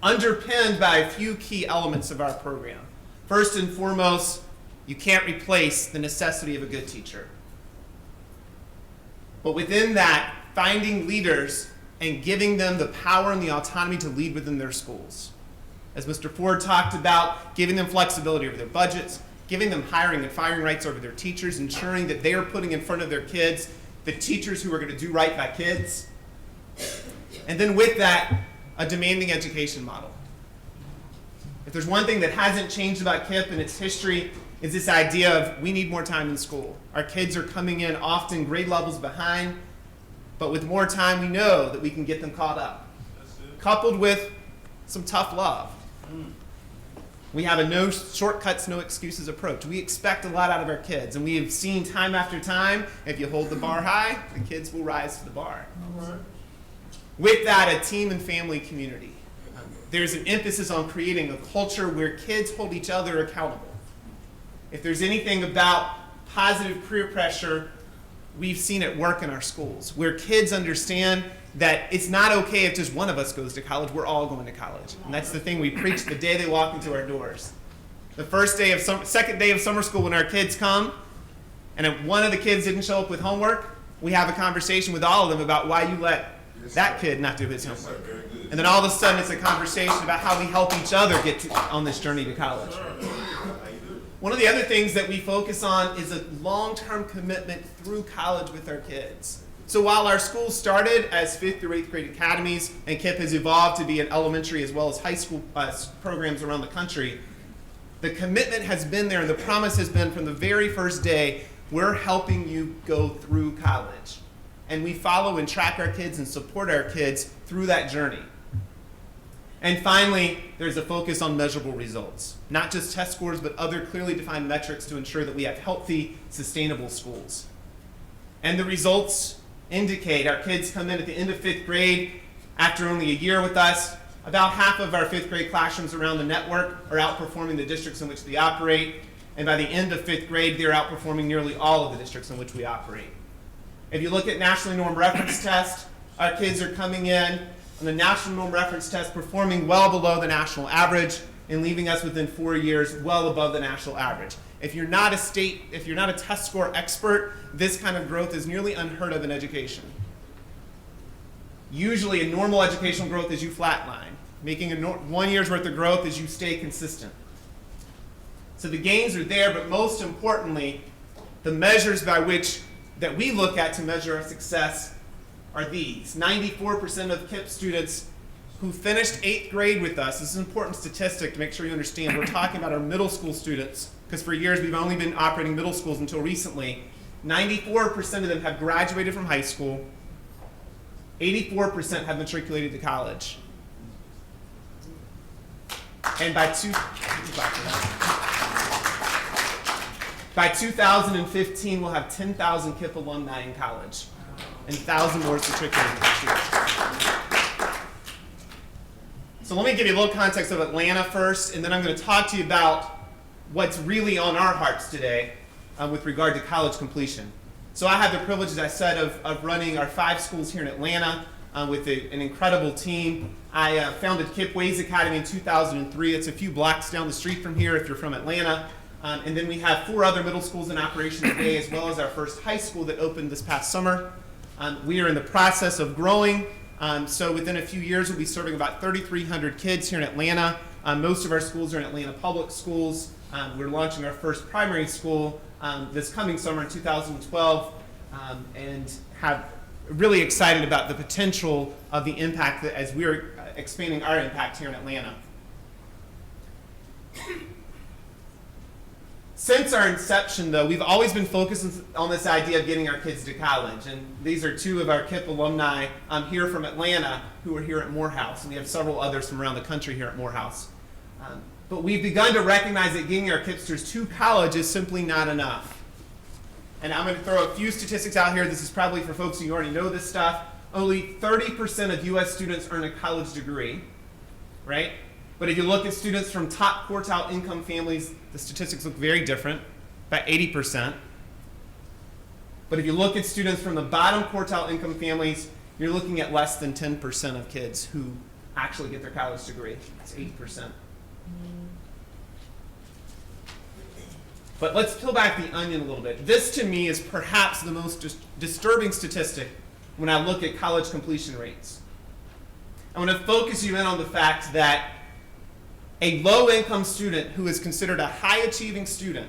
Underpinned by a few key elements of our program. First and foremost, you can't replace the necessity of a good teacher. But within that, finding leaders and giving them the power and the autonomy to lead within their schools. As Mr. Ford talked about, giving them flexibility over their budgets, giving them hiring and firing rights over their teachers, ensuring that they are putting in front of their kids the teachers who are going to do right by kids. And then with that, a demanding education model. If there's one thing that hasn't changed about Kipp in its history, is this idea of we need more time in school. Our kids are coming in often grade levels behind, but with more time we know that we can get them caught up. Coupled with some tough love. We have a no shortcuts, no excuses approach. We expect a lot out of our kids, and we have seen time after time, if you hold the bar high, the kids will rise to the bar. With that, a team and family community. There's an emphasis on creating a culture where kids hold each other accountable. If there's anything about positive peer pressure, we've seen it work in our schools, where kids understand that it's not okay if just one of us goes to college, we're all going to college. And that's the thing we preach the day they walk into our doors. The second day of summer school when our kids come, and if one of the kids didn't show up with homework, we have a conversation with all of them about why you let that kid not do his homework. And then all of a sudden it's a conversation about how we help each other get on this journey to college. One of the other things that we focus on is a long-term commitment through college with our kids. So while our schools started as 5th through 8th grade academies, and KIPP has evolved to be an elementary as well as high school programs around the country, the commitment has been there and the promise has been from the very first day, we're helping you go through college. And we follow and track our kids and support our kids through that journey. And finally, there's a focus on measurable results. Not just test scores, but other clearly defined metrics to ensure that we have healthy, sustainable schools. And the results indicate our kids come in at the end of 5th grade after only a year with us. About half of our 5th grade classrooms around the network are outperforming the districts in which they operate. And by the end of 5th grade, they're outperforming nearly all of the districts in which we operate. If you look at nationally normed reference test, our kids are coming in on the national norm reference test performing well below the national average and leaving us within 4 years well above the national average. If you're not a test score expert, this kind of growth is nearly unheard of in education. Usually a normal educational growth is you flatline. Making 1 year's worth of growth is you stay consistent. So the gains are there, but most importantly, the measures by which that we look at to measure our success are these. 94% of KIPP students who finished 8th grade with us, this is an important statistic to make sure you understand, we're talking about our middle school students, because for years we've only been operating middle schools until recently. 94% of them have graduated from high school, 84% have matriculated to college. And by 2015, we'll have 10,000 KIPP alumni in college and 1,000 more matriculated students. So let me give you a little context of Atlanta first, and then I'm going to talk to you about what's really on our hearts today with regard to college completion. So I have the privilege, as I said, of running our 5 schools here in Atlanta with an incredible team. I founded KIPP Ways Academy in 2003. It's a few blocks down the street from here if you're from Atlanta. And then we have 4 other middle schools in operation today, as well as our first high school that opened this past summer. We are in the process of growing. So within a few years, we'll be serving about 3,300 kids here in Atlanta. Most of our schools are in Atlanta public schools. We're launching our first primary school this coming summer in 2012, and have really excited about the potential of the impact that as we're expanding our impact here in Atlanta. Since our inception, though, we've always been focused on this idea of getting our kids to college. And these are 2 of our KIPP alumni here from Atlanta who are here at Morehouse. And we have several others from around the country here at Morehouse. But we've begun to recognize that getting our KIPPsters to college is simply not enough. And I'm going to throw a few statistics out here. This is probably for folks who already know this stuff. Only 30% of U.S. students earn a college degree, right? But if you look at students from top quartile income families, the statistics look very different, about 80%. But if you look at students from the bottom quartile income families, you're looking at less than 10% of kids who actually get their college degree. It's 8%. But let's peel back the onion a little bit. This, to me, is perhaps the most disturbing statistic when I look at college completion rates. I want to focus you in on the fact that a low-income student who is considered a high-achieving student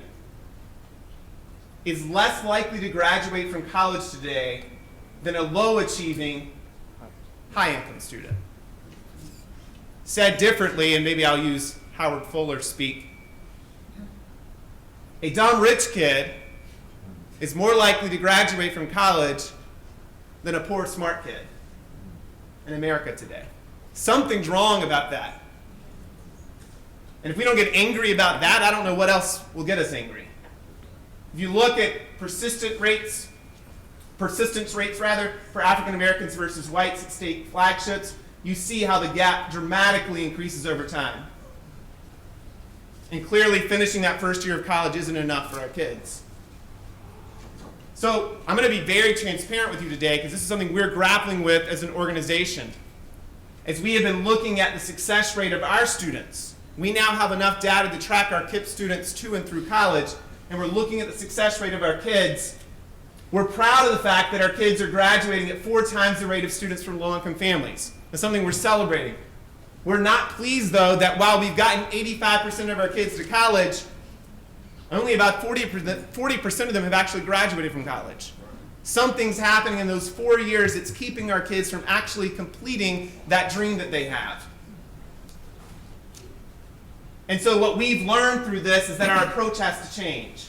is less likely to graduate from college today than a low-achieving, high-income student. Said differently, and maybe I'll use Howard Fuller speak, a dumb rich kid is more likely to graduate from college than a poor smart kid in America today. Something's wrong about that. And if we don't get angry about that, I don't know what else will get us angry. If you look at persistence rates for African Americans versus whites at state flagships, you see how the gap dramatically increases over time. And clearly finishing that first year of college isn't enough for our kids. So I'm going to be very transparent with you today because this is something we're grappling with as an organization. As we have been looking at the success rate of our students, we now have enough data to track our KIPP students to and through college, and we're looking at the success rate of our kids. We're proud of the fact that our kids are graduating at 4 times the rate of students from low-income families. That's something we're celebrating. We're not pleased, though, that while we've gotten 85% of our kids to college, only about 40% of them have actually graduated from college. Something's happening in those 4 years that's keeping our kids from actually completing that dream that they have. And so what we've learned through this is that our approach has to change.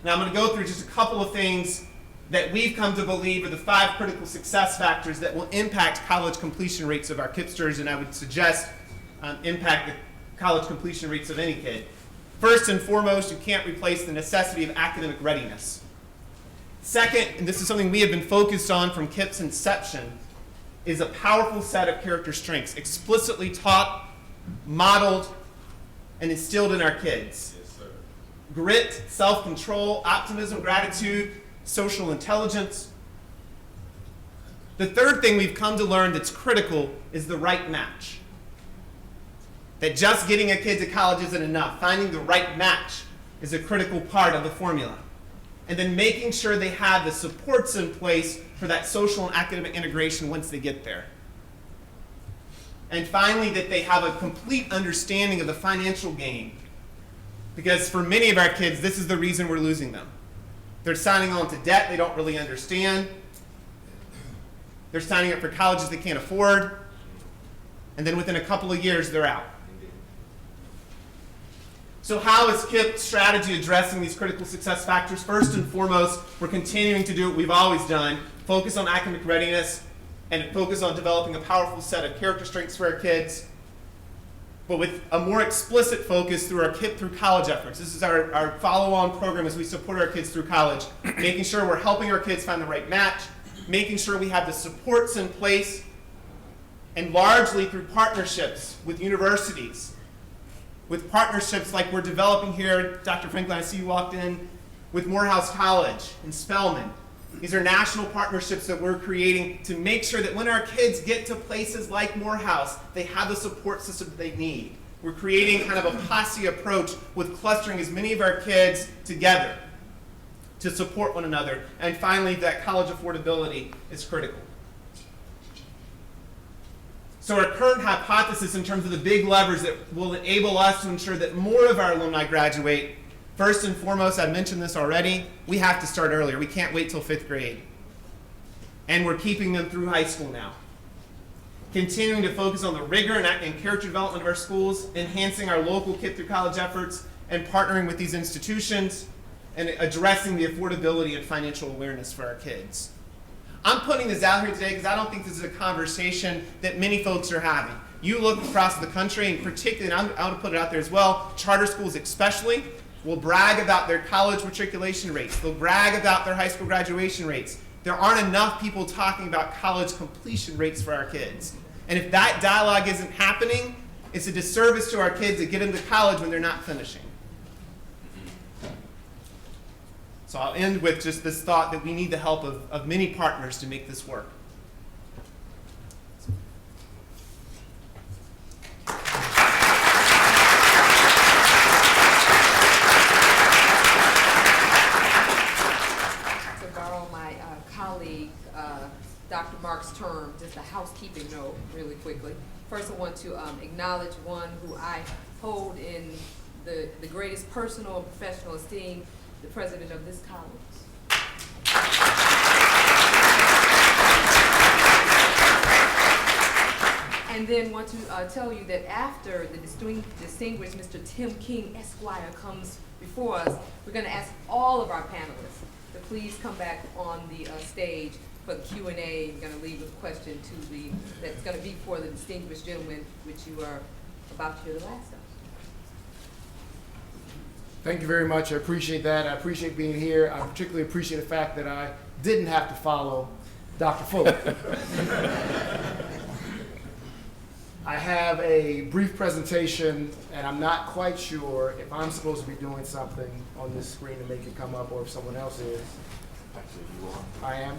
Now I'm going to go through just a couple of things that we've come to believe are the 5 critical success factors that will impact college completion rates of our Kippsters, and I would suggest impact the college completion rates of any kid. First and foremost, you can't replace the necessity of academic readiness. Second, and this is something we have been focused on from Kipp's inception, is a powerful set of character strengths, explicitly taught, modeled, and instilled in our kids. Yes, sir. Grit, self-control, optimism, gratitude, social intelligence. The third thing we've come to learn that's critical is the right match. That just getting a kid to college isn't enough. Finding the right match is a critical part of the formula. And then making sure they have the supports in place for that social and academic integration once they get there. And finally, that they have a complete understanding of the financial game. Because for many of our kids, this is the reason we're losing them. They're signing on to debt they don't really understand. They're signing up for colleges they can't afford. And then within a couple of years, they're out. So how is Kipp's strategy addressing these critical success factors? First and foremost, we're continuing to do what we've always done, focus on academic readiness, and focus on developing a powerful set of character strengths for our kids, but with a more explicit focus through our Kipp through college efforts. This is our follow-on program as we support our kids through college, making sure we're helping our kids find the right match, making sure we have the supports in place, and largely through partnerships with universities, with partnerships like we're developing here. Dr. Franklin, I see you walked in, with Morehouse College and Spelman. These are national partnerships that we're creating to make sure that when our kids get to places like Morehouse, they have the support system that they need. We're creating kind of a posse approach with clustering as many of our kids together to support one another. And finally, that college affordability is critical. So our current hypothesis in terms of the big levers that will enable us to ensure that more of our alumni graduate, first and foremost, I mentioned this already, we have to start earlier. We can't wait till 5th grade. And we're keeping them through high school now. Continuing to focus on the rigor and character development of our schools, enhancing our local Kipp through college efforts, and partnering with these institutions, and addressing the affordability and financial awareness for our kids. I'm putting this out here today because I don't think this is a conversation that many folks are having. You look across the country, and particularly, and I want to put it out there as well, charter schools especially, will brag about their college matriculation rates. They'll brag about their high school graduation rates. There aren't enough people talking about college completion rates for our kids. And if that dialogue isn't happening, it's a disservice to our kids to get into college when they're not finishing. So I'll end with just this thought that we need the help of many partners to make this work. Dr. Mark's term, just a housekeeping note really quickly. First, I want to acknowledge one who I hold in the greatest personal and professional esteem, the president of this college. And then want to tell you that after the distinguished Mr. Tim King, Esquire, comes before us, we're going to ask all of our panelists to please come back on the stage for the Q&A. We're going to leave with a question that's going to be for the distinguished gentleman, which you are about to hear the last of. Thank you very much. I appreciate that. I appreciate being here. I particularly appreciate the fact that I didn't have to follow Dr. Fuller. I have a brief presentation, and I'm not quite sure if I'm supposed to be doing something on this screen to make it come up or if someone else is. Actually, you are. I am.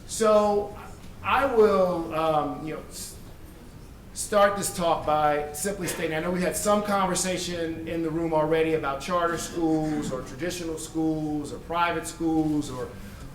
So I will start this talk by simply stating, I know we had some conversation in the room already about charter schools or traditional schools or private schools or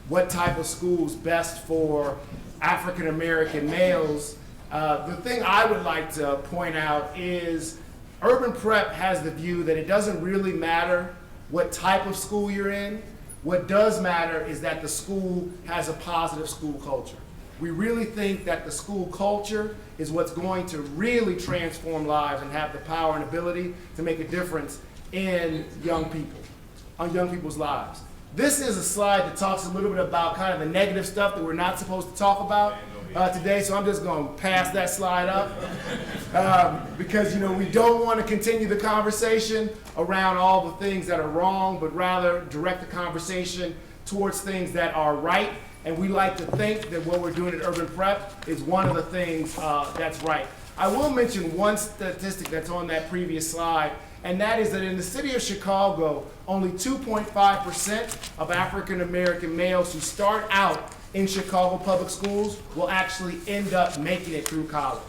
what type of schools best for African American males. The thing I would like to point out is urban prep has the view that it doesn't really matter what type of school you're in. What does matter is that the school has a positive school culture. We really think that the school culture is what's going to really transform lives and have the power and ability to make a difference in young people, on young people's lives. This is a slide that talks a little bit about kind of the negative stuff that we're not supposed to talk about today, so I'm just going to pass that slide up because, you know, we don't want to continue the conversation around all the things that are wrong, but rather direct the conversation towards things that are right. And we like to think that what we're doing at Urban Prep is one of the things that's right. I will mention one statistic that's on that previous slide, and that is that in the city of Chicago, only 2.5% of African American males who start out in Chicago public schools will actually end up making it through college.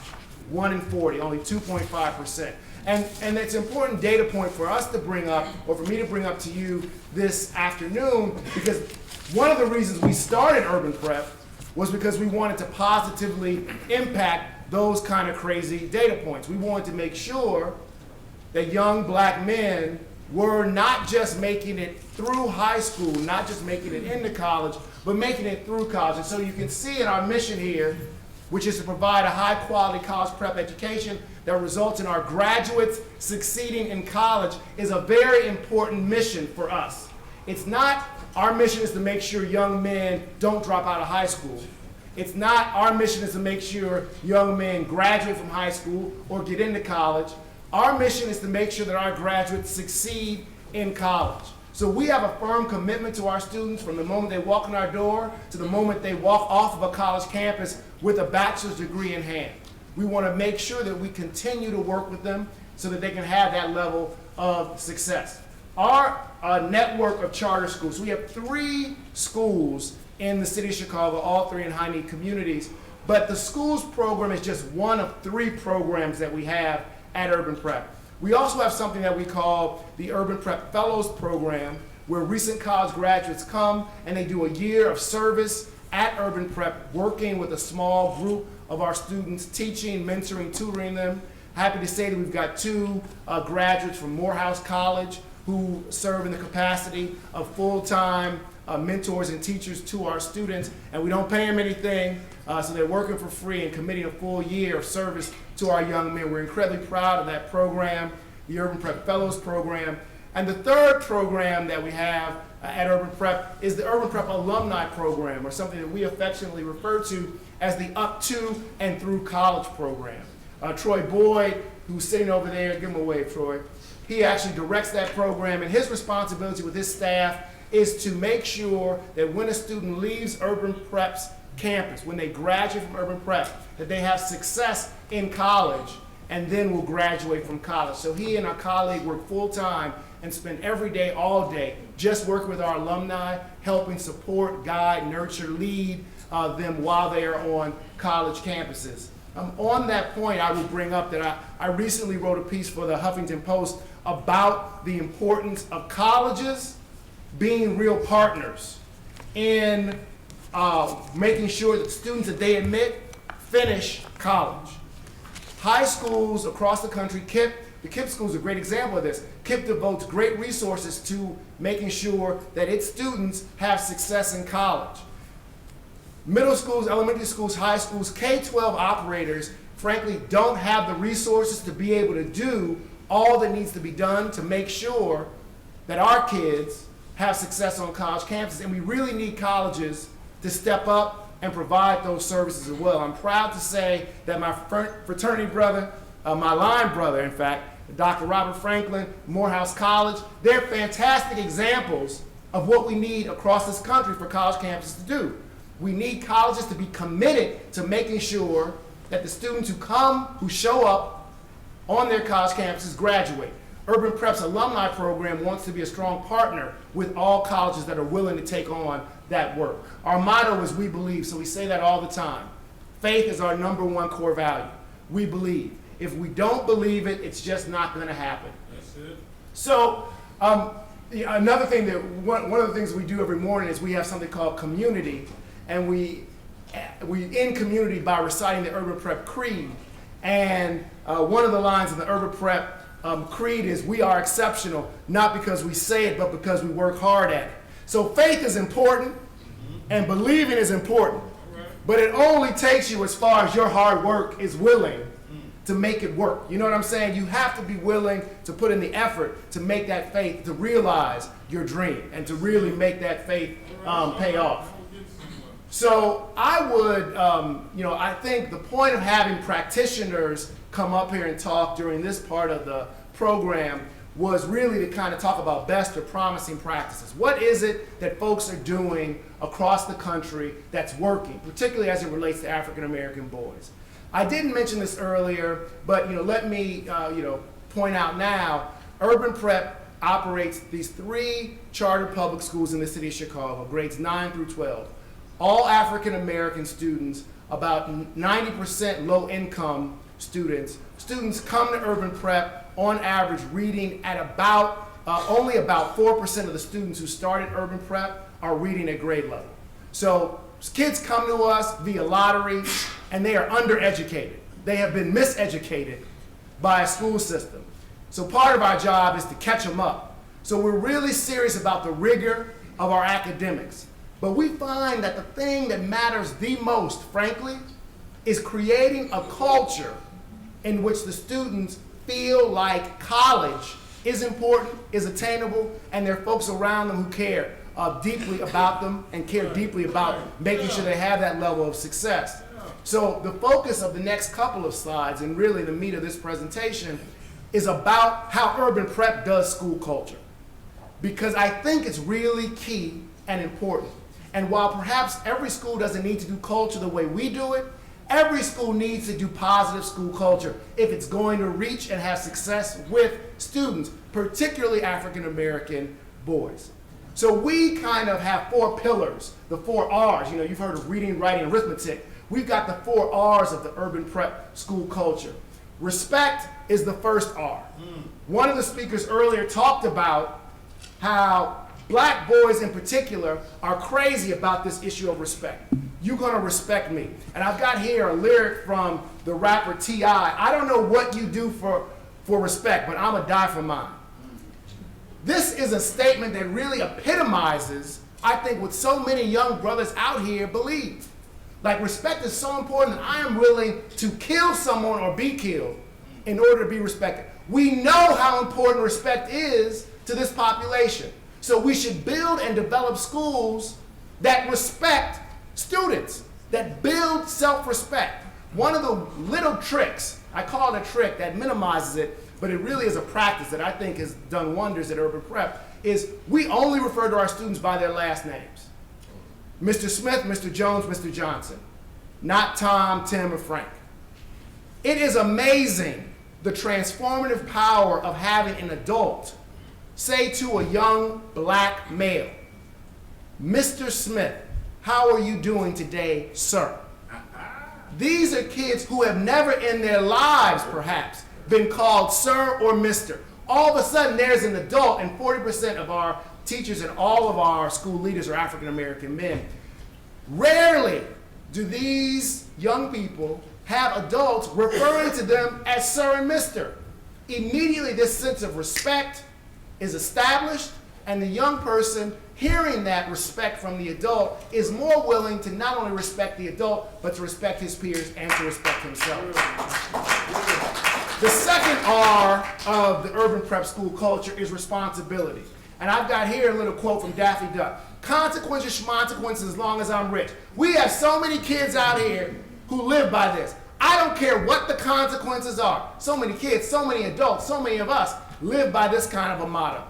1 in 40, only 2.5%. And it's an important data point for us to bring up, or for me to bring up to you this afternoon, because one of the reasons we started Urban Prep was because we wanted to positively impact those kind of crazy data points. We wanted to make sure that young black men were not just making it through high school, not just making it into college, but making it through college. And so you can see in our mission here, which is to provide a high quality college prep education that results in our graduates succeeding in college, is a very important mission for us. It's not, our mission is to make sure young men don't drop out of high school. It's not, our mission is to make sure young men graduate from high school or get into college. Our mission is to make sure that our graduates succeed in college. So we have a firm commitment to our students from the moment they walk in our door to the moment they walk off of a college campus with a bachelor's degree in hand. We want to make sure that we continue to work with them so that they can have that level of success. Our network of charter schools, we have 3 schools in the city of Chicago, all 3 in high-need communities, but the schools program is just one of 3 programs that we have at Urban Prep. We also have something that we call the Urban Prep Fellows Program, where recent college graduates come and they do a year of service at Urban Prep, working with a small group of our students, teaching, mentoring, tutoring them. Happy to say that we've got 2 graduates from Morehouse College who serve in the capacity of full-time mentors and teachers to our students, and we don't pay them anything, so they're working for free and committing a full year of service to our young men. We're incredibly proud of that program, the Urban Prep Fellows Program. And the third program that we have at Urban Prep is the Urban Prep Alumni Program, or something that we affectionately refer to as the Up to and Through College Program. Troy Boyd, who's sitting over there, give him a wave, Troy. He actually directs that program, and his responsibility with his staff is to make sure that when a student leaves Urban Prep's campus, when they graduate from Urban Prep, that they have success in college and then will graduate from college. So he and our colleague work full-time and spend every day, all day, just working with our alumni, helping support, guide, nurture, lead them while they are on college campuses. On that point, I will bring up that I recently wrote a piece for the Huffington Post about the importance of colleges being real partners in making sure that students that they admit finish college. High schools across the country, the Kipp School is a great example of this. Kipp devotes great resources to making sure that its students have success in college. Middle schools, elementary schools, high schools, K-12 operators, frankly, don't have the resources to be able to do all that needs to be done to make sure that our kids have success on college campuses. And we really need colleges to step up and provide those services as well. I'm proud to say that my fraternity brother, my line brother, in fact, Dr. Robert Franklin, Morehouse College, they're fantastic examples of what we need across this country for college campuses to do. We need colleges to be committed to making sure that the students who show up on their college campuses graduate. Urban Prep's alumni program wants to be a strong partner with all colleges that are willing to take on that work. Our motto is we believe, so we say that all the time. Faith is our #1 core value. We believe. If we don't believe it, it's just not going to happen. That's it. So another thing that one of the things we do every morning is we have something called community, and we end community by reciting the Urban Prep Creed. And one of the lines of the Urban Prep Creed is, "We are exceptional, not because we say it, but because we work hard at it." So faith is important and believing is important, but it only takes you as far as your hard work is willing to make it work. You know what I'm saying? You have to be willing to put in the effort to make that faith, to realize your dream, and to really make that faith pay off. So I would, I think the point of having practitioners come up here and talk during this part of the program was really to kind of talk about best or promising practices. What is it that folks are doing across the country that's working, particularly as it relates to African American boys? I didn't mention this earlier, but let me point out now, Urban Prep operates these 3 charter public schools in the city of Chicago, grades 9 through 12. All African American students, about 90% low income students. Students come to Urban Prep on average reading at about, only about 4% of the students who started Urban Prep are reading at grade level. So kids come to us via lottery and they are undereducated. They have been miseducated by a school system. So part of our job is to catch them up. So we're really serious about the rigor of our academics. But we find that the thing that matters the most, frankly, is creating a culture in which the students feel like college is important, is attainable, and there are folks around them who care deeply about them and care deeply about making sure they have that level of success. So the focus of the next couple of slides, and really the meat of this presentation, is about how Urban Prep does school culture. Because I think it's really key and important. And while perhaps every school doesn't need to do culture the way we do it, every school needs to do positive school culture if it's going to reach and have success with students, particularly African American boys. So we kind of have 4 pillars, the 4 R's. You've heard of reading, writing, arithmetic. We've got the 4 R's of the Urban Prep school culture. Respect is the first R. One of the speakers earlier talked about how black boys in particular are crazy about this issue of respect. You're gonna respect me. And I've got here a lyric from the rapper T.I. I don't know what you do for respect, but I'ma die for mine. This is a statement that really epitomizes, I think, what so many young brothers out here believe. Like, respect is so important that I am willing to kill someone or be killed in order to be respected. We know how important respect is to this population. So we should build and develop schools that respect students, that build self-respect. One of the little tricks, I call it a trick that minimizes it, but it really is a practice that I think has done wonders at Urban Prep, is we only refer to our students by their last names. Mr. Smith, Mr. Jones, Mr. Johnson, not Tom, Tim, or Frank. It is amazing the transformative power of having an adult say to a young black male, Mr. Smith, how are you doing today, sir? These are kids who have never in their lives, perhaps, been called sir or mister. All of a sudden, there's an adult, and 40% of our teachers and all of our school leaders are African American men. Rarely do these young people have adults referring to them as sir and mister. Immediately, this sense of respect is established, and the young person hearing that respect from the adult is more willing to not only respect the adult, but to respect his peers and to respect himself. The second R of the Urban Prep school culture is responsibility. And I've got here a little quote from Daffy Duck. Consequences, schmonsequences, as long as I'm rich. We have so many kids out here who live by this. I don't care what the consequences are. So many kids, so many adults, so many of us live by this kind of a motto.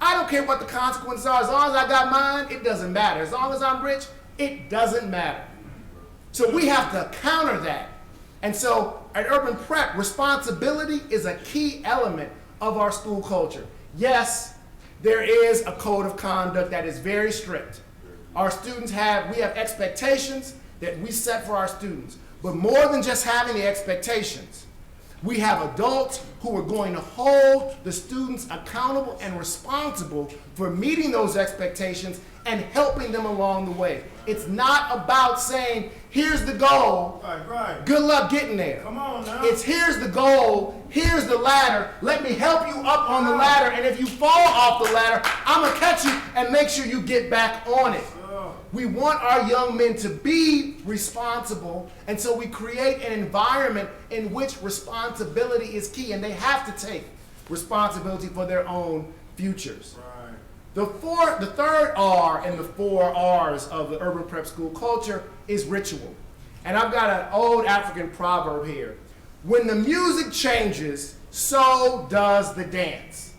I don't care what the consequences are. As long as I got mine, it doesn't matter. As long as I'm rich, it doesn't matter. So we have to counter that. And so at Urban Prep, responsibility is a key element of our school culture. Yes, there is a code of conduct that is very strict. Our students we have expectations that we set for our students. But more than just having the expectations, we have adults who are going to hold the students accountable and responsible for meeting those expectations and helping them along the way. It's not about saying, here's the goal, good luck getting there. Come on now. It's here's the goal, here's the ladder, let me help you up on the ladder, and if you fall off the ladder, I'm gonna catch you and make sure you get back on it. We want our young men to be responsible, and so we create an environment in which responsibility is key, and they have to take responsibility for their own futures. The third R in the 4 R's of the urban prep school culture is ritual. And I've got an old African proverb here. When the music changes, so does the dance.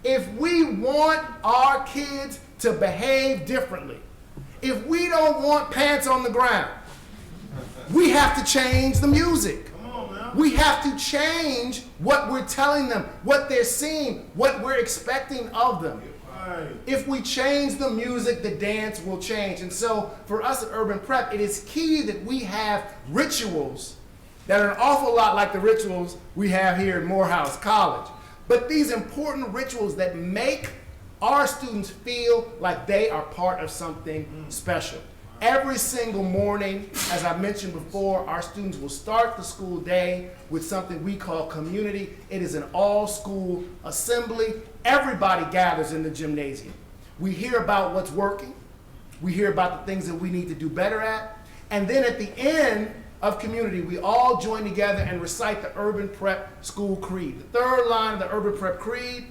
If we want our kids to behave differently, if we don't want pants on the ground, we have to change the music. We have to change what we're telling them, what they're seeing, what we're expecting of them. If we change the music, the dance will change. And so for us at Urban Prep, it is key that we have rituals that are an awful lot like the rituals we have here at Morehouse College. But these important rituals that make our students feel like they are part of something special. Every single morning, as I mentioned before, our students will start the school day with something we call community. It is an all-school assembly. Everybody gathers in the gymnasium. We hear about what's working. We hear about the things that we need to do better at. And then at the end of community, we all join together and recite the Urban Prep School Creed. The third line of the Urban Prep Creed,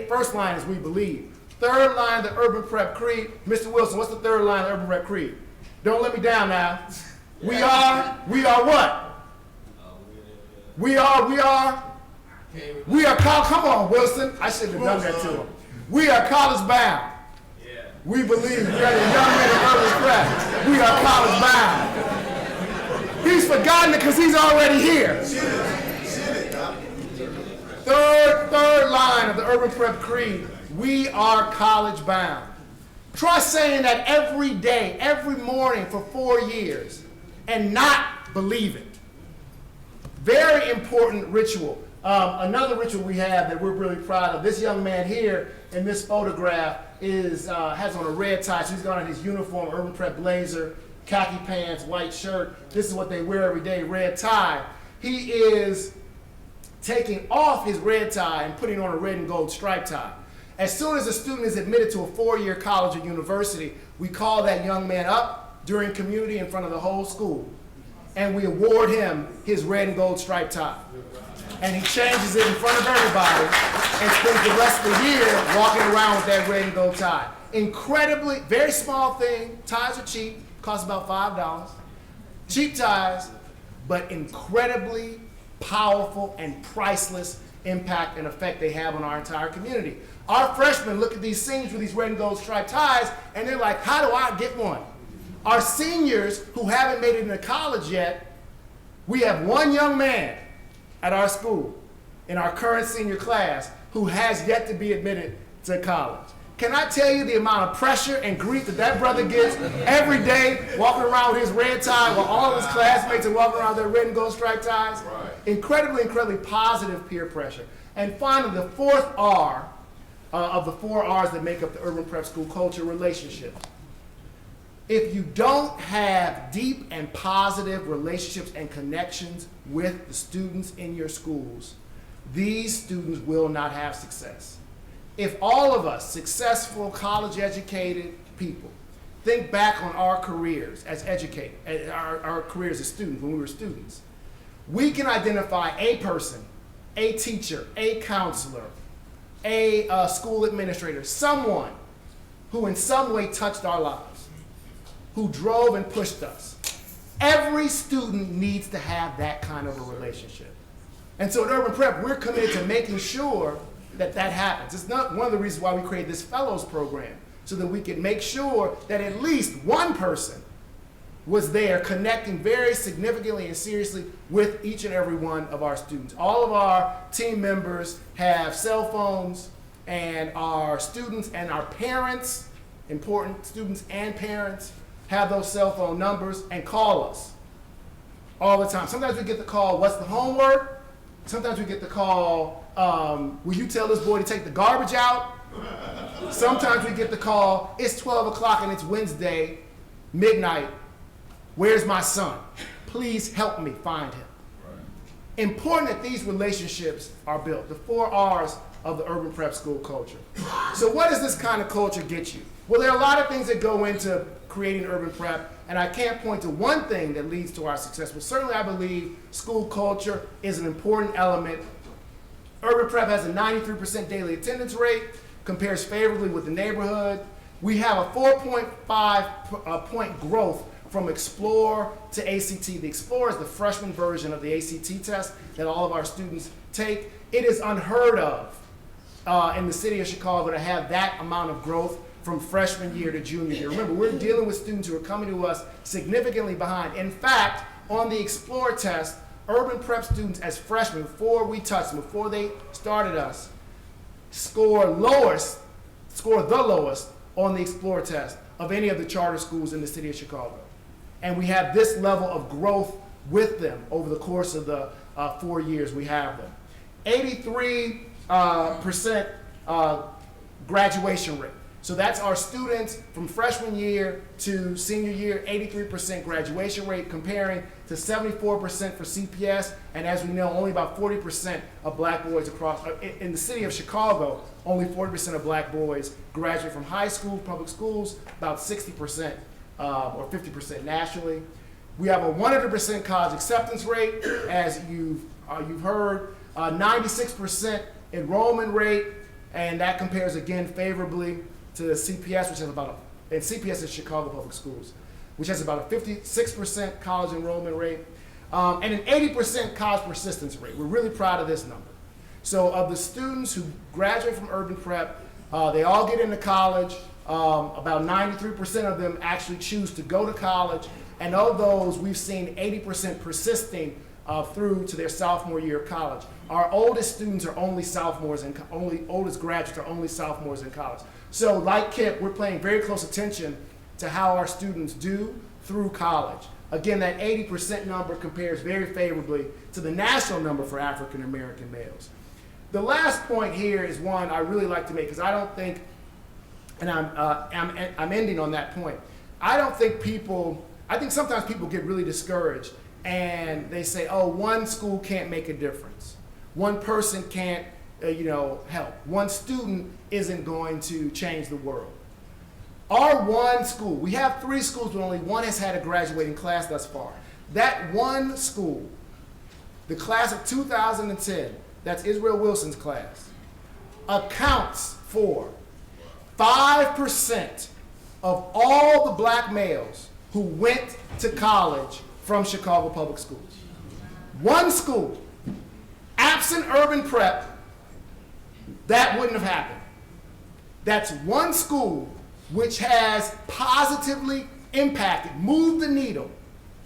first line is we believe. Third line of the Urban Prep Creed, Mr. Wilson, what's the third line of the Urban Prep Creed? Don't let me down now. We are what? We are, come on, Wilson. I shouldn't have done that to him. We are college bound. We believe we are the young men of Urban Prep. We are college bound. He's forgotten it because he's already here. Third line of the Urban Prep Creed, we are college bound. Try saying that every day, every morning for 4 years and not believe it. Very important ritual. Another ritual we have that we're really proud of, this young man here in this photograph has on a red tie. So he's got on his uniform, Urban Prep blazer, khaki pants, white shirt. This is what they wear every day, red tie. He is taking off his red tie and putting on a red and gold striped tie. As soon as a student is admitted to a 4-year college or university, we call that young man up during community in front of the whole school, and we award him his red and gold striped tie. And he changes it in front of everybody and spends the rest of the year walking around with that red and gold tie. Incredibly, very small thing, ties are cheap, cost about $5. Cheap ties, but incredibly powerful and priceless impact and effect they have on our entire community. Our freshmen look at these seniors with these red and gold striped ties, and they're like, how do I get one? Our seniors who haven't made it into college yet, we have one young man at our school in our current senior class who has yet to be admitted to college. Can I tell you the amount of pressure and grief that brother gets every day walking around with his red tie while all of his classmates are walking around with their red and gold striped ties? Right. Incredibly positive peer pressure. And finally, the fourth R of the 4 R's that make up the Urban Prep School culture, relationships. If you don't have deep and positive relationships and connections with the students in your schools, these students will not have success. If all of us, successful, college-educated people, think back on our careers as educators, our careers as students, when we were students, we can identify a person, a teacher, a counselor, a school administrator, someone who in some way touched our lives, who drove and pushed us. Every student needs to have that kind of a relationship. And so at Urban Prep, we're committed to making sure that that happens. It's not one of the reasons why we created this fellows program, so that we can make sure that at least one person was there connecting very significantly and seriously with each and every one of our students. All of our team members have cell phones, and our students and our parents, important students and parents, have those cell phone numbers and call us all the time. Sometimes we get the call, what's the homework? Sometimes we get the call, will you tell this boy to take the garbage out? Sometimes we get the call, it's 12 o'clock and it's Wednesday, midnight. Where's my son? Please help me find him. Important that these relationships are built, the 4 R's of the urban prep school culture. So what does this kind of culture get you? Well, there are a lot of things that go into creating urban prep, and I can't point to one thing that leads to our success, but certainly I believe school culture is an important element. Urban prep has a 93% daily attendance rate, compares favorably with the neighborhood. We have a 4.5 point growth from Explore to ACT. The Explore is the freshman version of the ACT test that all of our students take. It is unheard of in the city of Chicago to have that amount of growth from freshman year to junior year. Remember, we're dealing with students who are coming to us significantly behind. In fact, on the Explore test, urban prep students as freshmen, before we touched them, before they started us, score the lowest on the Explore test of any of the charter schools in the city of Chicago. And we have this level of growth with them over the course of the 4 years we have them. 83% graduation rate. So that's our students from freshman year to senior year, 83% graduation rate, comparing to 74% for CPS, and as we know, only about 40% of black boys across, in the city of Chicago, only 40% of black boys graduate from high school, public schools, about 60% or 50% nationally. We have a 100% college acceptance rate, as you've heard, 96% enrollment rate, and that compares again favorably to the CPS, which has and CPS is Chicago Public Schools, which has about a 56% college enrollment rate, and an 80% college persistence rate. We're really proud of this number. So of the students who graduate from urban prep, they all get into college. About 93% of them actually choose to go to college, and of those, we've seen 80% persisting through to their sophomore year of college. Our oldest students are only sophomores, and oldest graduates are only sophomores in college. So like Kipp, we're paying very close attention to how our students do through college. Again, that 80% number compares very favorably to the national number for African American males. The last point here is one I really like to make, because I don't think, and I'm ending on that point. I think sometimes people get really discouraged and they say, oh, one school can't make a difference. One person can't help. One student isn't going to change the world. Our one school, we have 3 schools, but only one has had a graduating class thus far. That one school, the class of 2010, that's Israel Wilson's class, accounts for 5% of all the black males who went to college from Chicago Public Schools. One school, absent urban prep, that wouldn't have happened. That's one school which has positively impacted, moved the needle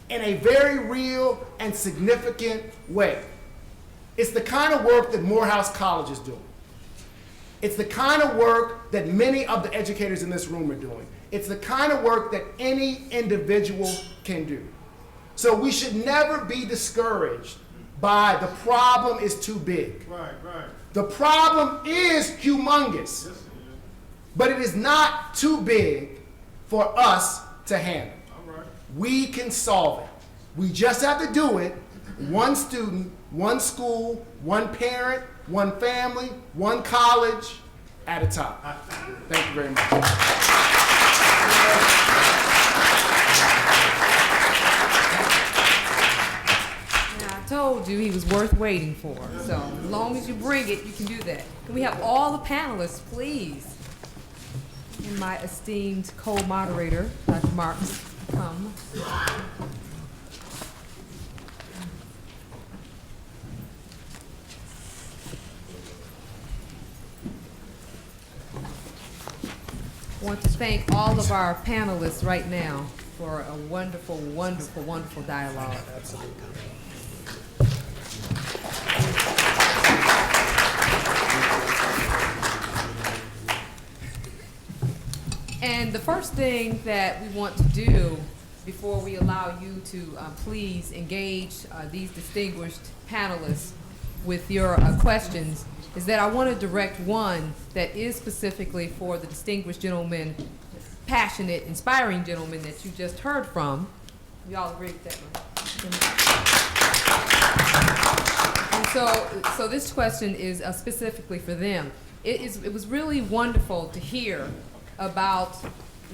in a very real and significant way. It's the kind of work that Morehouse College is doing. It's the kind of work that many of the educators in this room are doing. It's the kind of work that any individual can do. So we should never be discouraged by the problem is too big. Right. The problem is humongous, but it is not too big for us to handle. All right. We can solve it. We just have to do it one student, one school, one parent, one family, one college at a time. Thank you very much. I told you he was worth waiting for. So as long as you bring it, you can do that. Can we have all the panelists, please? And my esteemed co-moderator, Dr. Marks, come. I want to thank all of our panelists right now for a wonderful, wonderful, wonderful dialogue. Absolutely. And the first thing that we want to do before we allow you to please engage these distinguished panelists with your questions is that I want to direct one that is specifically for the distinguished gentleman, passionate, inspiring gentleman that you just heard from. We all agree with that one? And so this question is specifically for them. It was really wonderful to hear about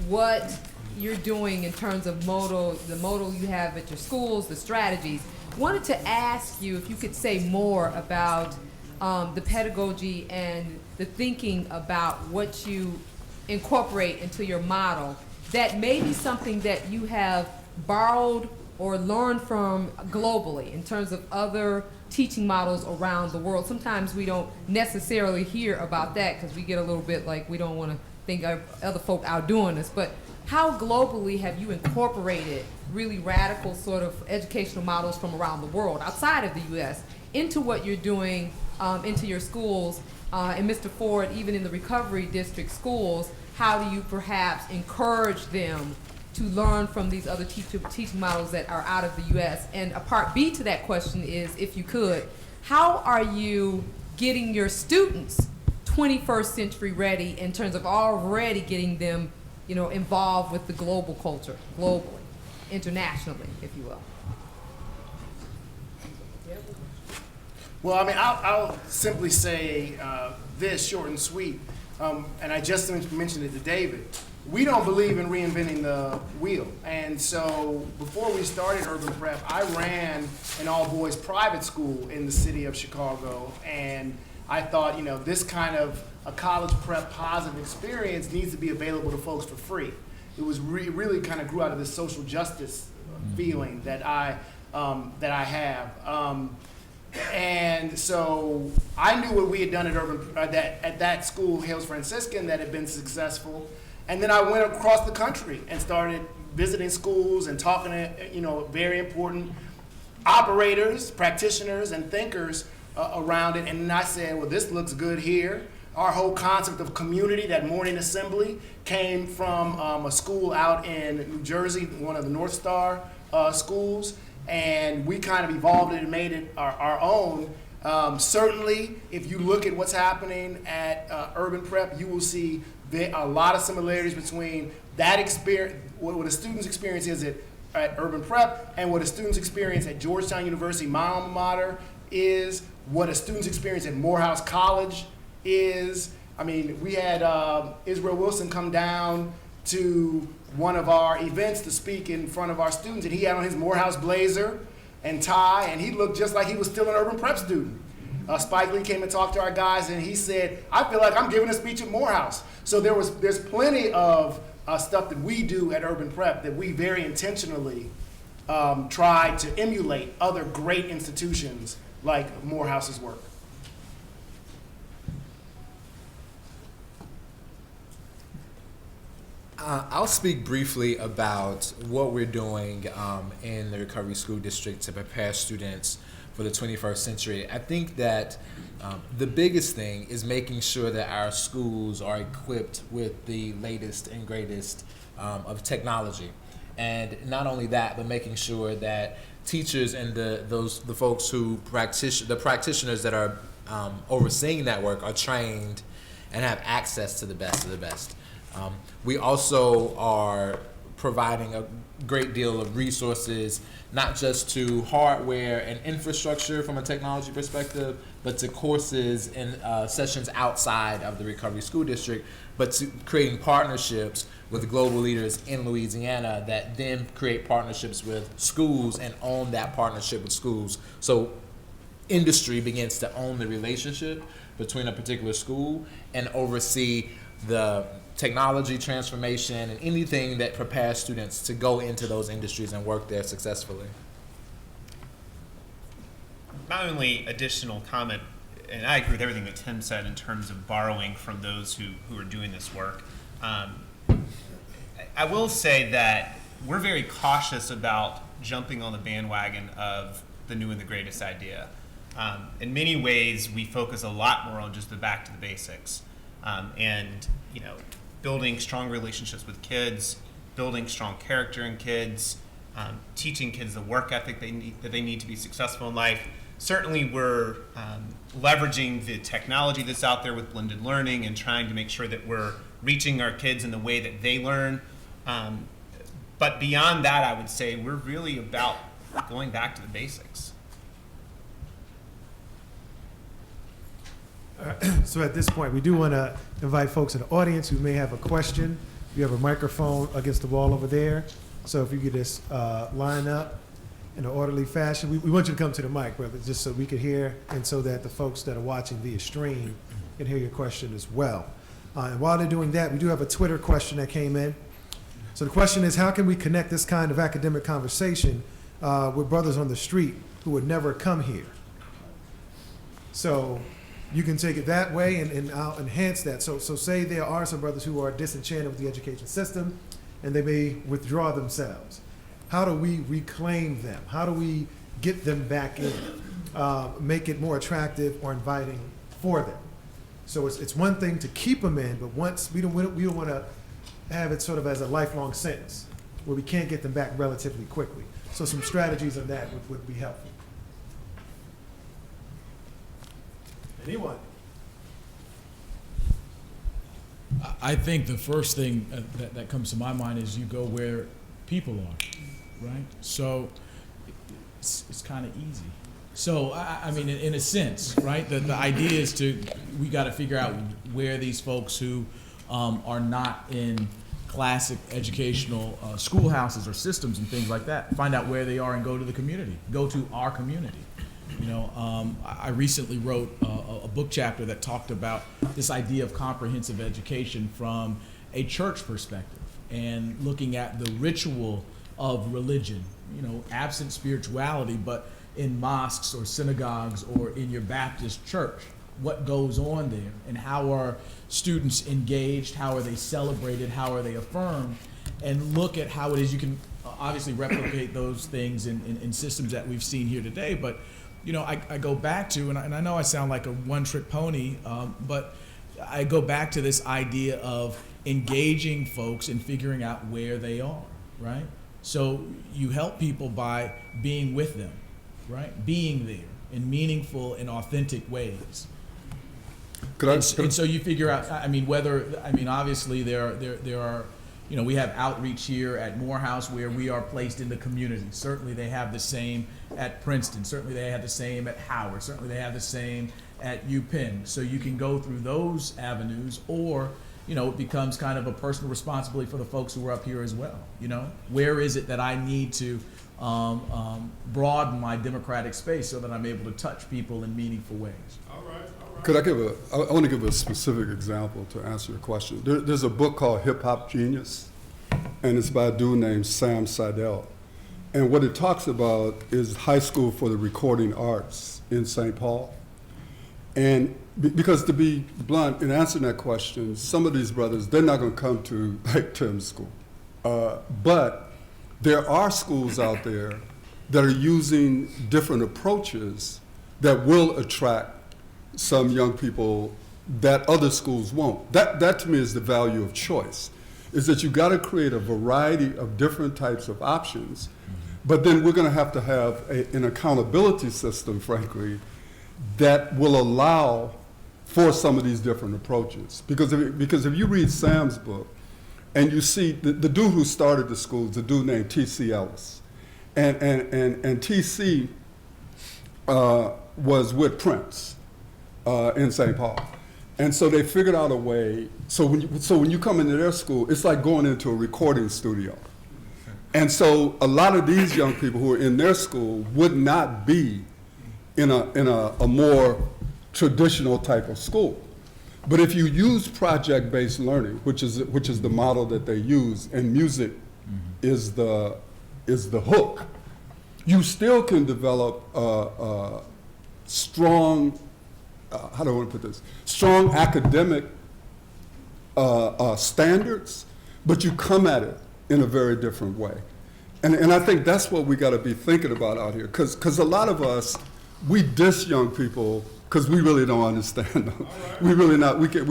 what you're doing in terms of the modal you have at your schools, the strategies. Wanted to ask you if you could say more about the pedagogy and the thinking about what you incorporate into your model that may be something that you have borrowed or learned from globally in terms of other teaching models around the world. Sometimes we don't necessarily hear about that because we get a little bit like we don't want to think of other folk outdoing us, but how globally have you incorporated really radical sort of educational models from around the world, outside of the U.S., into what you're doing into your schools? And Mr. Ford, even in the recovery district schools, how do you perhaps encourage them to learn from these other teaching models that are out of the U.S.? And a part B to that question is, if you could, how are you getting your students 21st century ready in terms of already getting them, you know, involved with the global culture, globally, internationally, if you will? Well, I mean, I'll simply say this, short and sweet, and I just mentioned it to David. We don't believe in reinventing the wheel. And so before we started Urban Prep, I ran an all-boys private school in the city of Chicago, and I thought, you know, this kind of a college prep positive experience needs to be available to folks for free. It was really kind of grew out of this social justice feeling that I have. And so I knew what we had done at at that school, Hales Franciscan, that had been successful. And then I went across the country and started visiting schools and talking to, you know, very important operators, practitioners, and thinkers around it. And then I said, well, this looks good here. Our whole concept of community, that morning assembly, came from a school out in New Jersey, one of the North Star schools. And we kind of evolved it and made it our own. Certainly, if you look at what's happening at Urban Prep, you will see a lot of similarities between that experience, what a student's experience is at Urban Prep, and what a student's experience at Georgetown University, my alma mater, is, what a student's experience at Morehouse College is. I mean, we had Israel Wilson come down to one of our events to speak in front of our students, and he had on his Morehouse blazer and tie, and he looked just like he was still an Urban Prep student. Spike Lee came and talked to our guys, and he said, I feel like I'm giving a speech at Morehouse. So there's plenty of stuff that we do at Urban Prep that we very intentionally try to emulate other great institutions like Morehouse's work. I'll speak briefly about what we're doing in the Recovery School District to prepare students for the 21st century. I think that the biggest thing is making sure that our schools are equipped with the latest and greatest of technology. And not only that, but making sure that teachers and the folks who the practitioners that are overseeing that work are trained and have access to the best of the best. We also are providing a great deal of resources, not just to hardware and infrastructure from a technology perspective, but to courses and sessions outside of the Recovery School District, but to creating partnerships with global leaders in Louisiana that then create partnerships with schools and own that partnership with schools. So industry begins to own the relationship between a particular school and oversee the technology transformation and anything that prepares students to go into those industries and work there successfully. My only additional comment, and I agree with everything that Tim said in terms of borrowing from those who are doing this work. I will say that we're very cautious about jumping on the bandwagon of the new and the greatest idea. In many ways, we focus a lot more on just the back to the basics, and building strong relationships with kids, building strong character in kids, teaching kids the work ethic that they need to be successful in life. certainly we're leveraging the technology that's out there with blended learning and trying to make sure that we're reaching our kids in the way that they learn. But beyond that, I would say we're really about going back to the basics. So at this point, we do want to invite folks in the audience who may have a question. You have a microphone against the wall over there. So if you could just line up in an orderly fashion. We want you to come to the mic, brother, just so we can hear and so that the folks that are watching via stream can hear your question as well. And while they're doing that, we do have a Twitter question that came in. So the question is, how can we connect this kind of academic conversation with brothers on the street who would never come here? So you can take it that way, and I'll enhance that. So say there are some brothers who are disenchanted with the education system, and they may withdraw themselves. How do we reclaim them? How do we get them back in, make it more attractive or inviting for them? So it's one thing to keep them in, but once we don't want to have it sort of as a lifelong sentence where we can't get them back relatively quickly. So some strategies on that would be helpful. Anyone? I think the first thing that comes to my mind is you go where people are, right? So it's kind of easy. So, I mean, in a sense, right, the idea is we got to figure out where these folks who are not in classic educational schoolhouses or systems and things like that, find out where they are and go to the community, go to our community. You know, I recently wrote a book chapter that talked about this idea of comprehensive education from a church perspective and looking at the ritual of religion, you know, absent spirituality, but in mosques or synagogues or in your Baptist church, what goes on there and how are students engaged, how are they celebrated, how are they affirmed, and look at how it is you can obviously replicate those things in systems that we've seen here today. But you know, I go back to, and I know I sound like a one-trick pony, but I go back to this idea of engaging folks and figuring out where they are, right? So you help people by being with them, right? Being there in meaningful and authentic ways. And so you figure out, I mean, obviously there are, you know, we have outreach here at Morehouse where we are placed in the community. Certainly they have the same at Princeton. Certainly they have the same at Howard. Certainly they have the same at UPenn. So you can go through those avenues, or, you know, it becomes kind of a personal responsibility for the folks who are up here as well. You know, where is it that I need to broaden my democratic space so that I'm able to touch people in meaningful ways? All right. Could I want to give a specific example to answer your question. There's a book called Hip Hop Genius, and it's by a dude named Sam Seidel. And what it talks about is high school for the recording arts in St. Paul. And because to be blunt, in answering that question, some of these brothers, they're not going to come to like Tim's school. But there are schools out there that are using different approaches that will attract some young people that other schools won't. That to me is the value of choice, is that you got to create a variety of different types of options, but then we're going to have an accountability system, frankly, that will allow for some of these different approaches. Because if you read Sam's book, and you see the dude who started the school is a dude named T.C. Ellis. And T.C. Was with Prince in St. Paul. And so they figured out a way, so when you come into their school, it's like going into a recording studio. And so a lot of these young people who are in their school would not be in a more traditional type of school. But if you use project-based learning, which is the model that they use, and music is the hook, you still can develop strong, how do I want to put this? Strong academic standards, but you come at it in a very different way. And I think that's what we got to be thinking about out here, because a lot of us, we diss young people because we really don't understand them. We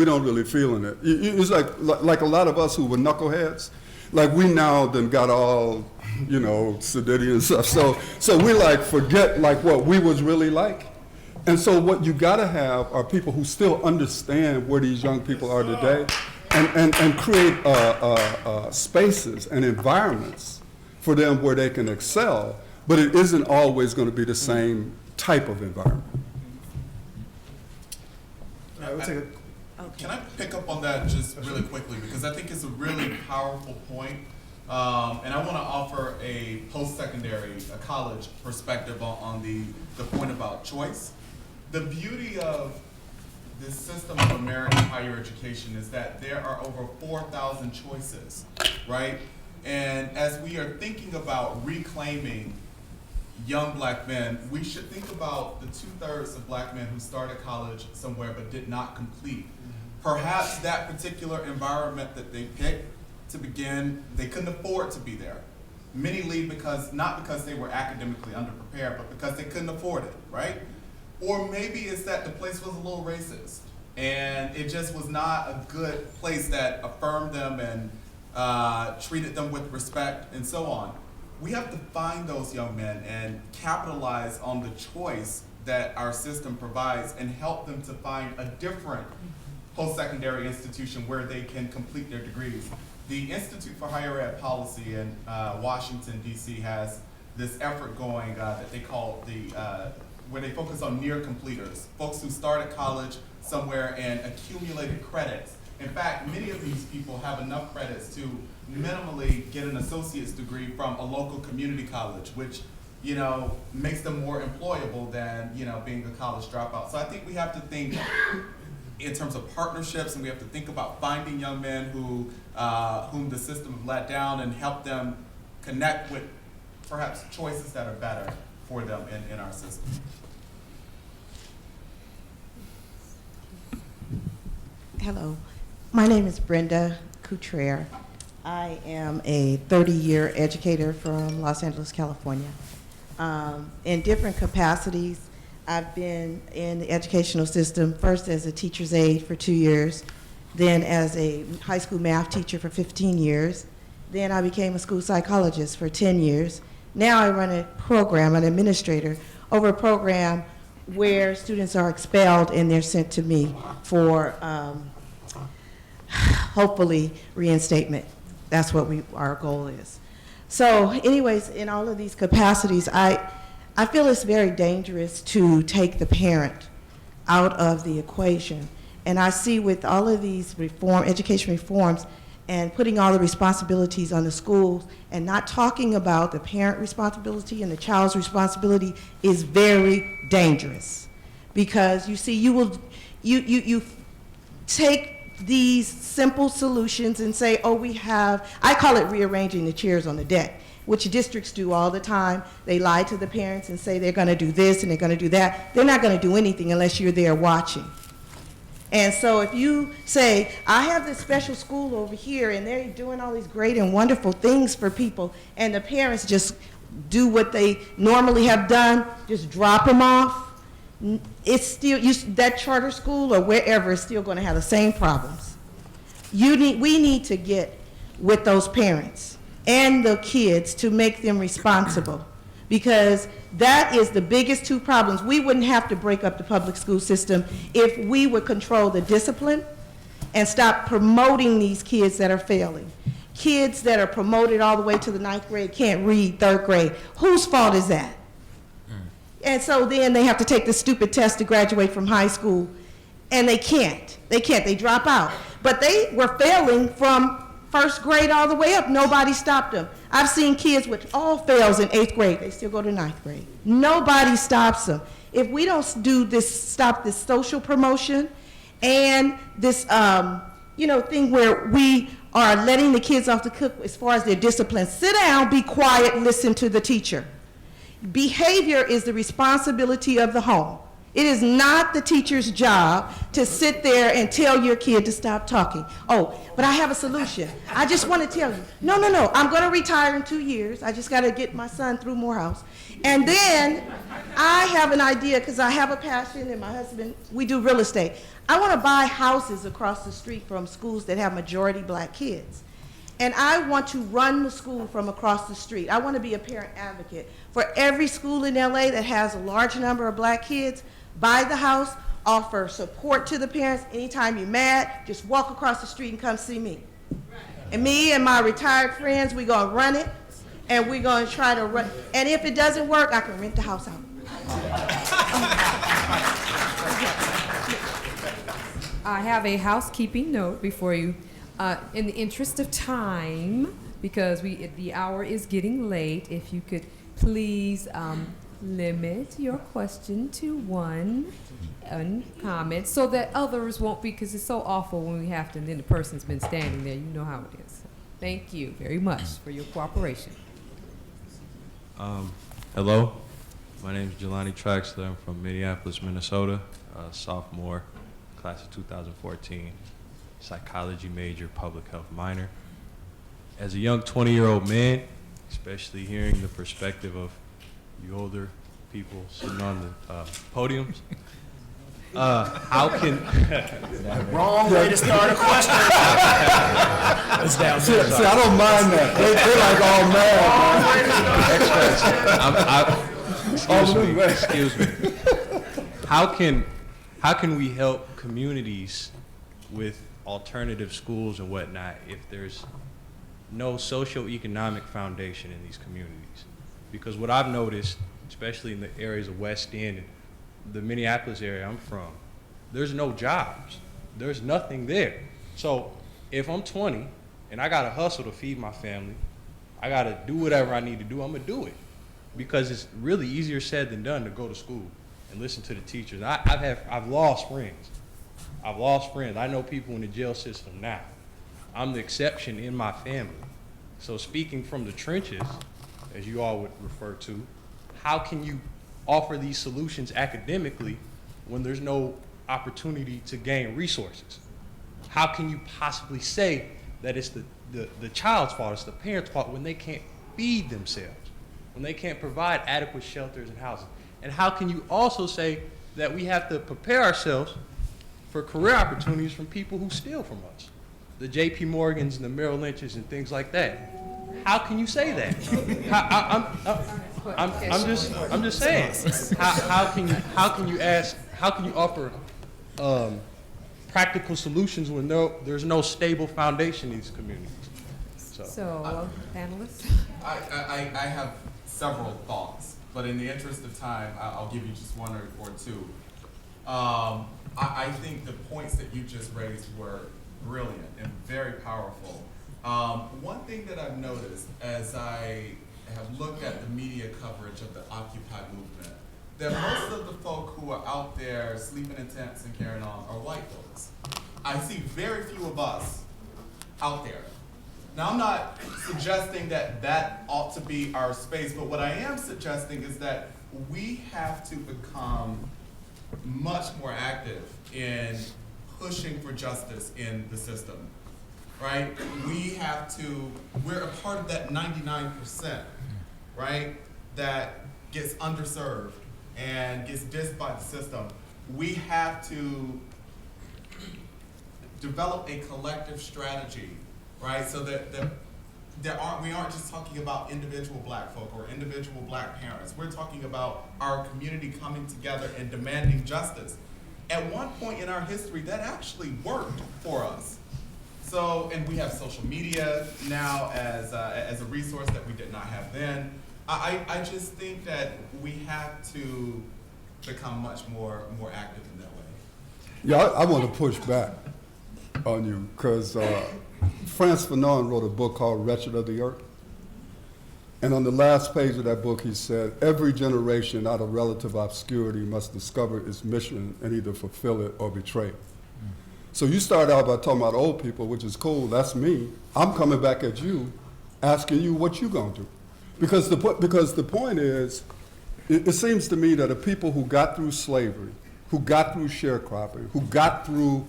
don't really feel in it. It's like a lot of us who were knuckleheads. like we now done got all, you know, sedity and stuff. So we like forget like what we was really like. And so what you gotta have are people who still understand where these young people are today and create spaces and environments for them where they can excel, but it isn't always gonna be the same type of environment. Can I pick up on that just really quickly, because I think it's a really powerful point. And I want to offer a post-secondary, a college perspective on the point about choice. The beauty of this system of American higher education is that there are over 4,000 choices, right? And as we are thinking about reclaiming young black men, we should think about the 2/3 of black men who started college somewhere but did not complete. Perhaps that particular environment that they picked to begin, they couldn't afford to be there. Many leave not because they were academically underprepared, but because they couldn't afford it, right? Or maybe it's that the place was a little racist and it just was not a good place that affirmed them and treated them with respect and so on. We have to find those young men and capitalize on the choice that our system provides and help them to find a different post-secondary institution where they can complete their degrees. The Institute for Higher Ed Policy in Washington, D.C. has this effort going that they call where they focus on near completers, folks who started college somewhere and accumulated credits. In fact, many of these people have enough credits to minimally get an associate's degree from a local community college, which, you know, makes them more employable than, you know, being a college dropout. So I think we have to think in terms of partnerships, and we have to think about finding young men whom the system have let down and help them connect with perhaps choices that are better for them in our system. Hello, my name is Brenda Couture. I am a 30-year educator from Los Angeles, California. In different capacities, I've been in the educational system, first as a teacher's aide for 2 years, then as a high school math teacher for 15 years. Then I became a school psychologist for 10 years. Now I run a program, an administrator, over a program where students are expelled and they're sent to me for hopefully reinstatement. That's what our goal is. So anyways, in all of these capacities, I feel it's very dangerous to take the parent out of the equation. And I see with all of these education reforms and putting all the responsibilities on the schools and not talking about the parent responsibility and the child's responsibility is very dangerous. Because you see, you take these simple solutions and say, oh, I call it rearranging the chairs on the deck, which districts do all the time. They lie to the parents and say they're gonna do this and they're gonna do that. They're not gonna do anything unless you're there watching. And so if you say, I have this special school over here and they're doing all these great and wonderful things for people, and the parents just do what they normally have done, just drop them off, it's still, that charter school or wherever is still gonna have the same problems. We need to get with those parents and the kids to make them responsible, because that is the biggest two problems. We wouldn't have to break up the public school system if we would control the discipline and stop promoting these kids that are failing. Kids that are promoted all the way to the 9th grade can't read 3rd grade. Whose fault is that? And so then they have to take the stupid test to graduate from high school, and they can't. They drop out. But they were failing from 1st grade all the way up. Nobody stopped them. I've seen kids with all fails in 8th grade. They still go to 9th grade. Nobody stops them. If we don't stop this social promotion and this thing where we are letting the kids off the hook as far as their discipline, sit down, be quiet, listen to the teacher. Behavior is the responsibility of the home. It is not the teacher's job to sit there and tell your kid to stop talking. Oh, but I have a solution. I just want to tell you. No. I'm going to retire in 2 years. I just got to get my son through Morehouse. And then I have an idea, because I have a passion, and my husband, we do real estate. I want to buy houses across the street from schools that have majority black kids. And I want to run the school from across the street. I want to be a parent advocate for every school in LA that has a large number of black kids. Buy the house, offer support to the parents. Anytime you're mad, just walk across the street and come see me. And me and my retired friends, we're going to run it, and we're going to try to run. And if it doesn't work, I can rent the house out. I have a housekeeping note before you. In the interest of time, because the hour is getting late, if you could please limit your question to one comment so that others won't be, because it's so awful when we have to, and then the person's been standing there. You know how it is. Thank you very much for your cooperation. Hello, my name is Delano. I'm from Minneapolis, Minnesota, sophomore, class of 2014. Psychology major, public health minor. As a young 20-year-old man, especially hearing the perspective of you older people sitting on the podiums, how can... Wrong way to start a question. See, I don't mind that. They're like all mad. Excuse me. How can we help communities with alternative schools and whatnot if there's no socioeconomic foundation in these communities? Because what I've noticed, especially in the areas of West End and the Minneapolis area I'm from, there's no jobs. There's nothing there. So if I'm 20 and I gotta hustle to feed my family, I gotta do whatever I need to do, I'm gonna do it. Because it's really easier said than done to go to school and listen to the teachers. I've lost friends. I've lost friends. I know people in the jail system now. I'm the exception in my family. So speaking from the trenches, as you all would refer to, how can you offer these solutions academically when there's no opportunity to gain resources? How can you possibly say that it's the child's fault, it's the parent's fault when they can't feed themselves, when they can't provide adequate shelters and housing? And how can you also say that we have to prepare ourselves for career opportunities from people who steal from us, the J.P. Morgans and the Merrill Lynches and things like that? How can you say that? I'm just saying. How can you offer practical solutions when there's no stable foundation in these communities? So panelists, I have several thoughts, but in the interest of time, I'll give you just one or two. I think the points that you just raised were brilliant and very powerful. One thing that I've noticed as I have looked at the media coverage of the Occupy movement, that most of the folk who are out there sleeping in tents and carrying on are white folks. I see very few of us out there. Now, I'm not suggesting that that ought to be our space, but what I am suggesting is that we have to become much more active in pushing for justice in the system, right? We're a part of that 99%, right, that gets underserved and gets dissed by the system. We have to develop a collective strategy, right, so that we aren't just talking about individual black folk or individual black parents. We're talking about our community coming together and demanding justice. At one point in our history, that actually worked for us. So, and we have social media now as a resource that we did not have then. I just think that we have to become much more active in that way. Yeah, I want to push back on you because Frantz Fanon wrote a book called Wretched of the Earth. And on the last page of that book, he said, every generation out of relative obscurity must discover its mission and either fulfill it or betray it. So you start out by talking about old people, which is cool, that's me. I'm coming back at you, asking you what you gonna do. Because the point is, it seems to me that the people who got through slavery, who got through sharecropping, who got through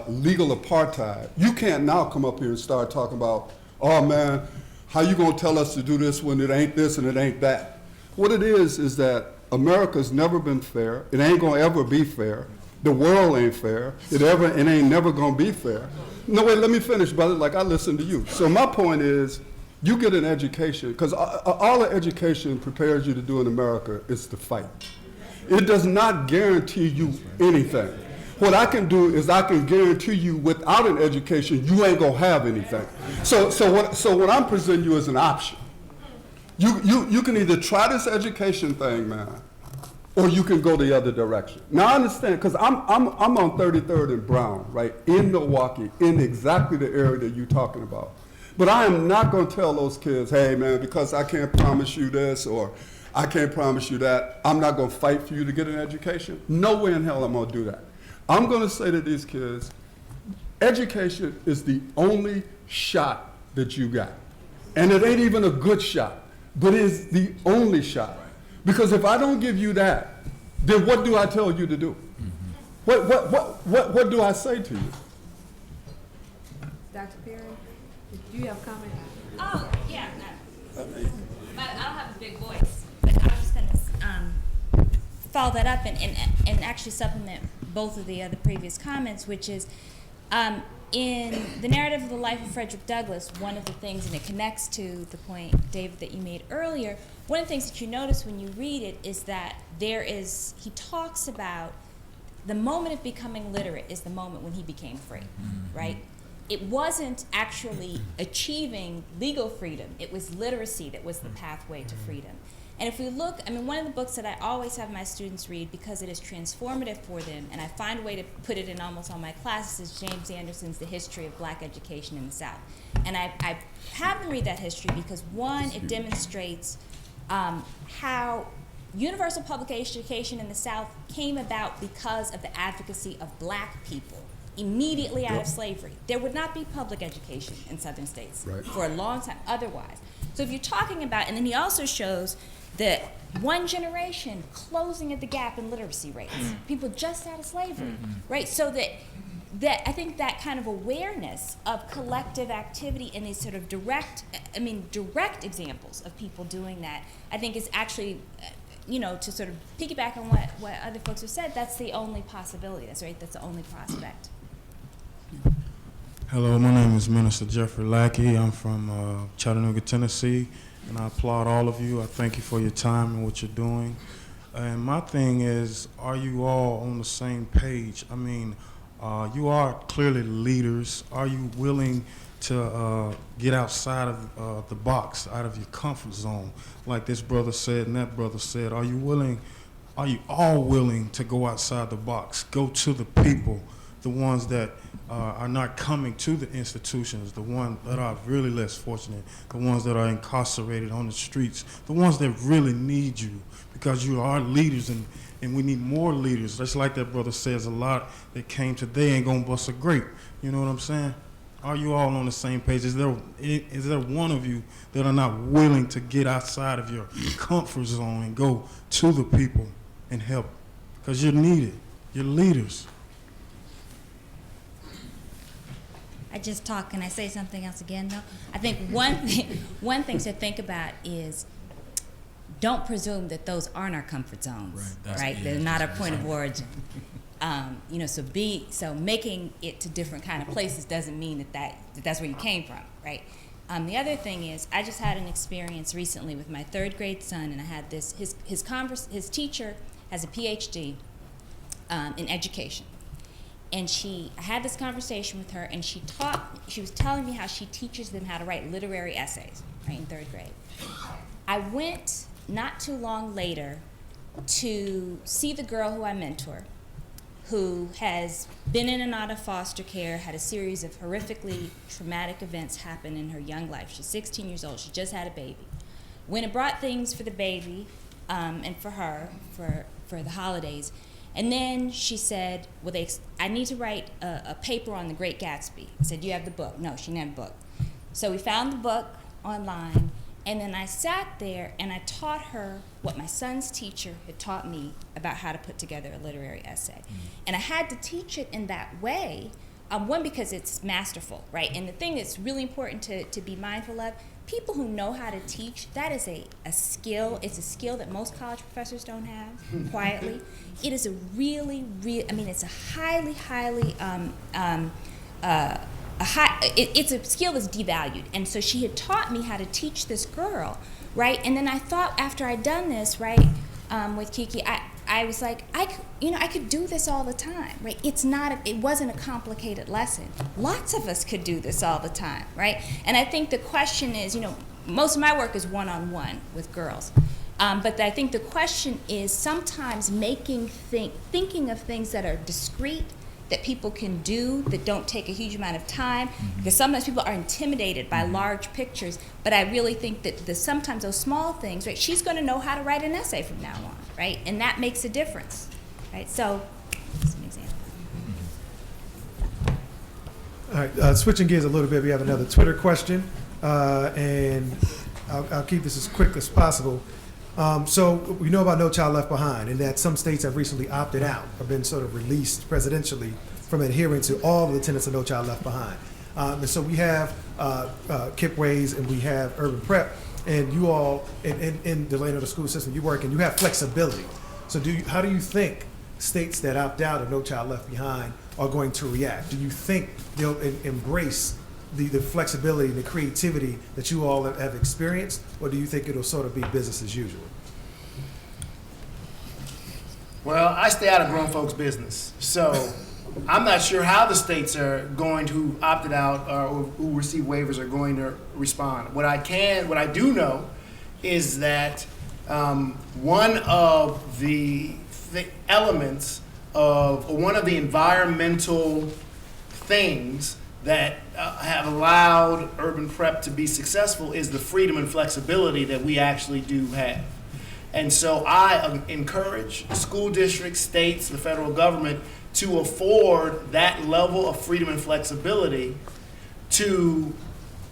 legal apartheid, you can't now come up here and start talking about, oh man, how you gonna tell us to do this when it ain't this and it ain't that? What it is that America's never been fair, it ain't gonna ever be fair, The world ain't fair. It ain't never gonna be fair. No, wait, let me finish, brother, like I listen to you. So my point is, you get an education, because all the education prepares you to do in America is to fight. It does not guarantee you anything. What I can do is I can guarantee you without an education, you ain't gonna have anything. So what I'm presenting you is an option. You can either try this education thing, man, or you can go the other direction. Now I understand, because I'm on 33rd and Brown, right, in Milwaukee, in exactly the area that you're talking about. But I am not going to tell those kids, hey, man, because I can't promise you this or I can't promise you that, I'm not going to fight for you to get an education. No way in hell I'm going to do that. I'm going to say to these kids, education is the only shot that you got. And it ain't even a good shot, but it is the only shot. Because if I don't give you that, then what do I tell you to do? What do I say to you? Dr. Perry, do you have a comment? Oh, yeah. I don't have a big voice, but I was just going to follow that up and actually supplement both of the other previous comments, which is in the narrative of the life of Frederick Douglass, one of the things, and it connects to the point, David, that you made earlier, one of the things that you notice when you read it is that he talks about the moment of becoming literate is the moment when he became free, right? It wasn't actually achieving legal freedom. It was literacy that was the pathway to freedom. And if we look, I mean, one of the books that I always have my students read because it is transformative for them, and I find a way to put it in almost all my classes, is James Anderson's The History of Black Education in the South. And I have them read that history because, one, it demonstrates how universal public education in the South came about because of the advocacy of black people immediately out of slavery. There would not be public education in southern states for a long time otherwise. So if you're talking about, and then he also shows that one generation closing at the gap in literacy rates, people just out of slavery, right? So that I think that kind of awareness of collective activity and these sort of direct examples of people doing that, I think is actually, to sort of piggyback on what other folks have said, that's the only possibility. That's the only prospect. Hello, my name is Minister Jeffrey Lackey. I'm from Chattanooga, Tennessee, and I applaud all of you. I thank you for your time and what you're doing. And my thing is, are you all on the same page? I mean, you are clearly leaders. Are you willing to get outside of the box, out of your comfort zone? Like this brother said and that brother said, are you all willing to go outside the box, go to the people, the ones that are not coming to the institutions, the ones that are really less fortunate, the ones that are incarcerated on the streets, the ones that really need you, because you are leaders and we need more leaders. Just like that brother says, a lot that came today ain't gonna bust a grape. You know what I'm saying? Are you all on the same page? Is there one of you that are not willing to get outside of your comfort zone and go to the people and help? Because you're needed. You're leaders. I just talk. Can I say something else again, though? I think one thing to think about is don't presume that those aren't our comfort zones, right? They're not our point of origin. So making it to different kind of places doesn't mean that's where you came from, right? The other thing is, I just had an experience recently with my third grade son, and I had this. His teacher has a PhD in education. And I had this conversation with her, and she was telling me how she teaches them how to write literary essays, right, in third grade. I went not too long later to see the girl who I mentor, who has been in and out of foster care, had a series of horrifically traumatic events happen in her young life. She's 16 years old, she just had a baby. Went and brought things for the baby and for her for the holidays. And then she said, well, I need to write a paper on The Great Gatsby. I said, do you have the book? No, she didn't have the book. So we found the book online, and then I sat there and I taught her what my son's teacher had taught me about how to put together a literary essay. And I had to teach it in that way, one, because it's masterful, right? And the thing that's really important to be mindful of, people who know how to teach, that is a skill. It's a skill that most college professors don't have, quietly. It is a really, it's a highly, it's a skill that's devalued. And so she had taught me how to teach this girl, right? And then I thought after I'd done this, right, with Kiki, I was like, I could do this all the time, right? It wasn't a complicated lesson. Lots of us could do this all the time, right? And I think the question is, most of my work is one-on-one with girls. But I think the question is sometimes thinking of things that are discrete, that people can do, that don't take a huge amount of time, because sometimes people are intimidated by large pictures, but I really think that sometimes those small things, right, she's gonna know how to write an essay from now on, right, and that makes a difference, right, so, that's an example. All right, switching gears a little bit, we have another Twitter question, and I'll keep this as quick as possible. So we know about No Child Left Behind, and that some states have recently opted out or been sort of released presidentially from adhering to all of the tenets of No Child Left Behind. And so we have Kipp Ways and we have Urban Prep, and you all in Delano, the school system you work in, you have flexibility. So how do you think states that opt out of No Child Left Behind are going to react? Do you think they'll embrace the flexibility and the creativity that you all have experienced, or do you think it'll sort of be business as usual? Well, I stay out of grown folks' business, so I'm not sure how the states are going to opted out or who receive waivers are going to respond. What I do know is that one of the elements of, or one of the environmental things that have allowed Urban Prep to be successful is the freedom and flexibility that we actually do have. And so I encourage school districts, states, the federal government to afford that level of freedom and flexibility to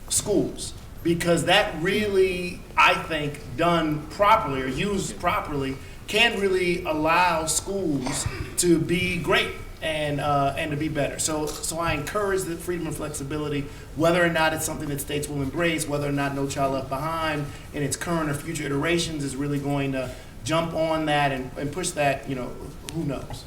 schools, because that really, I think, done properly or used properly, can really allow schools to be great and to be better. So I encourage the freedom and flexibility, whether or not it's something that states will embrace, whether or not No Child Left Behind in its current or future iterations is really going to jump on that and push that, who knows?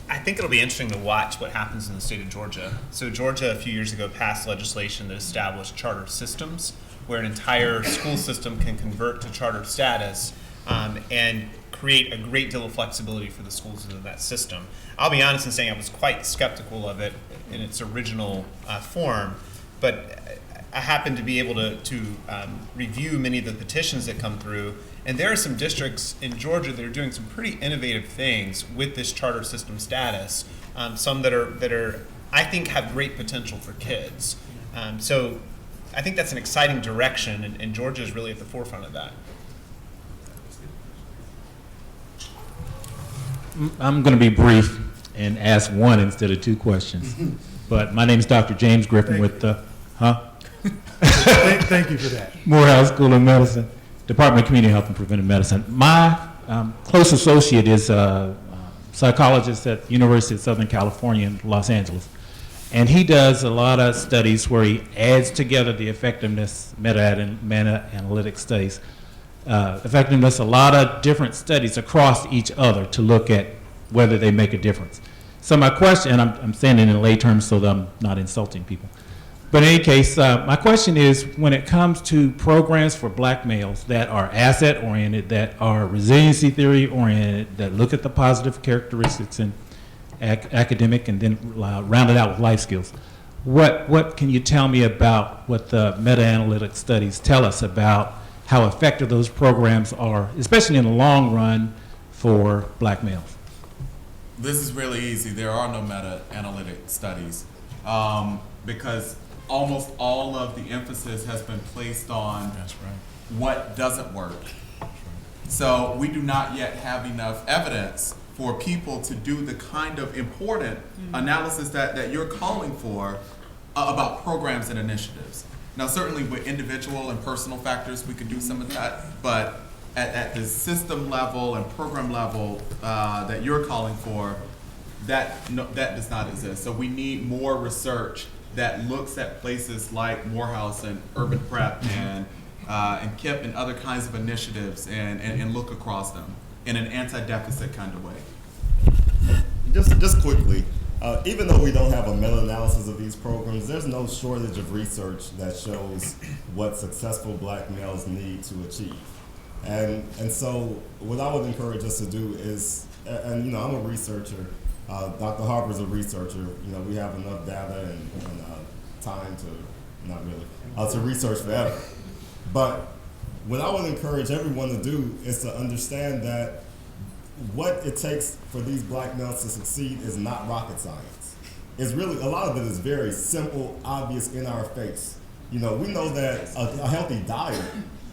I think it'll be interesting to watch what happens in the state of Georgia. So Georgia a few years ago passed legislation that established charter systems where an entire school system can convert to charter status and create a great deal of flexibility for the schools in that system. I'll be honest in saying I was quite skeptical of it in its original form, but I happened to be able to review many of the petitions that come through, and there are some districts in Georgia that are doing some pretty innovative things with this charter system status, some that are I think have great potential for kids. So I think that's an exciting direction, and Georgia is really at the forefront of that. I'm going to be brief and ask one instead of two questions. But my name is Dr. James Griffin with the, Thank you for that. Morehouse School of Medicine, Department of Community Health and Preventive Medicine. My close associate is a psychologist at University of Southern California in Los Angeles. And he does a lot of studies where he adds together the effectiveness, meta-analytic studies, effectiveness, a lot of different studies across each other to look at whether they make a difference. So my question, and I'm saying it in lay terms so that I'm not insulting people, but in any case, my question is, when it comes to programs for black males that are asset-oriented, that are resiliency theory-oriented, that look at the positive characteristics and academic and then round it out with life skills, what can you tell me about what the meta-analytic studies tell us about how effective those programs are, especially in the long run, for black males? This is really easy. There are no meta-analytic studies because almost all of the emphasis has been placed on what doesn't work. So we do not yet have enough evidence for people to do the kind of important analysis that you're calling for about programs and initiatives. Now, certainly with individual and personal factors, we could do some of that, but at the system level and program level that you're calling for, that does not exist. So we need more research that looks at places like Morehouse and Urban Prep and Kipp and other kinds of initiatives and look across them in an anti-deficit kind of way? Just quickly, even though we don't have a meta-analysis of these programs, there's no shortage of research that shows what successful black males need to achieve. And so what I would encourage us to do is, and I'm a researcher, Dr. Harper's a researcher, we have enough data and time to, not really, to research forever. But what I would encourage everyone to do is to understand that what it takes for these black males to succeed is not rocket science. It's really, a lot of it is very simple, obvious, in our face. We know that a healthy diet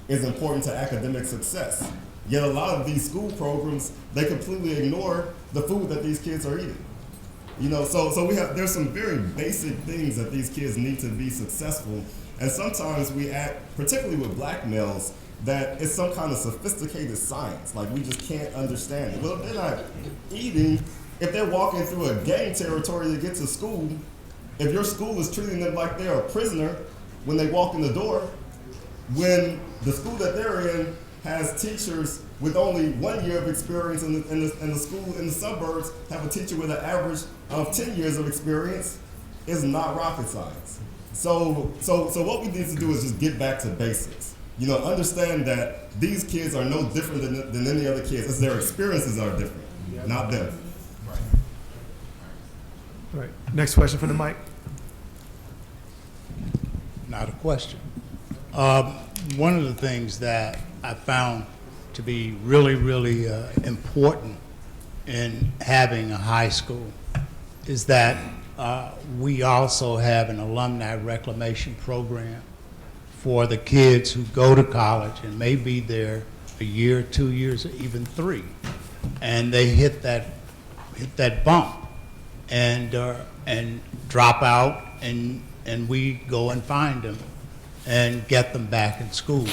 is important to academic success. Yet a lot of these school programs, they completely ignore the food that these kids are eating. So there's some very basic things that these kids need to be successful. And sometimes we act, particularly with black males, that it's some kind of sophisticated science, like we just can't understand it. Well, if they're not eating, if they're walking through a gang territory to get to school, if your school is treating them like they're a prisoner when they walk in the door, when the school that they're in has teachers with only 1 year of experience in the school in the suburbs have a teacher with an average of 10 years of experience, is not rocket science. So what we need to do is just get back to basics. Understand that these kids are no different than any other kids. It's their experiences are different, not them. All right, next question from the mic. Not a question. One of the things that I found to be really, really important in having a high school is that we also have an alumni reclamation program for the kids who go to college and may be there a year, 2 years, or even 3, and they hit that bump and drop out, and we go and find them and get them back in school.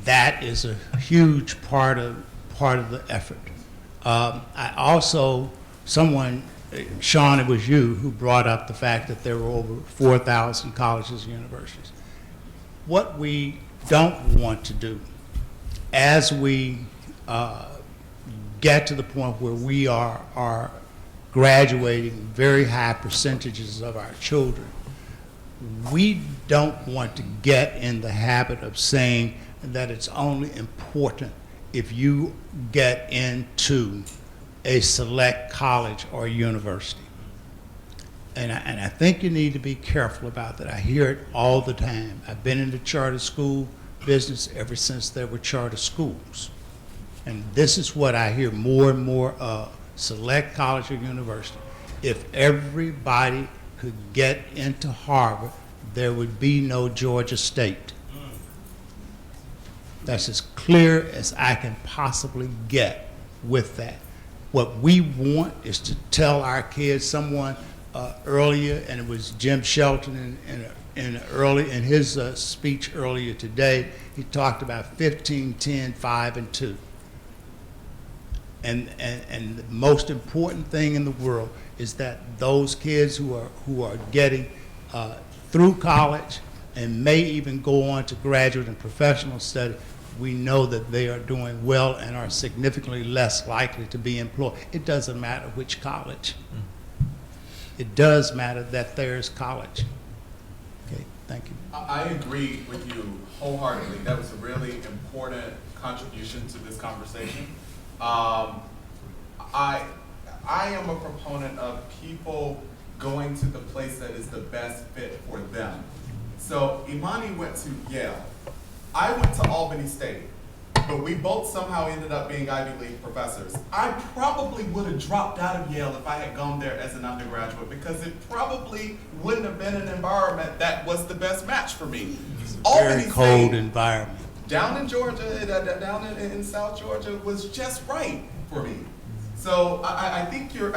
That is a huge part of the effort. I also, Shaun, it was you who brought up the fact that there were over 4,000 colleges and universities. What we don't want to do, as we get to the point where we are graduating very high percentages of our children, we don't want to get in the habit of saying that it's only important if you get into a select college or university. And I think you need to be careful about that. I hear it all the time. I've been in the charter school business ever since there were charter schools. And this is what I hear more and more of, select college or university. If everybody could get into Harvard, there would be no Georgia State. That's as clear as I can possibly get with that. What we want is to tell our kids, someone earlier, and it was Jim Shelton in his speech earlier today, he talked about 15, 10, 5, and 2. And the most important thing in the world is that those kids who are getting through college and may even go on to graduate and professional study, we know that they are doing well and are significantly less likely to be employed. It doesn't matter which college. It does matter that there's college. Okay, thank you. I agree with you wholeheartedly. That was a really important contribution to this conversation. I am a proponent of people going to the place that is the best fit for them. So Imani went to Yale. I went to Albany State, but we both somehow ended up being Ivy League professors. I probably would have dropped out of Yale if I had gone there as an undergraduate, because it probably wouldn't have been an environment that was the best match for me. Very cold environment. Down in Georgia, down in South Georgia, was just right for me. So I think you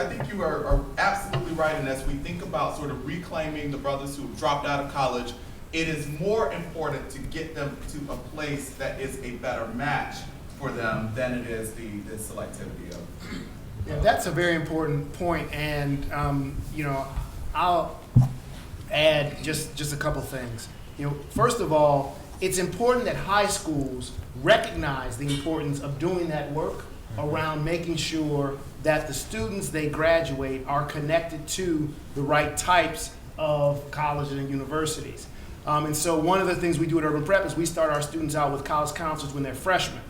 are absolutely right. And as we think about sort of reclaiming the brothers who have dropped out of college, it is more important to get them to a place that is a better match for them than it is the selectivity of. Yeah, that's a very important point, and I'll add just a couple things. First of all, it's important that high schools recognize the importance of doing that work around making sure that the students they graduate are connected to the right types of colleges and universities. And so one of the things we do at Urban Prep is we start our students out with college counselors when they're freshmen.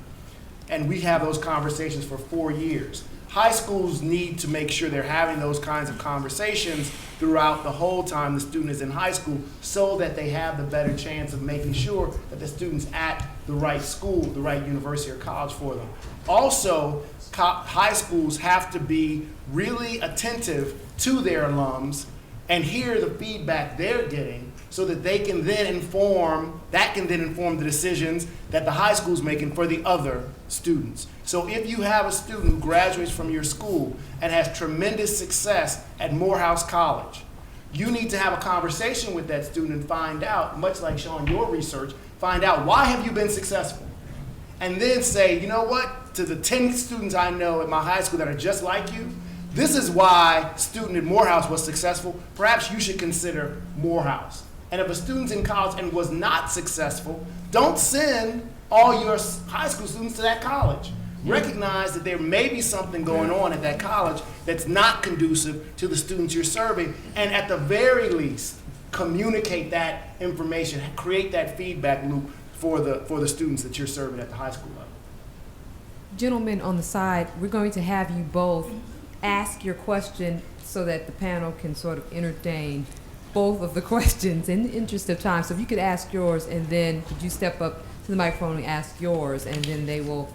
And we have those conversations for 4 years. High schools need to make sure they're having those kinds of conversations throughout the whole time the student is in high school, so that they have the better chance of making sure that the student's at the right school, the right university or college for them. Also, high schools have to be really attentive to their alums and hear the feedback they're getting, so that they can then inform the decisions that the high school's making for the other students. So if you have a student who graduates from your school and has tremendous success at Morehouse College, you need to have a conversation with that student and find out, much like Shaun, your research, find out why have you been successful? And then say, you know what, to the 10 students I know at my high school that are just like you, this is why student at Morehouse was successful. Perhaps you should consider Morehouse. And if a student's in college and was not successful, don't send all your high school students to that college. Recognize that there may be something going on at that college that's not conducive to the students you're serving, and at the very least, communicate that information, create that feedback loop for the students that you're serving at the high school level. Gentlemen on the side, we're going to have you both ask your question so that the panel can sort of entertain both of the questions in the interest of time. So if you could ask yours, and then could you step up to the microphone and ask yours, and then they will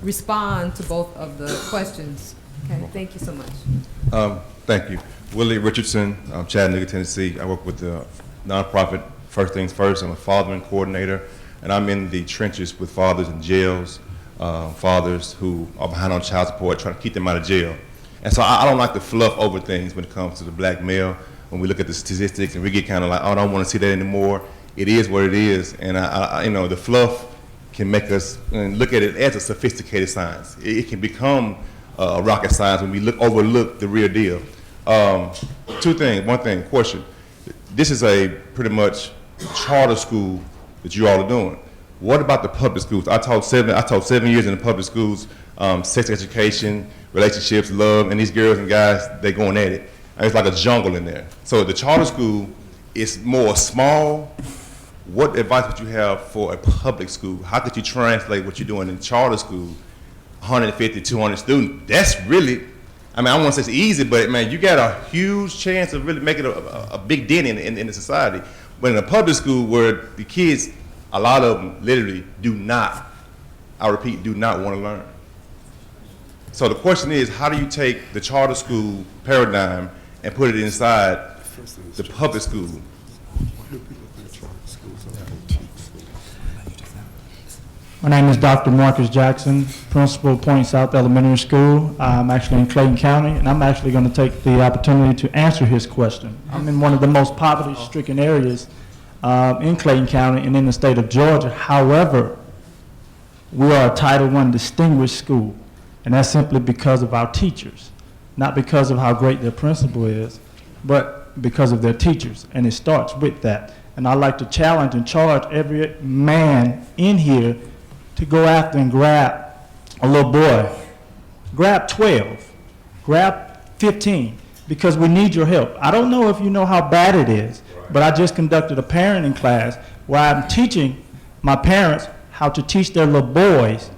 respond to both of the questions. Okay, thank you so much. Thank you. Willie Richardson, Chattanooga, Tennessee. I work with the nonprofit First Things First. I'm a fathering coordinator, and I'm in the trenches with fathers in jails, fathers who are behind on child support, trying to keep them out of jail. And so I don't like to fluff over things when it comes to the black male. When we look at the statistics and we get kind of like, oh, I don't want to see that anymore. It is what it is. And the fluff can make us look at it as a sophisticated science. It can become a rocket science when we overlook the real deal. Two things. One thing, question. This is a pretty much charter school that you all are doing. What about the public schools? I taught 7 years in the public schools, sex education, relationships, love, and these girls and guys, they going at it. And it's like a jungle in there. So the charter school is more small. What advice would you have for a public school? How could you translate what you're doing in charter school, 150, 200 students? That's really, I mean, I don't want to say it's easy, but man, you got a huge chance of really making a big dent in the society. But in a public school where the kids, a lot of them literally do not, I repeat, do not want to learn. So the question is, how do you take the charter school paradigm and put it inside the public school? My name is Dr. Marcus Jackson, principal of Point South Elementary School. I'm actually in Clayton County, and I'm actually going to take the opportunity to answer his question. I'm in one of the most poverty-stricken areas in Clayton County and in the state of Georgia. However, we are a Title I distinguished school, and that's simply because of our teachers, not because of how great their principal is, but because of their teachers, and it starts with that. And I'd like to challenge and charge every man in here to go after and grab a little boy. Grab 12, grab 15, because we need your help. I don't know if you know how bad it is, but I just conducted a parenting class where I'm teaching my parents how to teach their little boys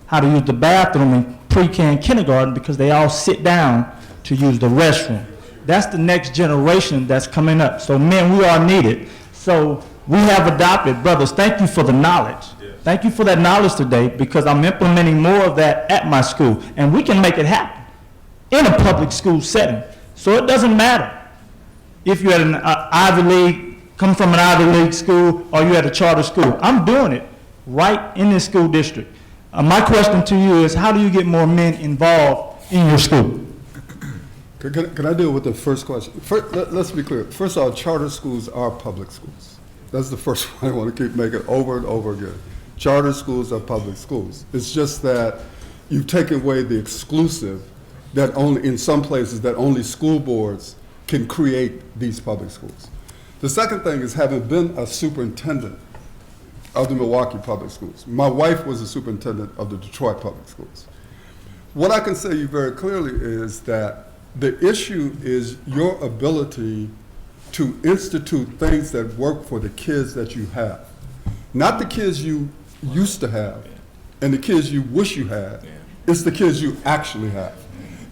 how to use the bathroom in pre-K and kindergarten, because they all sit down to use the restroom. That's the next generation that's coming up. So men, we are needed. So we have adopted, brothers, thank you for the knowledge. Thank you for that knowledge today, because I'm implementing more of that at my school, and we can make it happen in a public school setting. So it doesn't matter if you're at an Ivy League, come from an Ivy League school, or you're at a charter school. I'm doing it right in this school district. My question to you is, how do you get more men involved in your school? Can I deal with the first question? Let's be clear. First of all, charter schools are public schools. That's the first one I want to keep making over and over again. Charter schools are public schools. It's just that you've taken away the exclusive that only, in some places, that only school boards can create these public schools. The second thing is having been a superintendent of the Milwaukee Public Schools. My wife was a superintendent of the Detroit Public Schools. What I can say you very clearly is that the issue is your ability to institute things that work for the kids that you have. Not the kids you used to have and the kids you wish you had. It's the kids you actually have.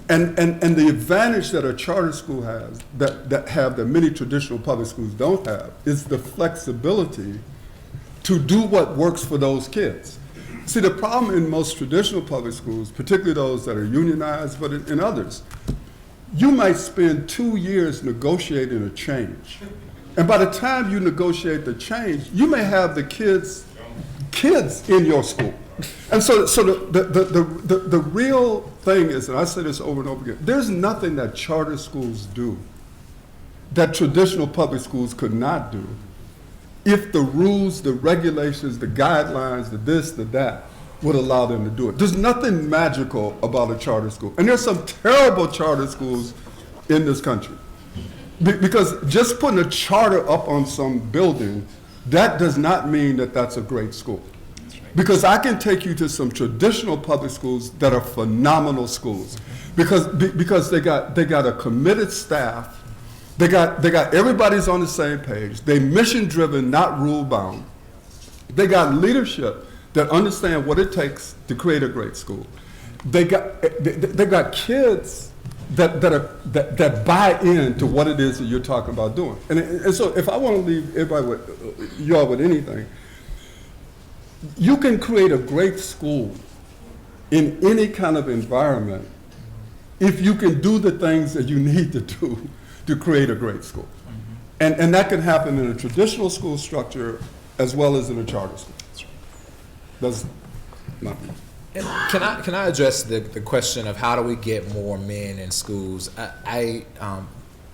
And the advantage that a charter school has that many traditional public schools don't have is the flexibility to do what works for those kids. See, the problem in most traditional public schools, particularly those that are unionized, but in others, you might spend 2 years negotiating a change. And by the time you negotiate the change, you may have the kids in your school. And so the real thing is, and I say this over and over again, there's nothing that charter schools do that traditional public schools could not do if the rules, the regulations, the guidelines, the this, the that, would allow them to do it. There's nothing magical about a charter school. And there's some terrible charter schools in this country. Because just putting a charter up on some building, that does not mean that that's a great school. Because I can take you to some traditional public schools that are phenomenal schools. Because they got a committed staff. They got everybody's on the same page. They're mission driven, not rule bound. They got leadership that understand what it takes to create a great school. They got kids that buy into what it is that you're talking about doing. And so if I want to leave everybody with y'all with anything, you can create a great school in any kind of environment if you can do the things that you need to do to create a great school. And that can happen in a traditional school structure as well as in a charter school. That's my view. Can I address the question of how do we get more men in schools? I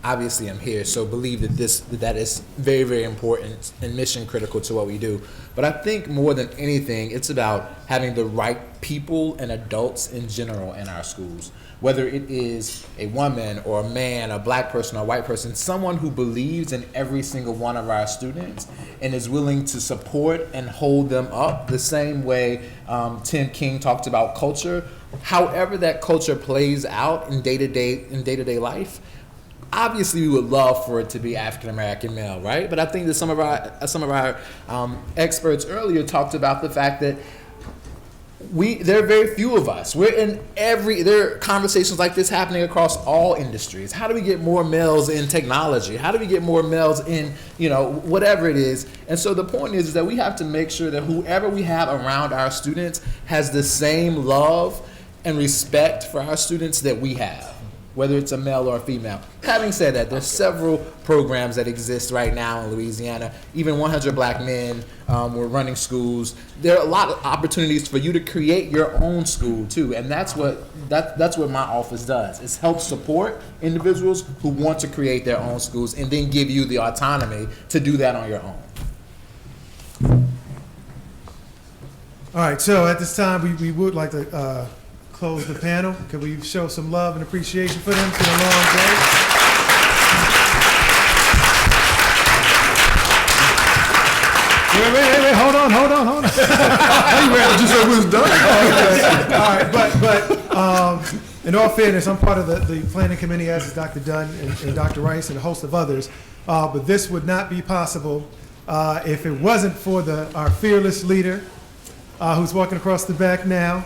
obviously am here, so believe that is very, very important and mission critical to what we do. But I think more than anything, it's about having the right people and adults in general in our schools. Whether it is a woman or a man, a black person or a white person, someone who believes in every single one of our students and is willing to support and hold them up the same way Tim King talked about culture. However that culture plays out in day-to-day life, obviously we would love for it to be African American male, right? But I think that some of our experts earlier talked about the fact that there are very few of us. There are conversations like this happening across all industries. How do we get more males in technology? How do we get more males in, whatever it is? And so the point is that we have to make sure that whoever we have around our students has the same love and respect for our students that we have, whether it's a male or a female. Having said that, there's several programs that exist right now in Louisiana. Even 100 Black Men, we're running schools. There are a lot of opportunities for you to create your own school too, and that's what my office does. It helps support individuals who want to create their own schools and then give you the autonomy to do that on your own. All right, so at this time, we would like to close the panel. Can we show some love and appreciation for them? It's been a long day. Wait, hold on. You said we was done. Okay. All right, but in all fairness, I'm part of the planning committee, as is Dr. Dunn and Dr. Rice and a host of others. But this would not be possible if it wasn't for our fearless leader, who's walking across the back now,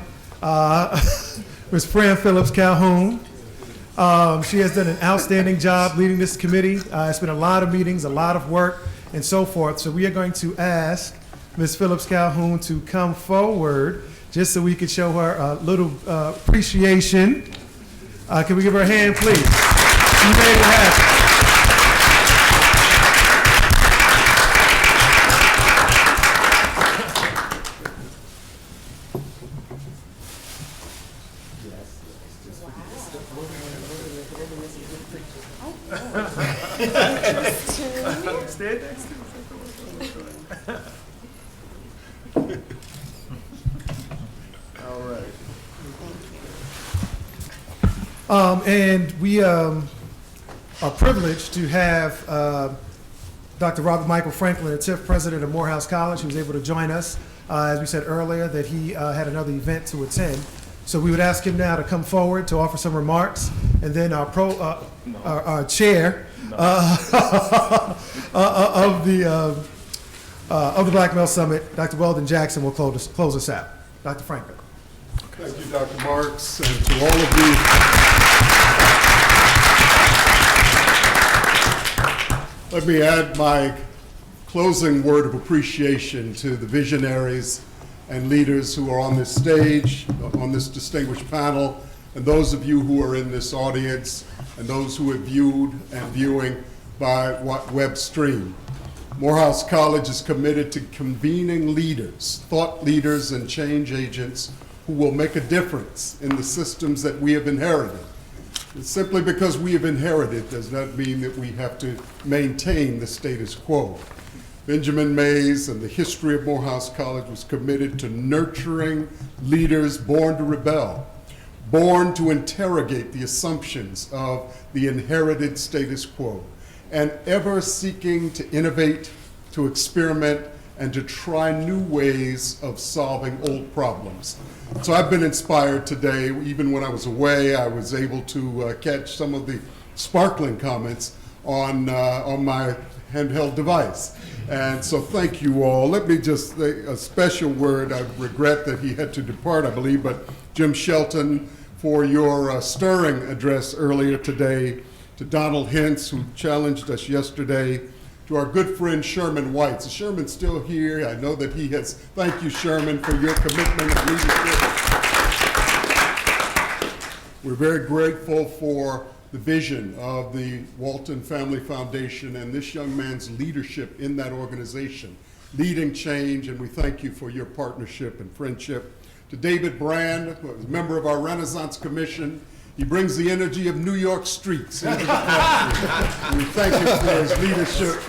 Ms. Fran Phillips Calhoun. She has done an outstanding job leading this committee. It's been a lot of meetings, a lot of work, and so forth. So we are going to ask Ms. Phillips Calhoun to come forward just so we could show her a little appreciation. Can we give her a hand, please? She made it happen. Stand next to me. All right. And we are privileged to have Dr. Robert Michael Franklin, the 10th president of Morehouse College, who was able to join us. As we said earlier, that he had another event to attend. So we would ask him now to come forward to offer some remarks, and then our chair of the Black Male Summit, Dr. Weldon Jackson, will close us out. Dr. Franklin. Thank you, Dr. Marks, and to all of you. Let me add my closing word of appreciation to the visionaries and leaders who are on this stage, on this distinguished panel, and those of you who are in this audience, and those who have viewed and viewing by web stream. Morehouse College is committed to convening leaders, thought leaders, and change agents who will make a difference in the systems that we have inherited. Simply because we have inherited does not mean that we have to maintain the status quo. Benjamin Mays and the history of Morehouse College was committed to nurturing leaders born to rebel, born to interrogate the assumptions of the inherited status quo, and ever seeking to innovate, to experiment, and to try new ways of solving old problems. So I've been inspired today. Even when I was away, I was able to catch some of the sparkling comments on my handheld device. And so thank you all. Let me just say a special word. I regret that he had to depart, I believe, but Jim Shelton, for your stirring address earlier today, to Donald Hintz, who challenged us yesterday, to our good friend Sherman White. Is Sherman still here? I know that he has. Thank you, Sherman, for your commitment and leadership. We're very grateful for the vision of the Walton Family Foundation and this young man's leadership in that organization, leading change, and we thank you for your partnership and friendship. To David Brand, who is a member of our Renaissance Commission, he brings the energy of New York streets into the classroom. We thank him for his leadership.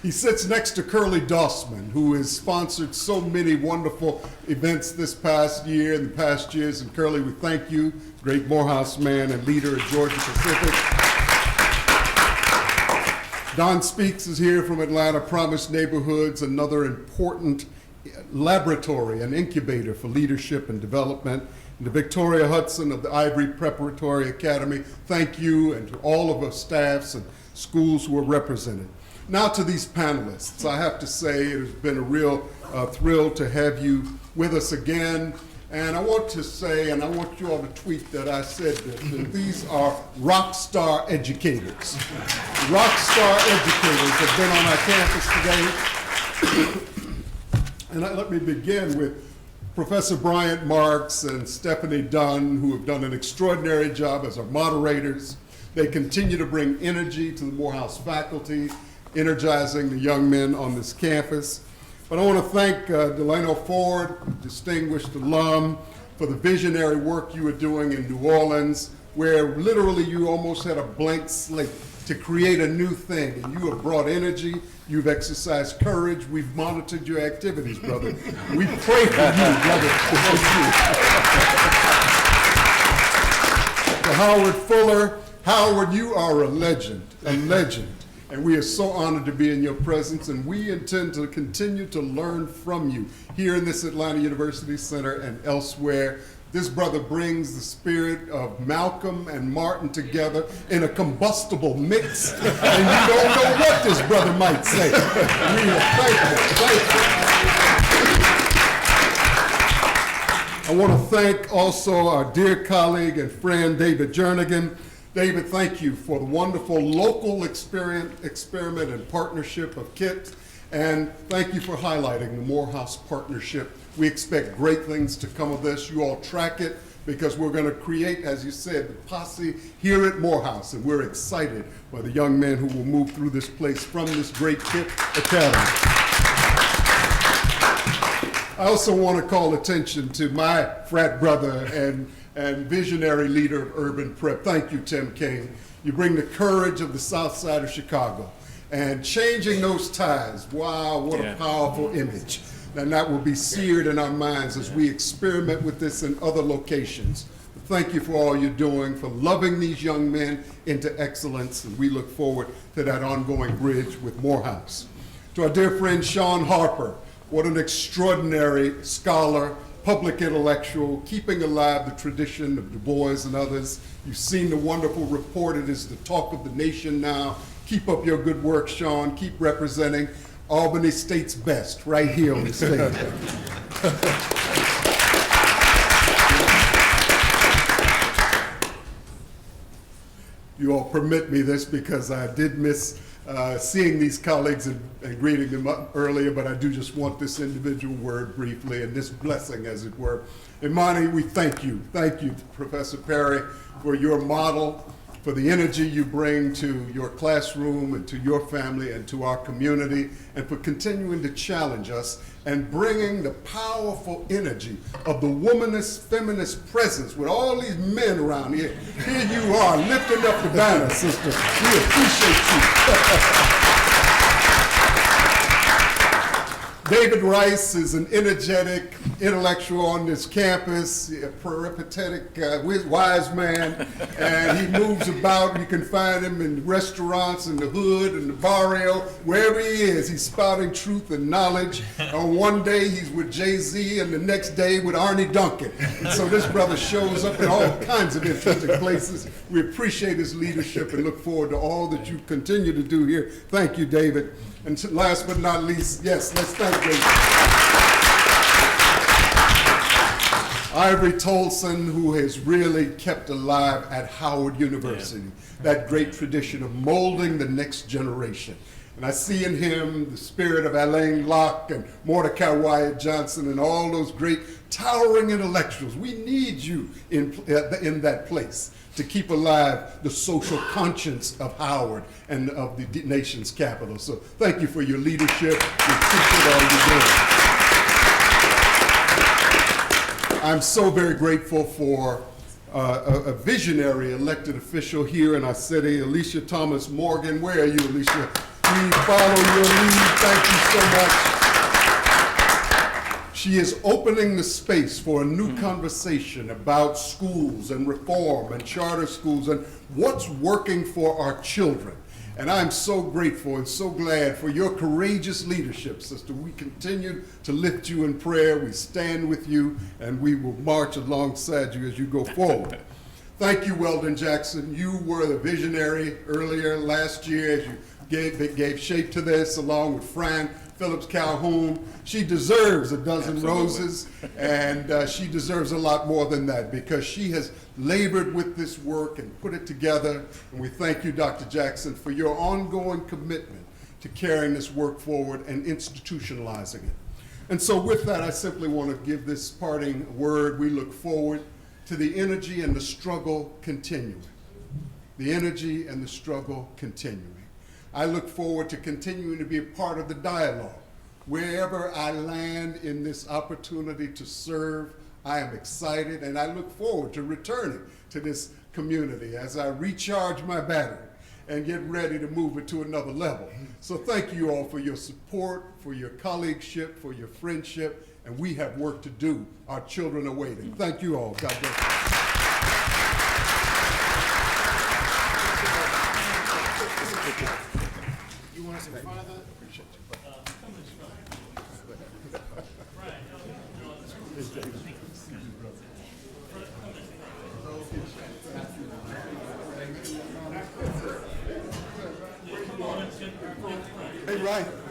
He sits next to Curly Dossman, who has sponsored so many wonderful events this past year and the past years. And Curly, we thank you, great Morehouse man and leader of Georgia Pacific. Don Speaks is here from Atlanta, Promised Neighborhoods, another important laboratory and incubator for leadership and development. And to Victoria Hudson of the Ivory Preparatory Academy, thank you, and to all of our staffs and schools who are represented. Now to these panelists, I have to say it has been a real thrill to have you with us again. And I want to say, and I want you all to tweet that I said this, that these are rock star educators. Rock star educators have been on our campus today. And let me begin with Professor Bryant Marks and Stephanie Dunn, who have done an extraordinary job as our moderators. They continue to bring energy to the Morehouse faculty, energizing the young men on this campus. But I want to thank Delano Ford, distinguished alum, for the visionary work you are doing in New Orleans, where literally you almost had a blank slate to create a new thing. And you have brought energy, you've exercised courage, we've monitored your activities, brother. We pray for you, brother. To Howard Fuller, Howard, you are a legend, a legend. And we are so honored to be in your presence, and we intend to continue to learn from you here in this Atlanta University Center and elsewhere. This brother brings the spirit of Malcolm and Martin together in a combustible mix, and you don't know what this brother might say. We are thankful, thankful. I want to thank also our dear colleague and friend, David Jernigan. David, thank you for the wonderful local experiment and partnership of KIT, and thank you for highlighting the Morehouse partnership. We expect great things to come of this. You all track it because we're going to create, as you said, the posse here at Morehouse, and we're excited by the young men who will move through this place from this great KIT Academy. I also want to call attention to my frat brother and visionary leader of urban prep. Thank you, Tim King. You bring the courage of the South Side of Chicago and changing those ties. Wow, what a powerful image. And that will be seared in our minds as we experiment with this in other locations. Thank you for all you're doing, for loving these young men into excellence, and we look forward to that ongoing bridge with Morehouse. To our dear friend Shaun Harper, what an extraordinary scholar, public intellectual, keeping alive the tradition of Du Bois and others. You've seen the wonderful report. It is the talk of the nation now. Keep up your good work, Shaun. Keep representing Albany State's best right here on the stage. You all permit me this because I did miss seeing these colleagues and greeting them up earlier, but I do just want this individual word briefly and this blessing, as it were. Imani, we thank you. Thank you, Professor Perry, for your model, for the energy you bring to your classroom and to your family and to our community, and for continuing to challenge us and bringing the powerful energy of the womanist, feminist presence with all these men around here. Here you are, lifting up the banner, sister. We appreciate you. David Rice is an energetic intellectual on this campus, a peripatetic, wise man, and he moves about. You can find him in restaurants, in the hood, in the barrio, wherever he is. He's spouting truth and knowledge. One day he's with Jay-Z, and the next day with Arnie Duncan. And so this brother shows up in all kinds of interesting places. We appreciate his leadership and look forward to all that you continue to do here. Thank you, David. And last but not least, yes, let's thank David. Ivory Toldson, who has really kept alive at Howard University, that great tradition of molding the next generation. And I see in him the spirit of Alain Locke and Mordecai Wyatt Johnson and all those great towering intellectuals. We need you in that place to keep alive the social conscience of Howard and of the nation's capital. So thank you for your leadership. We appreciate all you're doing. I'm so very grateful for a visionary elected official here in our city, Alicia Thomas Morgan. Where are you, Alicia? We follow your lead. Thank you so much. She is opening the space for a new conversation about schools and reform and charter schools and what's working for our children. And I'm so grateful and so glad for your courageous leadership, sister. We continue to lift you in prayer. We stand with you, and we will march alongside you as you go forward. Thank you, Weldon Jackson. You were the visionary earlier last year as you gave shape to this, along with Fran Phillips Calhoun. She deserves a dozen roses, and she deserves a lot more than that because she has labored with this work and put it together. And we thank you, Dr. Jackson, for your ongoing commitment to carrying this work forward and institutionalizing it. And so with that, I simply want to give this parting word. We look forward to the energy and the struggle continuing. The energy and the struggle continuing. I look forward to continuing to be a part of the dialogue. Wherever I land in this opportunity to serve, I am excited, and I look forward to returning to this community as I recharge my battery and get ready to move it to another level. So thank you all for your support, for your colleagueship, for your friendship, and we have work to do. Our children are waiting. Thank you all. God bless you. Hey, Ryan.